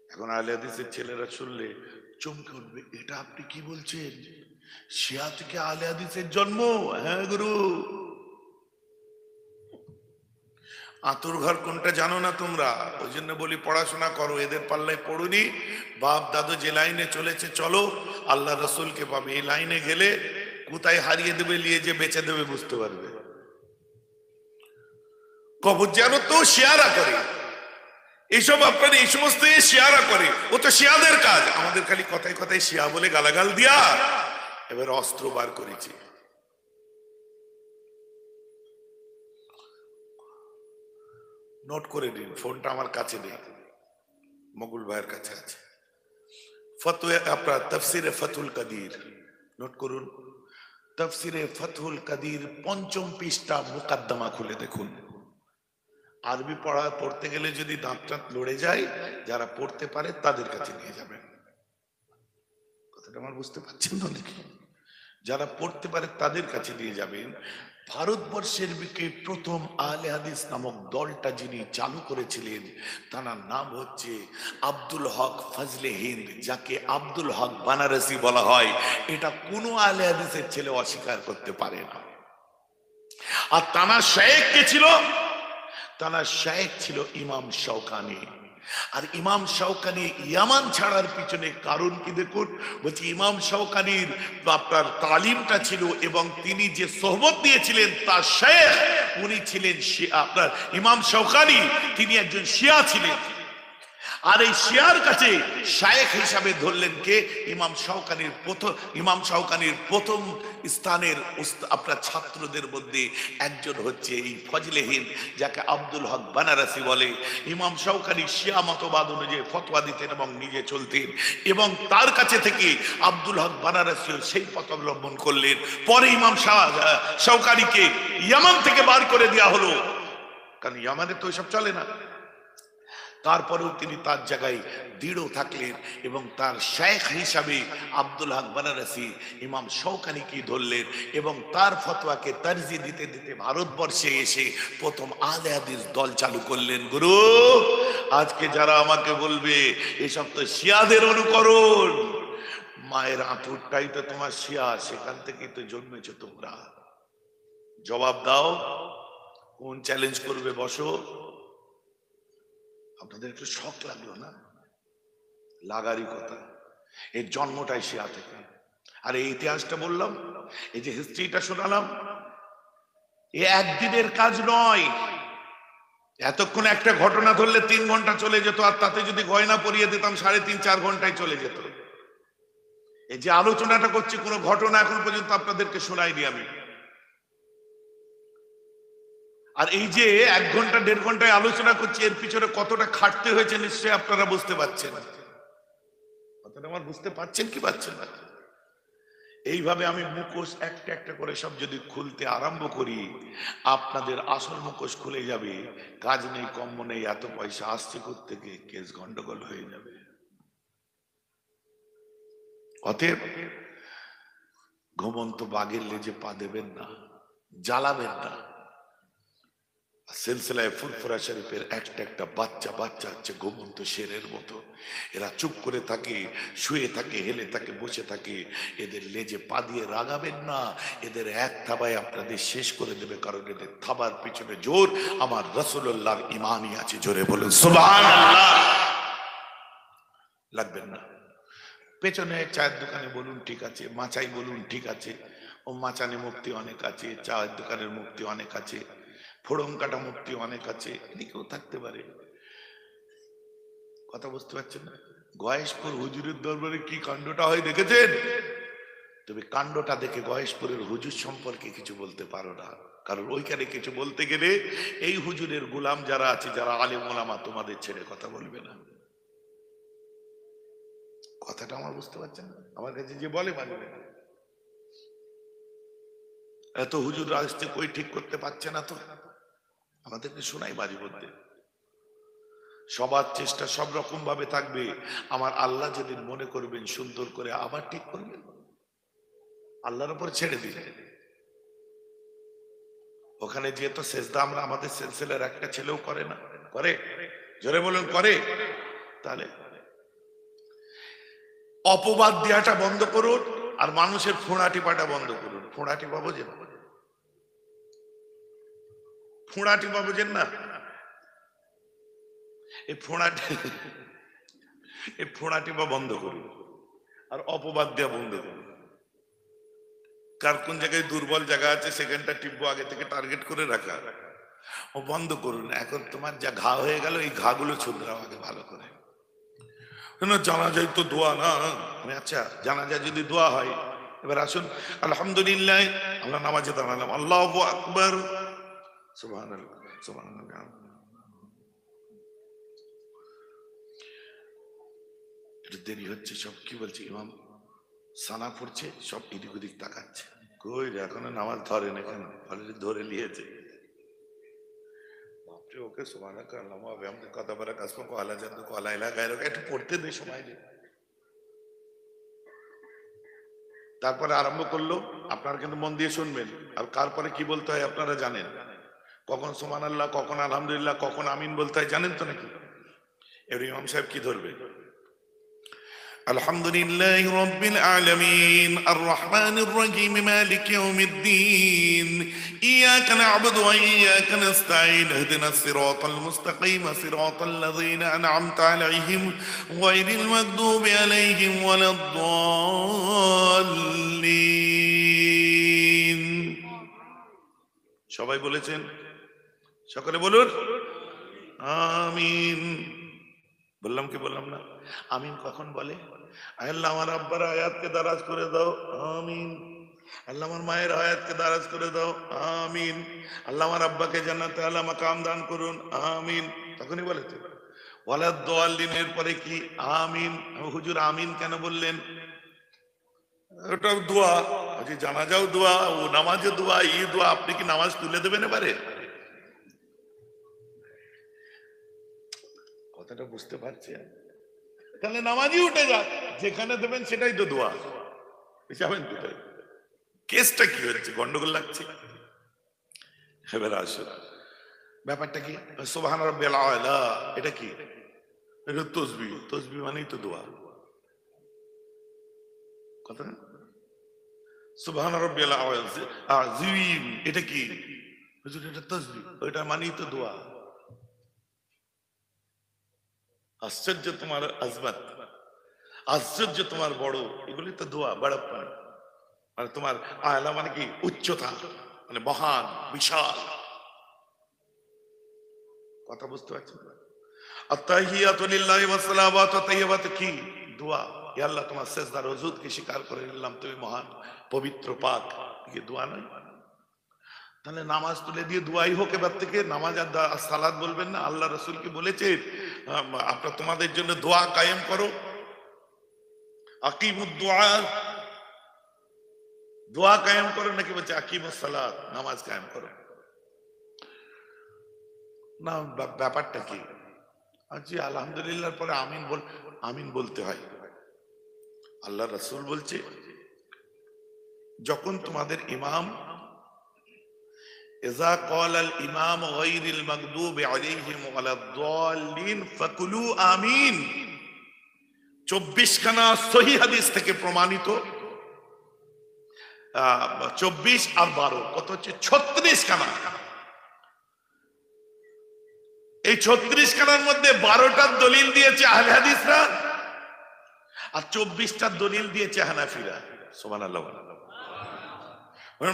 Speaker 1: এখন আহলে হাদিসের ছেলেরা শুনলে চমকে উঠবে, এটা আপনি কি বলছেন? শিয়া থেকে আলে হাদিসের জন্ম? হ্যাঁ গুরু। আতুর ঘর কোনটা জানো না তোমরা? ওই জন্য বলি পড়াশোনা করো, এদের পাল্লায় পড়ুনি। বাপ দাদু যে লাইনে চলেছে চলো, আল্লাহ রসুলকে পাবে। এই লাইনে গেলে কোথায় হারিয়ে দেবে, নিয়ে যে বেঁচে দেবে বুঝতে পারবে। কবর যেন তো শিয়ারা করে এইসব, আপনার এই সমস্ত শিয়ারা করে, ও তো শিয়াদের কাজ। আমাদের খালি কথায় কথায় শিয়া বলে গালাগাল দিয়া এবার অস্ত্র বার করেছি। নোট করে নিন, ফোনটা আমার কাছে নেই, মকুল ভাইয়ের কাছে আছে। ফতোয়া আপনার তাফসিরে ফাতুল কাদির নোট করুন। তাফসিরে ফাতুল কাদির ৫ম পৃষ্ঠা মুকাদ্দমা খুলে দেখুন। আরবি পড়তে গেলে যদি দাঁত টাত লড়ে যায়, যারা পড়তে পারে তাদের কাছে নিয়ে যাবেন। কথাটা আমার বুঝতে পারছেন তো দেখি? যারা পড়তে পারে তাদের কাছে নিয়ে যাবেন। ভারতবর্ষের বুকে প্রথম আহলে হাদিস নামক দলটা যিনি চালু করেছিলেন, তার নাম হচ্ছে আব্দুল হক ফজলে হিন্দ, যাকে আব্দুল হক বানারসি বলা হয়। এটা কোনো আহলে হাদিসের ছেলে অস্বীকার করতে পারে না। আর তানার শায়েখ কে ছিল? তানার শায়েখ ছিল ইমাম শাওকানি। আর ইমাম শাওকানি ইয়ামান ছাড়ার পিছনে কারণ কি দেখুন। বলছি ইমাম শাওকানির আপনার তালিমটা ছিল, এবং তিনি যে সোহবত দিয়েছিলেন তার শায়েখ উনি ছিলেন আপনার ইমাম শাওকানি, তিনি একজন শিয়া ছিলেন। আর এই শিয়ার কাছে শায়েখ হিসাবে ধরলেন কে? ইমাম শাওকানির প্রথম স্থানের আপনার ছাত্রদের মধ্যে একজন হচ্ছে এই ফজলে হিন্দ, যাকে আব্দুল হক বানারসি বলে। ইমাম শাওকানি শিয়া মতবাদ অনুযায়ী ফতোয়া দিতেন এবং নিজে চলতেন, এবং তার কাছে থেকে আব্দুল হক বানারসিও সেই পথ অবলম্বন করলেন। পরে ইমাম শাওকানিকে ইয়ামান থেকে বার করে দেওয়া হলো, কারণ ইয়ামানে তো এসব চলে না। তারপরেও তিনি তার জায়গায় দৃঢ় থাকলেন, এবং তার শায়েখ হিসাবে আব্দুল হক বানারসি ইমাম শাওকানিকে ধরলেন, এবং তার ফতোয়াকে তারজি দিতে দিতে ভারতবর্ষে এসে প্রথম আহলে হাদিস দল চালু করলেন। গুরু, আজকে যারা আমাকে বলবে এসব তো শিয়াদের অনুকরণ, মায়ের আঁতুরটাই তো তোমার শিয়া, সেখান থেকেই তো জন্মেছো তোমরা। জবাব দাও, কোন চ্যালেঞ্জ করবে? বসো। আপনাদের একটু শখ লাগলো না? লাগারই কথা। এর জন্মটাই শিয়া থেকে। আর এই ইতিহাসটা বললাম, এই যে হিস্ট্রিটা শোনালাম, এ একদিনের কাজ নয়। এতক্ষণ একটা ঘটনা ধরলে 3 ঘন্টা চলে যেত, আর তাতে যদি গয়না পরিয়ে দিতাম 3.5-4 ঘন্টায় চলে যেত। এই যে আলোচনাটা করছি, কোনো ঘটনা এখন পর্যন্ত আপনাদেরকে শোনাইনি আমি। আর এই যে 1 ঘন্টা 1.5 ঘন্টায় আলোচনা করছি, এর পিছনে কতটা খাটতে হয়েছে নিশ্চয়ই আপনারা বুঝতে পারছেন। কথাটা আমার বুঝতে পারছেন কি পারছেন না? এইভাবে আমি মুখোশ একটা একটা করে সব যদি খুলতে আরম্ভ করি, আপনাদের আসল মুখোশ খুলে যাবে। কাজ নেই, কম্ম নেই, এত পয়সা আসছে কোত্থেকে, কেস গন্ডগোল হয়ে যাবে। অতএব ঘুমন্ত বাঘের লেজে পা দেবেন না, জ্বালাবেন না। সিলসিলায় ফুরফুরা শরীফের একটা একটা বাচ্চা বাচ্চা হচ্ছে ঘুমন্ত শেরের মতো। এরা চুপ করে থাকে, শুয়ে থাকে, হেলে থাকে, বসে থাকে। এদের লেজে পা দিয়ে রাগাবেন না, এদের এক থাবায় আপনাদের শেষ করে দেবে, কারণ এদের থাবার পিছনে জোর আমার রাসূলুল্লাহর ঈমানই আছে। জোরে বলুন সুবহানাল্লাহ। লাগবেন না। পেছনে চায়ের দোকানে বলুন ঠিক আছে, মাচাই বলুন ঠিক আছে, ও মাচানে মুক্তি অনেক আছে, চায়ের দোকানের মুক্তি অনেক আছে, ফোড়ন কাটা মুক্তি অনেক আছে, এদিকেও থাকতে পারে। কথা বুঝতে পারছেন না? গয়েশপুর হুজুরের দরবারে কি কাণ্ডটা হয় দেখেছেন? তবে কাণ্ডটা দেখে গয়েশপুরের হুজুর সম্পর্কে কিছু বলতে পারো না, কারণ ওইখানে কিছু বলতে গেলে এই হুজুরের গোলাম যারা আছে, যারা আলেম ওলামা, তোমাদের ছেড়ে কথা বলবে না। কথাটা আমার বুঝতে পারছেন না? আমার কাছে যে বলে মানবে না। এত হুজুর আসতে কই ঠিক করতে পারছে না, তো আমাদেরকে শোনাই বাজি বলতে। সবার চেষ্টা সব রকম ভাবে থাকবে। আমার আল্লাহ যেদিন মনে করবেন সুন্দর করে আবার ঠিক করবেন, আল্লাহর উপর ছেড়ে দিলেন। ওখানে যেহেতু সেজদা আমরা আমাদের সিলসিলার একটা ছেলেও করে না, করে? জোরে বলুন করে? তাহলে অপবাদ দেওয়াটা বন্ধ করুন, আর মানুষের ফোঁড়া টিপাটা বন্ধ করুন। ফোঁড়া টিপা বোঝেন? ফোঁড়া টিপা বোঝেন না? এই ফোঁড়া টিপা বন্ধ করুন, আর অপবাদ দেওয়া বন্ধ করুন। কার কোন জায়গায় দুর্বল জায়গা আছে সেখানটা টিপবো, আগে থেকে টার্গেট করে রাখা, ও বন্ধ করুন। এখন তোমার যা ঘা হয়ে গেল, এই ঘা গুলো শুধরাও আগে ভালো করে। জানাজায় তো দোয়া না? আচ্ছা, জানাজায় যদি দোয়া হয়, এবার আসুন আলহামদুলিল্লাহ, আমরা নামাজে দাঁড়ালাম, আল্লাহু আকবার, সুবহানাল্লাহ সুবহানাল্লাহ। একটু দেরি হচ্ছে, সব কি বলছে ইমাম, সানা পড়ছে, সব এদিক ওদিক তাকাচ্ছে, কই এখনো নামাজ ধরে না কেন? অলরেডি ধরে নিয়েছে। বাপরে, ওকে সুবহানাকা আল্লাহুম্মা ওয়া বিহামদিকা কত বড় কাসম কো আলা জাদু কো আলা ইলাহা গায়রুকা, একটু পড়তে দে, সময় দে। তারপরে আরম্ভ করলো। আপনারা কিন্তু মন দিয়ে শুনবেন, আর কারপরে কি বলতে হয় আপনারা জানেন। কখন সুবহানাল্লাহ, কখন আলহামদুলিল্লাহ, কখন আমিন বলতে হয় জানেন তো নাকি? এবার ইমাম সাহেব কি ধরবে? আলহামদুলিল্লাহি রাব্বিল আলামিন আর রহমানির রহিম মালিকি ইয়াউমিদ্দিন ইয়াকা না'বুদু ওয়া ইয়াকা নাস্তাঈন ইহদিনাস সিরাতাল মুস্তাকিম সিরাতাল লাযীনা আন'আমতা আলাইহিম গায়রিল মাগদুবি আলাইহিম ওয়ালাদ-দাল্লিন। সবাই বলেছেন? সকলে বলুন আমিন। বললাম কি বললাম না? আমিন কখন বলে? আল্লাহ আমার আব্বার হায়াতকে দারাজ করে দাও, আমিন। আল্লাহ আমার মায়ের হায়াতকে দারাজ করে দাও, আমিন। আল্লাহ আমার আব্বাকে জান্নাতে আলা মাকাম দান করুন, আমিন। তখনই বলে তো ওয়ালাদ-দাল্লিনের পরে কি? আমিন। হুজুর আমিন কেন বললেন? ওটাও দোয়া, জানাজাও দোয়া, ও নামাজে দোয়া, এই দোয়া। আপনি কি নামাজ তুলে দেবেন এবারে? কথাটা বুঝতে পারছেন? তাহলে নামাজই উঠে যাক, যেখানে দেবেন সেটাই তো দোয়া। যাবেন কোথায়? কেসটা কি হচ্ছে? গন্ডগোল লাগছে। এবার আসুন, ব্যাপারটা কি? সুবহান রাব্বিয়াল আলা, এটা কি? এটা তাসবিহ। তাসবিহ মানেই তো দোয়া। কথা না? সুবহান রাব্বিয়াল আযীম, এটা কি? হুজুর এটা তাসবিহ, এটা মানেই তো দোয়া। আশ্চর্য তোমার আজমত, আশ্চর্য তোমার বড়, এগুলি তো দোয়া। বড়প্পন মানে তোমার আলা মানে কি? উচ্চতা, মানে মহান, বিশাল। কথা বুঝতে পারছেন? আত-তাহিয়াতু লিল্লাহি ওয়াস সালাওয়াতু তাইয়্যিবাতু কি? দোয়া। ইয়া আল্লাহ, তোমার সিজদার ওযুদকে স্বীকার করে নিলাম, তুমি মহান, পবিত্র, পাক। কি দোয়া নয়? তাহলে নামাজ তুলে দিয়ে দোয়াই হোক এবার থেকে। নামাজ আর সালাত বলবেন না। আল্লাহ রাসূল কি বলেছেন? আপনারা তোমাদের জন্য দোয়া কায়েম করো, আকিমুদ দুআ, দোয়া কায়েম করো। নাকি বলছে আকিমুস সালাত, নামাজ কায়েম করো? না, ব্যাপারটা কি? জি, আলহামদুলিল্লাহর পরে আমিন আমিন বলতে হয়। আল্লাহ রাসূল বলছে, যখন তোমাদের ইমাম ইযা ক্বালাল ইমাম গায়রিল মাগদুবি আলাইহিম ওয়ালাদ-দাল্লিন ফাকুলু আমিন, 24 খানা সহিহ হাদিস থেকে প্রমাণিত। 24 আর 12 কত হচ্ছে? 36 খানা। এই 36 খানার মধ্যে 12টার দলিল দিয়েছে আহলে হাদিসরা, আর 24টার দলিল দিয়েছে হানাফিরা। সুবহানাল্লাহ।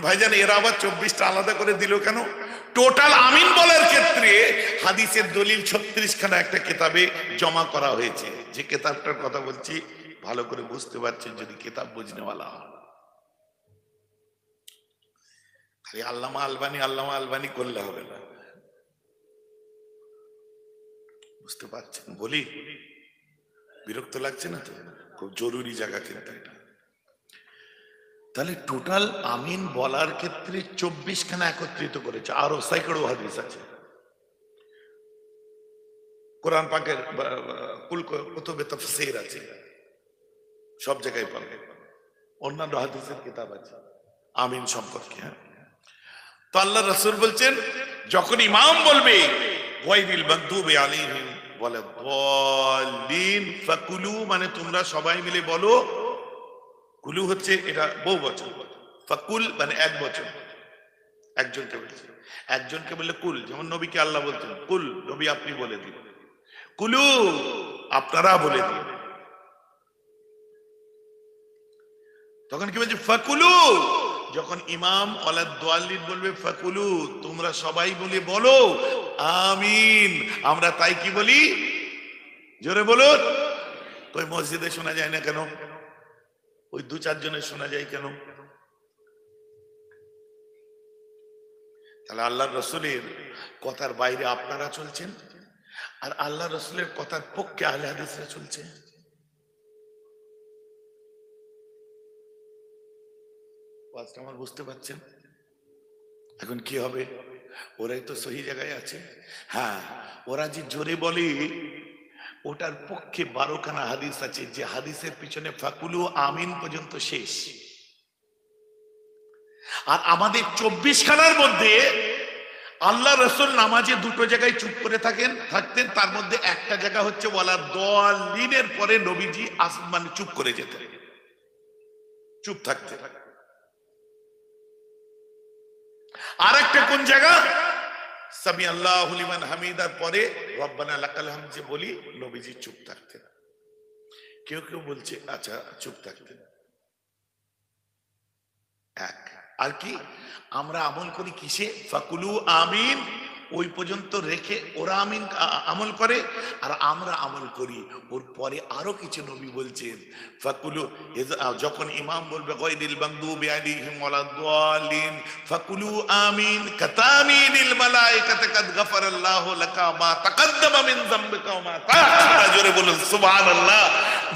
Speaker 1: ভাইজান, এরা আবার 24টা আলাদা করে দিল কেন? টোটাল আমিন বলার ক্ষেত্রে হাদিসের দলিল 36 খানা একটা কিতাবে জমা করা হয়েছে। যে কিতাবটার কথা বলছি ভালো করে বুঝতে পারছেন যদি কিতাব বুঝনেওয়ালা হন। আল্লামা আলবানী করলে হবে না। বুঝতে পারছেন? বলি, বিরক্ত লাগছে না তো? খুব জরুরি জায়গা কিন্তু এটা। তাহলে টোটাল আমিন বলার ক্ষেত্রে 24 খানা একত্রিত করেছে। আরো সাইকড়ো হাদিস আছে কোরআন পাকের, কুতুবে তাফসীর আছে, সব জায়গায় পাবে। অন্যান্য হাদিসের কিতাব আছে আমিন সম্পর্কে। তো আল্লাহ রাসূল বলছেন, যখন ইমাম বলবে গায়রিল মাগদুবি আলাইহিম বলে বলিন, ফাকুলু মানে তোমরা সবাই মিলে বলো। কুলু হচ্ছে এটা বহু বচন, ফাকুল মানে এক বচন, একজনকে বলছে, একজনকে বললে কুল, যেমন নবীকে আল্লাহ বলতেন কুল, নবী আপনি বলে দিন, কুলু আপনারা বলে দিন। তখন কি বলছে ফাকুলু, যখন ইমাম ওয়ালাদ-দাল্লিন বলবে ফাকুলু তোমরা সবাই বলে বলো আমিন। আমরা তাই কি বলি, জোরে বলুন। ওই মসজিদে শোনা যায় না কেন? ওই দু চারজনের শোনা যায় কেন? তাহলে আল্লাহ রসুলের কথার বাইরে আপনারা চলছেন, আর আল্লাহ রসুলের কথার পক্ষে আহলে হাদিসরা চলছে। আমার বুঝতে পারছেন? এখন কি হবে? ওরাই তো সহি জায়গায় আছে। হ্যাঁ, ওরা যে জোরে বলে ওটার পক্ষে 12খানা হাদিস আছে, যে হাদিসের পিছনে ফাকুলু আমিন পর্যন্ত শেষ। আর আমাদের 24খানার মধ্যে আল্লাহ রসুল নামাজে দুটো জায়গায় চুপ করে থাকতেন, তার মধ্যে একটা জায়গা হচ্ছে ওয়ালাদ-দাল্লিনের পরে নবীজি মানে চুপ করে যেতেন, চুপ থাকতেন। আর একটা কোন জায়গা? সামি আল্লাহু লিমান হামিদার পরে রব্বানা লাকাল হামদ যে বলি, নবীজি চুপ থাকতেন। কেউ কেউ বলছে আচ্ছা চুপ থাকতেন এক। আর কি আমরা আমল করি কিসে? ফাকুলু আমিন ওই পর্যন্ত রেখে ওরা আমিন আমল করে, আর আমরা আমল করি ওর পরে আরো কিছু নবী বলছেন ফাকুলু, যখন ইমাম বলবে গায়রিল মাগদুবি আলাইহিম ওয়ালাদ-দাল্লিন ফাকুলু আমিন কাতামিনিল মালায়েকাতু কাদ গাফারাল্লাহু লাকা মা তাকাদ্দামা মিন যামবিকা ওয়া মা তাআখারা। জোরে বলুন সুবহানাল্লাহ।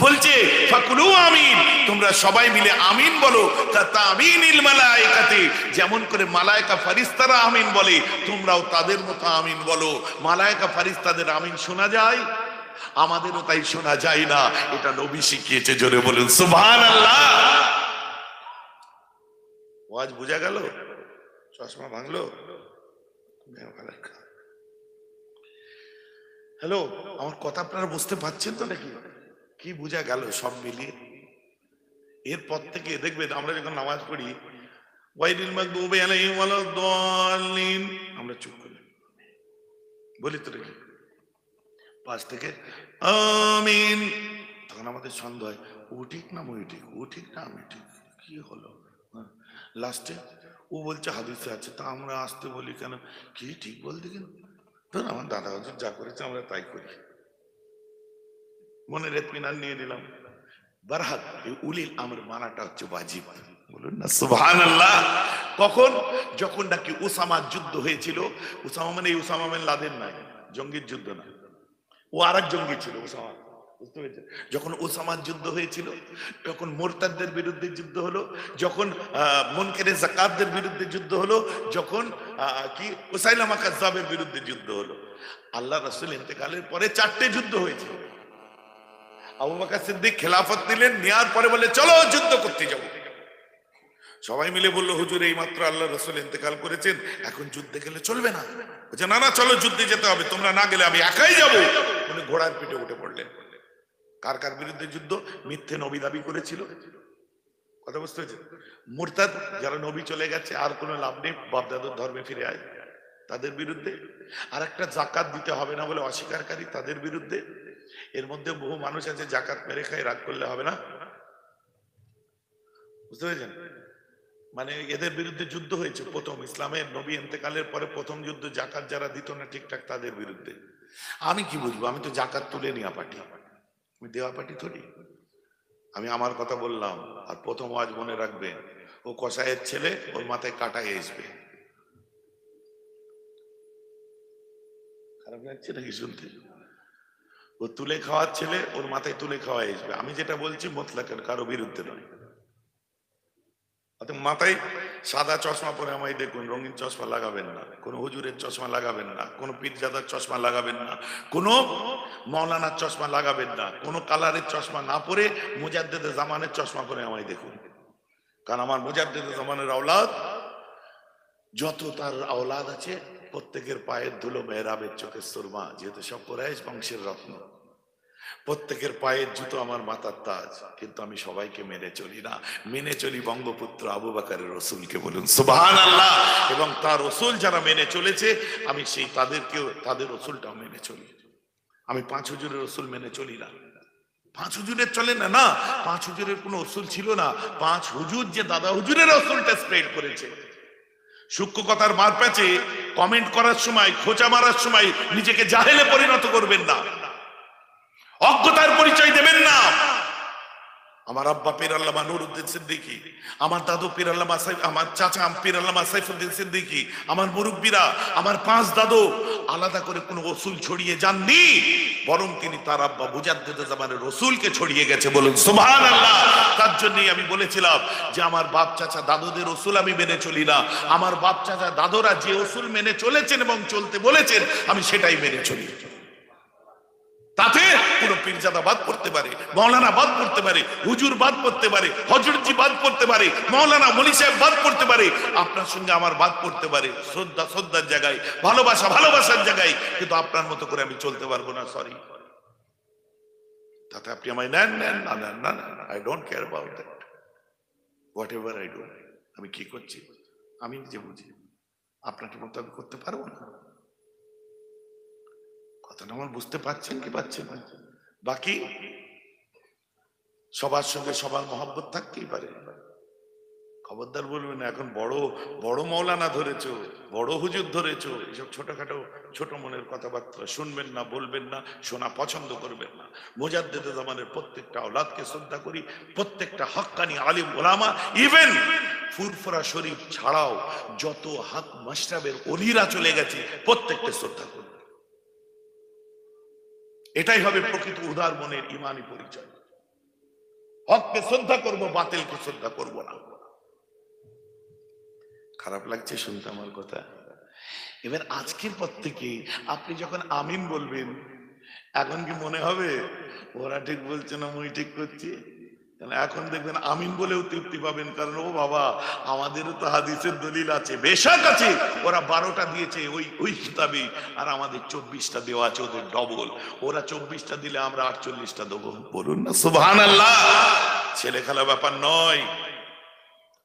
Speaker 1: বলছে ফাকুলু আমিন, তোমরা সবাই মিলে আমিন বলো কাতামিনিল মালায়েকাতি, যেমন করে মালায়েকা ফেরেশতারা আমিন বলে তোমরাও তাদের মতো আমিন বলো। মালায়েকা ফেরেশতাদের আমিন শোনা যায়, আমাদেরও তাই শোনা যায় না, এটা নবী শিখিয়েছে। জোরে বলুন সুবহানাল্লাহ। ওয়াজ বুঝা গেল? চশমা ভাঙলো? হ্যালো, আমার কথা আপনারা বুঝতে পারছেন তো নাকি? কি বুঝা গেল সব মিলিয়ে? এরপর থেকে দেখবেন আমরা যখন নামাজ পড়ি গায়রিল মাগদুবি আলাইহিম ওয়ালাদ-দাল্লিন আমরা চুপ করি, বলি তো নাকি? পাশ থেকে আমিন, তখন আমাদের সন্দেহ হয় ও ঠিক না মই ঠিক, ও ঠিক না আমি ঠিক, কি হলো? লাস্টে ও বলছে হাদিসে আছে, তা আমরা আসতে বলি কেন? কি ঠিক বলতে কেন? আমার দাদা হুজুর যা করেছে আমরা তাই করি, মনের ইতমিনান নিয়ে নিলাম। বারহাত উলিল আমর মানাটা হচ্ছে ওয়াজিব। বলুন না সুবহানাল্লাহ। কখন? যখন নাকি উসামার যুদ্ধ হয়েছিল। উসামা মানে উসামা বিন লাদেন নয়, জঙ্গির যুদ্ধ না, ও আরেক জঙ্গি ছিল উসামা, বুঝতে পেরেছেন? যখন উসামার যুদ্ধ হয়েছিল, যখন মুরতাদদের বিরুদ্ধে যুদ্ধ হলো, যখন মুনকারে যাকাতদের বিরুদ্ধে যুদ্ধ হলো, যখন কি উসাইলামা কাজ্জাবের বিরুদ্ধে যুদ্ধ হলো। আল্লাহ রাসূল ইন্তেকালের পরে 4টে যুদ্ধ হয়েছে। আবু বকর সিদ্দিক খেলাফত নিলেন, নেওয়ার পরে বলে চলো যুদ্ধ করতে যাবো। সবাই মিলে বললো হুজুর এই মাত্র আল্লাহ রাসূল ইন্তেকাল করেছেন, এখন যুদ্ধে গেলে চলবে না। বলছে না না চলো যুদ্ধে যেতে হবে, তোমরা না গেলে আমি একাই যাবো। উনি ঘোড়ার পিঠে উঠে পড়লেন। কার কার বিরুদ্ধে যুদ্ধ? মিথ্যে নবী দাবি করেছিল, কথা বুঝতে হয়েছে? মুরতাদ, যারা নবী চলে গেছে আর কোনো লাভ নেই, বাপদাদুর ধর্মে ফিরে আয়, তাদের বিরুদ্ধে। আর একটা জাকাত দিতে হবে না বলে অস্বীকারী, তাদের বিরুদ্ধে। এর মধ্যে বহু মানুষ আছে জাকাত মেরে খায়, রাগ করলে হবে না, বুঝতে পেরেছেন? মানে এদের বিরুদ্ধে যুদ্ধ হয়েছে প্রথম ইসলামের নবী ইন্তেকালের পরে প্রথম যুদ্ধ। জাকাত যারা দিত না ঠিকঠাক তাদের বিরুদ্ধে। আমি কি বুঝবো? আমি তো জাকাত তুলে নিয়ে পাঠি, আমি দেওয়া পাঠি থরি। আমি আমার কথা বললাম। আর প্রথম ওয়াজ মনে রাখবেন, ও কসাইয়ের ছেলে, ওর মাথায় কাটা আসবে। খারাপ লাগছে নাকি শুনতে? ও তুলে খাওয়ার ছেলে, ওর মাথায় তুলে খাওয়া আসবে। আমি যেটা বলছি মতলাকের কারো বিরুদ্ধে নয়। মাথায় সাদা চশমা পরে আমায় দেখুন, রঙিন চশমা লাগাবেন না, কোন হুজুরের চশমা লাগাবেন না, কোন পীরজাদার চশমা লাগাবেন না, কোন মৌলানার চশমা লাগাবেন না, কোন কালারের চশমা না পরে মুজাদ্দেদে জামানের চশমা পরে আমায় দেখুন। কারণ আমার মুজাদ্দেদে জামানের আওলাদ যত তার আওলাদ আছে প্রত্যেকের পায়ের ধুলো মেহরাবের চোখের সুরমা, যেহেতু সব কুরাইশ বংশের রত্ন, প্রত্যেকের পায়ের জুতো আমার মাথার তাজ। কিন্তু আমি সবাইকে মেনে চলি না, মেনে চলি বঙ্গপুত্র আবু বকরের রসুলকে। বলুন সুবহানাল্লাহ। এবং তার রসুল যারা মেনে চলেছে আমি সেই তাদেরকেও, তাদের রসুলটাও মেনে চলি। আমি 5 হুজুরের রসুল মেনে চলি না। 5 হুজুরের চলে না, না 5 হুজুরের কোনো রসুল ছিল না। 5 হুজুর যে দাদা হুজুরের রসুলটা স্প্রেড করেছে। সূক্ষ্ম কথার মার প্যাচে কমেন্ট করার সময়, খোঁচা মারার সময় নিজেকে জাহেলে পরিণত করবেন না, অজ্ঞতার পরিচয় দেবেন না। আমার আব্বা পীর আল্লামা নুরউদ্দিন সিদ্দিকী, আমার দাদু পীর আল্লামা আমার চাচা পীর আল্লামা সাইফুদ্দিন সিদ্দিকী, আমার মুরব্বীরা, আমার 5 দাদু আলাদা করে কোনো রসুল ছড়িয়ে যাননি, বরং তিনি তার আব্বা মুজাদ্দিদ জামানের রসুলকে ছড়িয়ে গেছে। বলুন সুবহানাল্লাহ। তার জন্যই আমি বলেছিলাম যে আমার বাপ চাচা দাদুদের রসুল আমি মেনে চলি না, আমার বাপ চাচা দাদুরা যে রসুল মেনে চলেছেন এবং চলতে বলেছেন আমি সেটাই মেনে চলি। তাতে পুরো পীরজাদা বাদ পড়তে পারে, মৌলানা বাদ পড়তে পারে, হুজুর বাদ পড়তে পারে, হযরতজি বাদ পড়তে পারে, মৌলানা মনি সাহেব বাদ পড়তে পারে, আপনার সঙ্গে আমার বাদ পড়তে পারে, শ্রদ্ধা শ্রদ্ধার জায়গায়, ভালোবাসা ভালোবাসার জায়গায়, কিন্তু আপনার মতো করে আমি চলতে পারবো না। সরি, তাতে আপনি আমায় নেন নেন না নেন না, I don't care about that. What ever I do, আমি কি করছি আমি নিজে বুঝি, আপনাকে মতো আমি করতে পারবো না। কথাটা আমার বুঝতে পারছেন কি পাচ্ছেন না? বাকি সবার সঙ্গে সবার মহব্বত থাকতেই পারে, খবরদার বলবেন না এখন বড় বড় মৌলানা ধরেছো, বড় হুজুর ধরেছো, এসব ছোটখাটো ছোট মনের কথাবার্তা শুনবেন না, বলবেন না, শোনা পছন্দ করবেন না। মুজাদ্দিদ জামানের প্রত্যেকটা আওলাদকে শ্রদ্ধা করি, প্রত্যেকটা হক্কানি আলিম ওলামা, ইভেন ফুরফুরা শরীফ ছাড়াও যত হক মাশরাবের ওলিরা চলে গেছে প্রত্যেককে শ্রদ্ধা করি। এটাই হবে প্রকৃত উদার মনের ইমানি পরিচয়। হককে শ্রদ্ধা করব, বাতিলকে শ্রদ্ধা করব না। খারাপ লাগছে শুনতে আমার কথা? এবার আজকের পর থেকে আপনি যখন আমিন বলবেন, এখন কি মনে হবে ওরা ঠিক বলছে না মুই ঠিক করছি? এখন দেখবেন আমিন বলেও তৃপ্তি পাবেন, কারণ ও বাবা আমাদেরও তো হাদিসের দলিল আছে, বেশক আছে। ওরা 12টা দিয়েছে ওই ওই কিতাবে, আর আমাদের 24টা দেওয়া আছে, ওদের ডবল। ওরা 24টা দিলে আমরা 48টা দেবো। বলুন না সুবহানাল্লাহ। ছেলে খেলা ব্যাপার নয়,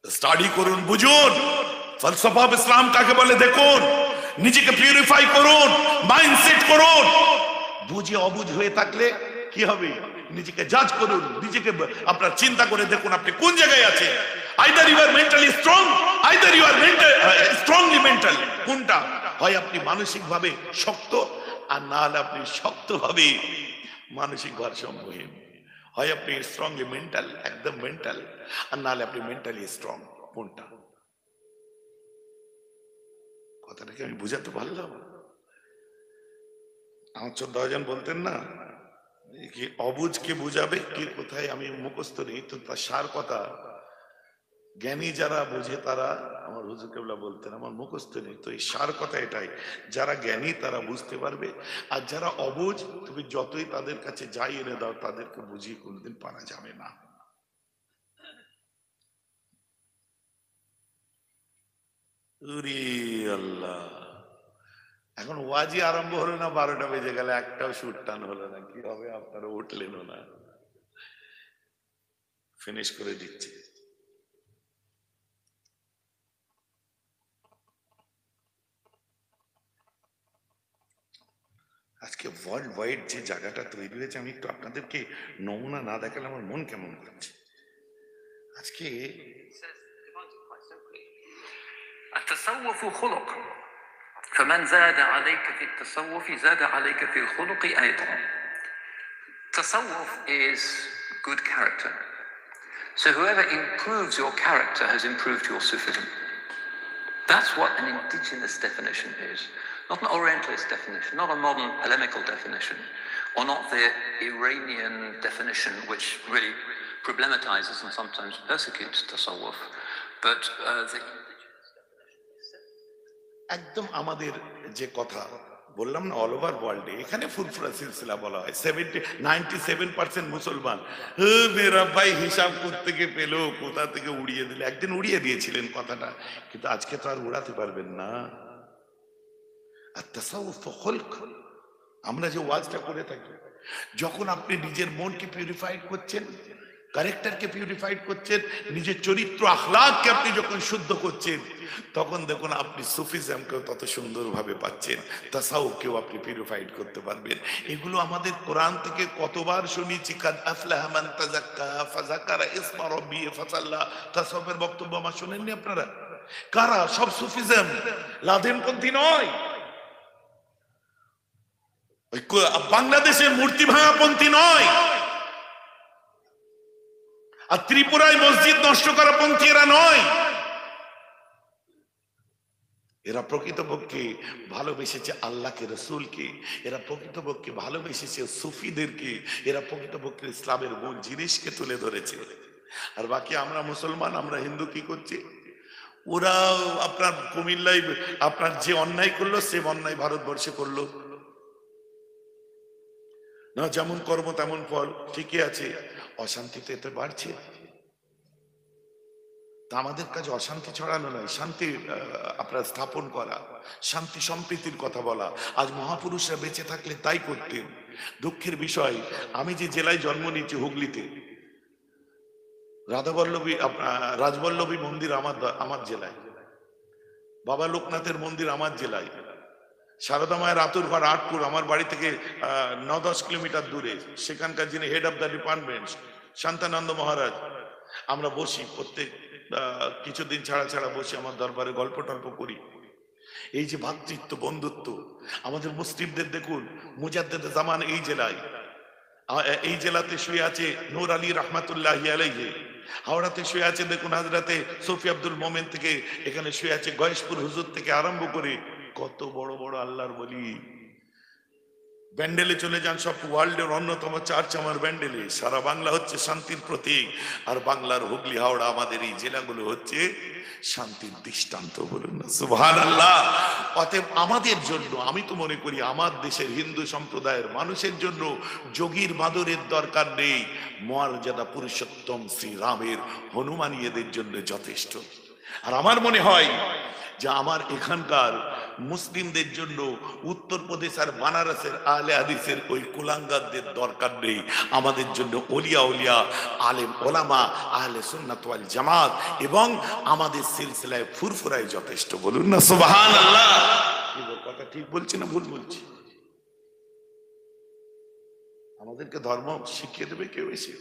Speaker 1: স্টাডি করুন, বুঝুন ফলসফা অফ ইসলাম কাকে বলে দেখুন, নিজেকে পিউরিফাই করুন, মাইন্ডসেট করুন। বুঝে অবুঝ হয়ে থাকলে কি হবে? নিজেকে জাজ করুন, নিজেকে আপনার চিন্তা করে দেখুন আপনি কোন জায়গায় আছেন। Either you are mentally strong, either you are strongly mental. কোনটা হয়? আপনি মানসিক ভাবে শক্ত, আর না হলে আপনি শক্ত ভাবে মানসিক ভারসাম্যহীন। হয় আপনি স্ট্রংলি মেন্টাল, একদম মেন্টাল, আর না হলে আপনি মেন্টালি স্ট্রং। কোনটা? কথাটাকে আমি বুঝাতে পারলাম? আমার 14 জন বলতেন না কি অবুঝকে বুঝাবে কে কোথায়, আমি মুখস্থ নেই তো তার সার কথা। জ্ঞানী যারা বুঝে তারা, আমার হুজুর কেবলা বলতেন, আমার মুখস্থ নেই তো এই সার কথা এটাই, যারা জ্ঞানী তারা বুঝতে পারবে, আর যারা অবুঝ তুমি যতই তাদের কাছে যাই এনে দাও তাদেরকে বুঝিয়ে কোনদিন পারা যাবে না। আল্লাহ, এখন ওয়াজি আরম্ভ হলো না, 12টা বেজে গেলে, একটাও সুর টান হলো না, কি হবে? আপনারা উঠলেনও না। ফিনিশ করে দিচ্ছি। আজকে ওয়ার্ল্ড ওয়াইড যে জায়গাটা তৈরি হয়েছে, আমি একটু আপনাদেরকে নমুনা না দেখালে আমার মন কেমন করছে। আজকে
Speaker 2: التصوف خلق، فمن زاد عليك في التصوف زاد عليك في الخلق أيضا. Tasawwuf is good character. So whoever improves your character has improved your Sufism. That's what an indigenous definition is. Not an Orientalist definition, not a modern polemical definition, or not the Iranian definition, which really problematizes and sometimes persecutes Tasawwuf, but the
Speaker 1: একদম আমাদের যে কথা, বললাম না all over ওয়ার্ল্ডে, এখানে ফুরফুরা সিলসিলা বলা হয়। 97% মুসলমান। মেরা ভাই হিসাব করতে গিয়ে পেলো, কোথা থেকে উড়িয়ে দিলে। একদিন উড়িয়ে দিয়েছিলেন কথাটা, কিন্তু আজকে তো আর উড়াতে পারবেন না। আর তাসাউফ খুলক, আমরা যে ওয়াজটা করে থাকি, যখন আপনি নিজের মনকে পিউরিফাইড করছেন, ক্যারেক্টারকে পিউরিফাইড করছেন, নিজের চরিত্র আখলাককে আপনি যখন শুদ্ধ করছেন, তখন দেখুন আপনি সুফিজমকেও তত সুন্দরভাবে পাচ্ছেন, তাসাউফকেও আপনি পিউরিফাইড করতে পারবেন। এগুলো আমাদের কোরআন থেকে কতবার শুনেছি, কাদ আফলাহা মান তাযাক্কা ফাযাকারা ইসমা রাব্বিহি ফাসাল্লা। তাসাউফের বক্তব্য আমার শুনেননি আপনারা? কারা? সব সুফিজম, লাদেনপন্থী নয়, বাংলাদেশের মূর্তি ভাঙাপন্থী নয়, আর ত্রিপুরায় মসজিদ নষ্ট করা পন্থী এরা নয়। এরা প্রকৃতপক্ষে ভালোবেসেছে আল্লাহকে, রসুলকে, এরা প্রকৃতপক্ষে ভালোবেসেছে সুফিদেরকে, এরা প্রকৃতপক্ষে ইসলামের মূল জিনিসকে তুলে ধরেছে। আর বাকি আমরা মুসলমান, আমরা হিন্দু কি করছি? ওরা আপনার কুমিল্লায় আপনার যে অন্যায় করলো, সে অন্যায় ভারতবর্ষে করলো না, যেমন কর্ম তেমন ফল, ঠিকই আছে। অশান্তি তো এতে বাড়ছে। তা আমাদের কাছে অশান্তি ছড়ানো নয়, শান্তি আপনার স্থাপন করা, শান্তি সম্প্রীতির কথা বলা। আজ মহাপুরুষরা বেঁচে থাকলে তাই করতেন। দুঃখের বিষয়, আমি যে জেলায় জন্ম নিয়েছি, হুগলিতে, রাধাবল্লভী রাজবল্লভী মন্দির আমার জেলায়, বাবা লোকনাথের মন্দির আমার জেলায়, সারদা মায়ের আতুর ঘর আটপুর আমার বাড়ি থেকে 9-10 কিলোমিটার দূরে। সেখানকার যিনি হেড অফ দ্য ডিপার্টমেন্ট শান্তানন্দ মহারাজ, আমরা বসি প্রত্যেক কিছুদিন ছাড়া ছাড়া বসে আমার দরবারে গল্প টল্প করি। এই যে ভ্রাতৃত্ব বন্ধুত্ব, আমাদের মুসলিমদের দেখুন মুজাদ্দেদ জামান এই জেলায়, এই জেলাতে শুয়ে আছে নূর আলী রহমাতুল্লাহি আলাইহি, হাওড়াতে শুয়ে আছে দেখুন হাজরাতে সফি আব্দুল মোমেন, থেকে এখানে শুয়ে আছে গয়েশপুর হুজুর থেকে আরম্ভ করে কত বড় বড় আল্লাহর বলি। ব্যান্ডেলে চলে যান, সব ওয়ার্ল্ডের অন্যতম চার্চ আমার ব্যান্ডেলে। সারা বাংলা হচ্ছে শান্তির প্রতীক, আর বাংলার হুগলি হাওড়া আমাদের এই জেলাগুলো হচ্ছে শান্তির দৃষ্টান্ত। বলুন না সুবহানাল্লাহ। অতএব আমাদের জন্য, আমি তো মনে করি আমার দেশের হিন্দু সম্প্রদায়ের মানুষের জন্য যোগীর মাদরের দরকার নেই, মর্যাদা পুরুষোত্তম শ্রীরামের হনুমানী এদের জন্য যথেষ্ট। আর আমার মনে হয় যে আমার এখানকার মুসলিমদের জন্য উত্তরপ্রদেশ আর বানারসের আহলে হাদিসের ওই কুলাঙ্গারদের দরকার নেই। আমাদের জন্য ওলিয়া উলিয়া, আলেম ওলামা, আহলে সুন্নাত ওয়াল জামাত এবং আমাদের সিলসিলায় ফুরফুরাই যথেষ্ট। বলুন না সুবহানাল্লাহ। কথা ঠিক বলছি না ভুল বলছি? আমাদেরকে ধর্ম শিখিয়ে দেবে কেউ এসে?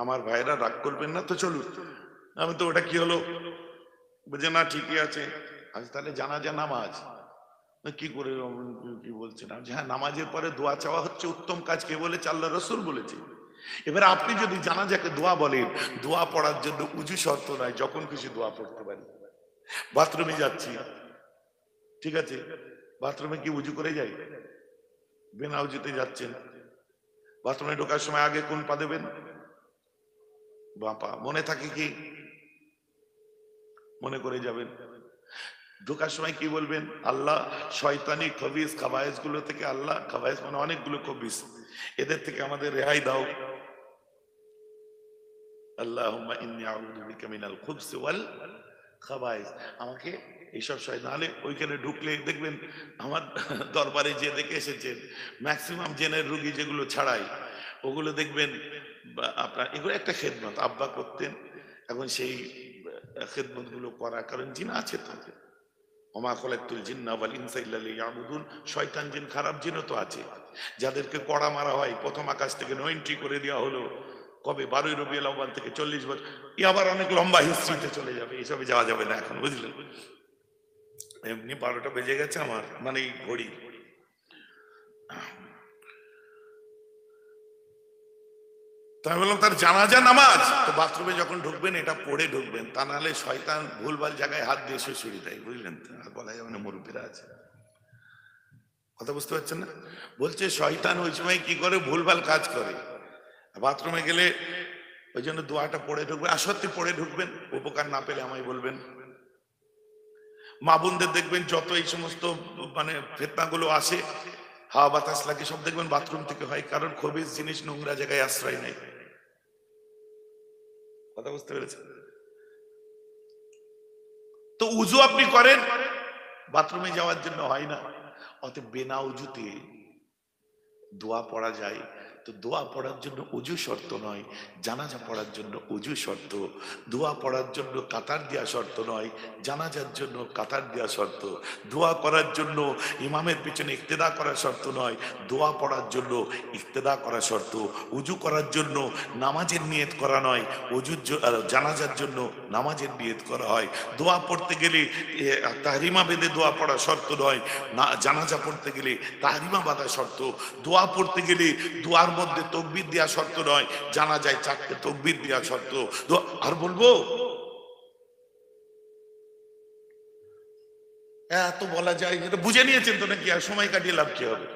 Speaker 1: আমার ভাইরা রাগ করবেন না তো, চলুন। আমি তো ওটা কি হলো বুঝে না, ঠিকই আছে। আজ তাহলে জানাজা নামাজ কি করে, কি বলছেন? হ্যাঁ, নামাজের পরে দোয়া চাওয়া হচ্ছে উত্তম কাজ, কে বলেছে? আল্লাহ রসুল বলেছে। এবার আপনি যদি জানাজাকে দোয়া বলেন, দোয়া পড়ার জন্য উজু শর্ত নাই, যখন খুশি দোয়া পড়তে পারি। বাথরুমে যাচ্ছি, ঠিক আছে, বাথরুমে কি উজু করে যাই? বিনা উজুতে যাচ্ছেন, বাথরুমে ঢোকার সময় আগে কোন পা দেবেন? বাঁ পা। মনে থাকে কি? মনে করে যাবেন। ঢোকার সময় কি বলবেন? আল্লাহ শয়তানি খবিস খাবায়েস গুলো থেকে, আল্লাহ খাবায়েস মানে অনেকগুলো খবিস, এদের থেকে আমাদের রেহাই দাও। আল্লাহুম্মা ইন্নী আউযু বিকা মিনাল খুবসি ওয়াল খাবায়েস, আমাকে এইসব শয়তান। নাহলে ওইখানে ঢুকলে দেখবেন, আমার দরবারে যে দেখে এসেছেন ম্যাক্সিমাম জেনের রোগী যেগুলো ছাড়াই, ওগুলো দেখবেন আপনার এগুলো একটা খেদমত আব্বা করতেন। এখন সেই খেদমত গুলো করা, কারণ জিন আছে তো, ওমা খালাকতুল জিন্না ওয়াল ইনসা ইল্লা লিয়াবুদুন, শয়তান জিন, খারাপ জিনও তো আছে, যাদেরকে কড়া মারা হয়। প্রথম আকাশ থেকে 90 করে দেওয়া হলো কবে? 12ই রবিউল আউয়াল থেকে 40 বছর। আবার অনেক লম্বা হিস্ট্রিতে চলে যাবে, এসবে যাওয়া যাবে না এখন, বুঝলেন? এমনি 12টা বেজে গেছে আমার, মানে ঘড়ি। তাই বললাম তার জানাজা নামাজ তো বাথরুমে যখন ঢুকবেন এটা পড়ে ঢুকবেন, তা নাহলে শয়তান ভুলভাল জায়গায় হাত দিয়ে শুয়ে দেয়, বুঝলেন তো? আর বলা যাবে না, মুরব্বীরা আছে, কথা বুঝতে পারছেন না? বলছে শয়তান ওই সময় কি করে, ভুলভাল কাজ করে। বাথরুমে গেলে ওই জন্য দোয়াটা পড়ে ঢুকবেন, আর সত্যি পড়ে ঢুকবেন। উপকার না পেলে আমায় বলবেন। মা বোনদের দেখবেন যত এই সমস্ত মানে ফেতনাগুলো আসে, হাওয়া বাতাস লাগে, সব দেখবেন বাথরুম থেকে হয়, কারণ খবিস জিনিস নোংরা জায়গায় আশ্রয় নেই। কথা বুঝতে পেরেছেন? তো উজু আপনি করেন, বাথরুমে যাওয়ার জন্য হয় না, অতএব বিনা উজুতে দোয়া পড়া যায়। তো দোয়া পড়ার জন্য উজু শর্ত নয়, জানাজা পড়ার জন্য উজু শর্ত। দোয়া পড়ার জন্য কাতার দেওয়া শর্ত নয়, জানাজার জন্য কাতার দেওয়া শর্ত। দোয়া করার জন্য ইমামের পিছনে ইক্তেদা করা শর্ত নয়, দোয়া পড়ার জন্য ইক্তেদা করা শর্ত। উজু করার জন্য নামাজের নিয়ত করা নয়, জানাজার জন্য নামাজের নিয়ত করা হয়। দোয়া পড়তে গেলে তাহরিমা বেঁধে দোয়া পড়া শর্ত নয়, না জানাজা পড়তে গেলে তাহরিমা বাঁধা শর্ত। দোয়া পড়তে গেলে দোয়ার মধ্যে তকবীর দেওয়া শর্ত নয়, জানা যায় 4টে তকবীর দেওয়া শর্ত। আর বলবো এত বলা যায়, এটা বুঝে নিয়েছেন তো নাকি? আর সময় কাটিয়ে লাভ কি হবে?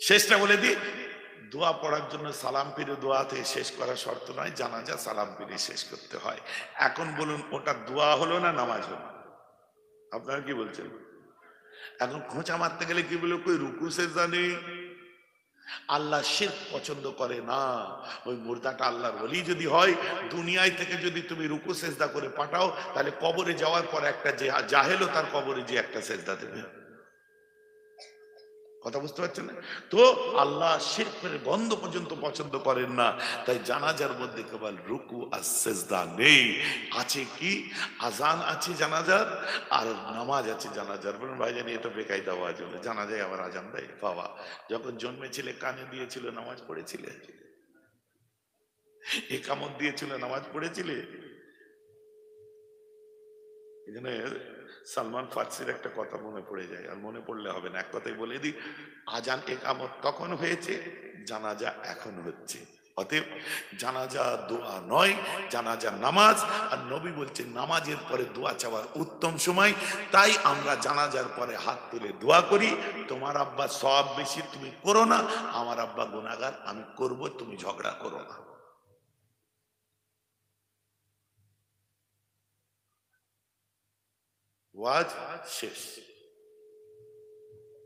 Speaker 1: শেষটা বলে দিই, দোয়া পড়ার জন্য সালাম ফিরে দোয়াতে শেষ করা শর্ত নয়, জানাজা সালাম ফিরে শেষ করতে হয়। এখন বলুন, ওটা দোয়া হলো না নামাজ হলো? আপনারা কি বলছেন? এখন খোঁচা মারতে গেলে কি বলে, কই রুকু সেজদা নেই। আল্লাহ শিরক পছন্দ করে না। ওই মুর্দাটা আল্লাহর ওলি যদি হয়, দুনিয়ায় থেকে যদি তুমি রুকু সেজদা করে পাঠাও, তাহলে কবরে যাওয়ার পর একটা যে জাহেলও তার কবরে যে একটা সেজদা দেবে। কথা বুঝতে পারছেন না? তো আল্লাহ শিরকের গন্ধ পর্যন্ত পছন্দ করেন না। তাই জানাজার মধ্যে কেবল রুকু আর সেজদা নেই, আছে কি আজান আছে জানাজার, আর নামাজ আছে জানাজার। বলুন ভাই জানি এটা বেকায়দা আওয়াজ হলো, জানাজায় আবার আজান দেয়? বাবা, যখন জন্মেছিলে কানে দিয়েছিল, নামাজ পড়েছিলে? একামত দিয়েছিল, নামাজ পড়েছিলে? এখানে সালমান ফার্সির একটা কথা মনে পড়ে যায়, আর মনে পড়লে হবে না, এক কথাই বলে দিই, আজান একামত তখন হয়েছে, জানাজা এখন হচ্ছে। অতএব জানাজা দোয়া নয়, জানাজা নামাজ। আর নবী বলছেন নামাজের পরে দোয়া চাওয়ার উত্তম সময়। তাই আমরা জানাজার পরে হাত তুলে দোয়া করি, তোমার আব্বা সওয়াব বেশি, তুমি করো না, আমার আব্বা গুনাহগার, আমি করব, তুমি ঝগড়া করো না। ওয়াজ শেষ।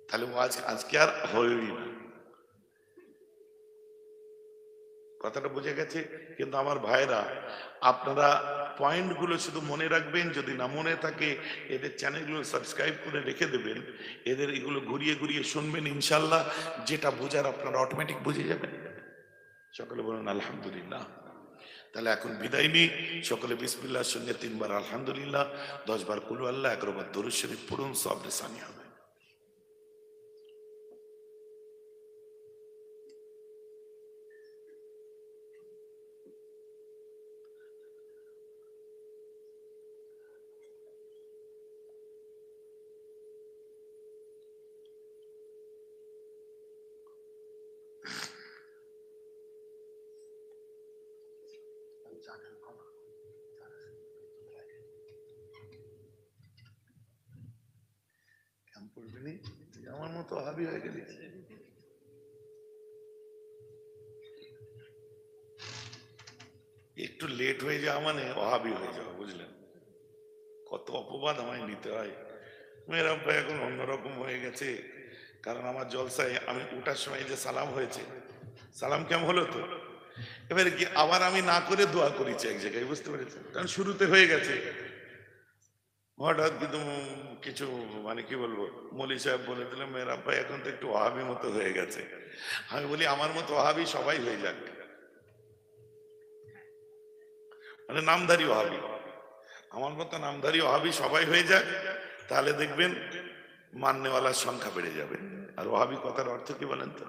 Speaker 1: তাহলে ওয়াজ আজকে আর হয়ই না। কথাটা বুঝে গেছে? কিন্তু আমার ভাইরা, আপনারা পয়েন্টগুলো শুধু মনে রাখবেন, যদি না মনে থাকে এদের চ্যানেলগুলো সাবস্ক্রাইব করে রেখে দেবেন, এদের এগুলো ঘুরিয়ে ঘুরিয়ে শুনবেন, ইনশাল্লাহ যেটা বোঝার আপনারা অটোমেটিক বুঝে যাবেন। সকলে বলুন আলহামদুলিল্লাহ। তাহলে এখন বিদায় নিই। সকলে বিসমিল্লাহর সঙ্গে 3 বার আলহামদুলিল্লাহ, 10 বার কুলু আল্লাহ, 11 বার দরুদ শরীফ পড়ুন, সব রেসানি হবে। আমার মতো হাবি হয়ে গেলি। একটু লেট হয়ে যাওয়া মানে অহাবি হয়ে যাওয়া, বুঝলেন? কত অপবাদ আমায় নিতে হয়। মেয়ের আব্বা এখন অন্যরকম হয়ে গেছে, কারণ আমার জলসায় আমি উঠার সময় যে সালাম হয়েছে, সালাম কেমন হলো তো, এবারে কি আবার আমি না করে দোয়া করেছি এক জায়গায়, বুঝতে পেরেছেন? কারণ শুরুতে হয়ে গেছে, হঠাৎ কিন্তু কিছু মানে কি বলবো, মলি সাহেব বলে দিলাম মেয়ের আব্বা এখন তো একটু ওহাবি মতো হয়ে গেছে। আমি বলি আমার মতো ওহাবি সবাই হয়ে যাক, মানে নামধারী ওহাবি, আমার মতো নামধারী ওহাবি সবাই হয়ে যাক, তাহলে দেখবেন মাননেওয়ালার সংখ্যা বেড়ে যাবে। আর ওহাবি কথার অর্থ কি বলেন তো?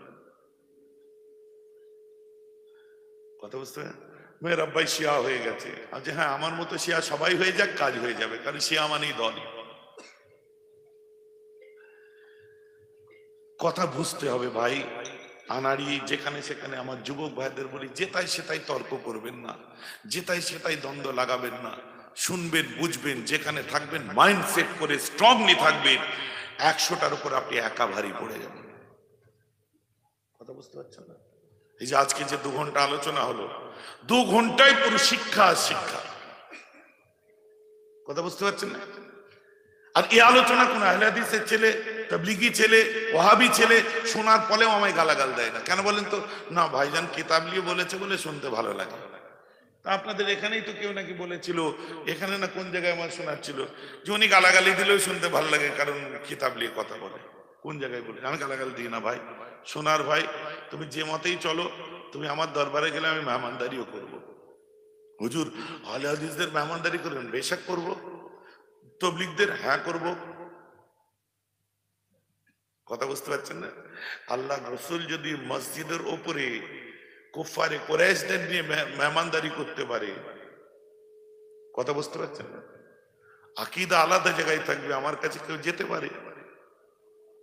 Speaker 1: কথা বুঝতে পারেন? মেয়ের আব্বাই শিয়া হয়ে গেছে, আচ্ছা হ্যাঁ আমার মতো শিয়া সবাই হয়ে যাক, কাজ হয়ে যাবে, কারণ শিয়া মানেই দল। কথা বুঝতে হবে ভাই। আনাড়ি যেখানে সেখানে আমার যুবক ভাইদের বলি, যেটাই সেটাই তর্ক করবেন না, যেটাই সেটাই দ্বন্দ্ব লাগাবেন না, শুনবেন, বুঝবেন, যেখানে থাকবেন মাইন্ড সেট করে স্ট্রংলি থাকবেন, 100টার উপর আপনি একা ভারী পড়ে যাবেন। কথা বুঝতে পারছেন না? এই যে আজকে যে 2 ঘন্টা আলোচনা হলো, 2 ঘন্টায় পুরো শিক্ষা আর শিক্ষা। কথা বুঝতে পারছেন না? আর এই আলোচনা কোন আহলে হাদিসের ছেলে, তাবলিগি ছেলে, ওয়াহাবি ছেলে শোনার পরেও আমায় গালাগাল দেয় না। কেন বলেন তো? না ভাইজান কিতাব নিয়ে বলেছে বলে শুনতে ভালো লাগে। তা আপনাদের এখানেই তো কেউ নাকি বলেছিল, এখানে না কোন জায়গায় আমার শোনাচ্ছিল যে উনি গালাগালি দিলেও শুনতে ভালো লাগে কারণ কিতাব নিয়ে কথা বলে। কোন জায়গায় বলে? আমি গালাগাল দিই না ভাই। শোনার ভাই, তুমি যে মতেই চলো, তুমি আমার দরবারে গেলে আমি মেহমানদারিও করব। হুজুর আহলে হাদিসদের মেহমানদারি করবেন? বেশক করব। তবলিগদের? হ্যাঁ করব। কথা বুঝতে পারছেন না? আল্লাহ রসুল যদি মসজিদের ওপরে কুফারে কুরাইশদের নিয়ে মেহমানদারি করতে পারে, কথা বুঝতে পারছেন না? আকীদা আলাদা জায়গায় থাকবে, আমার কাছে কেউ যেতে পারে,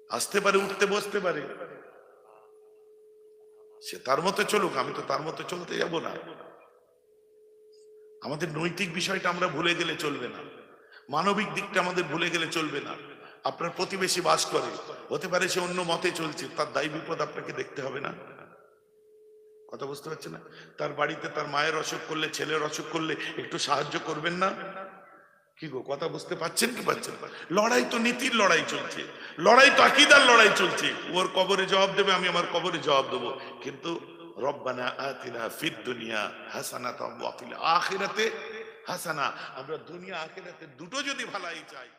Speaker 1: আসতে পারে, উঠতে বসতে পারে, সে তার মতো চলুক, আমি তো তার মতো চলতে যাব না। আমাদের নৈতিক বিষয়টা আমরা ভুলে গেলে চলবে না, মানবিক দিকটা আমাদের ভুলে গেলে চলবে না। আপনার প্রতিবেশী বাস করে, হতে পারে সে অন্য মতে চলছে, তার দায় বিপদ আপনাকে দেখতে হবে না? কথা বুঝতে পারছেন না? তার বাড়িতে তার মায়ের অসুখ করলে, ছেলের অসুখ করলে একটু সাহায্য করবেন না? কি গো, কথা বুঝতে পারছেন কি পাচ্ছেন? লড়াই তো নীতির লড়াই চলছে, লড়াই তো আকীদার লড়াই চলছে। ওর কবরে জবাব দেবে, আমি আমার কবরে জবাব দেবো। কিন্তু রব্বানা আতিনা ফিদ দুনিয়া হাসানাতাও ওয়া ফিল আখিরাতে হাসানা, আমরা দুনিয়া আখিরাতে দুটো যদি ভালাই চাই।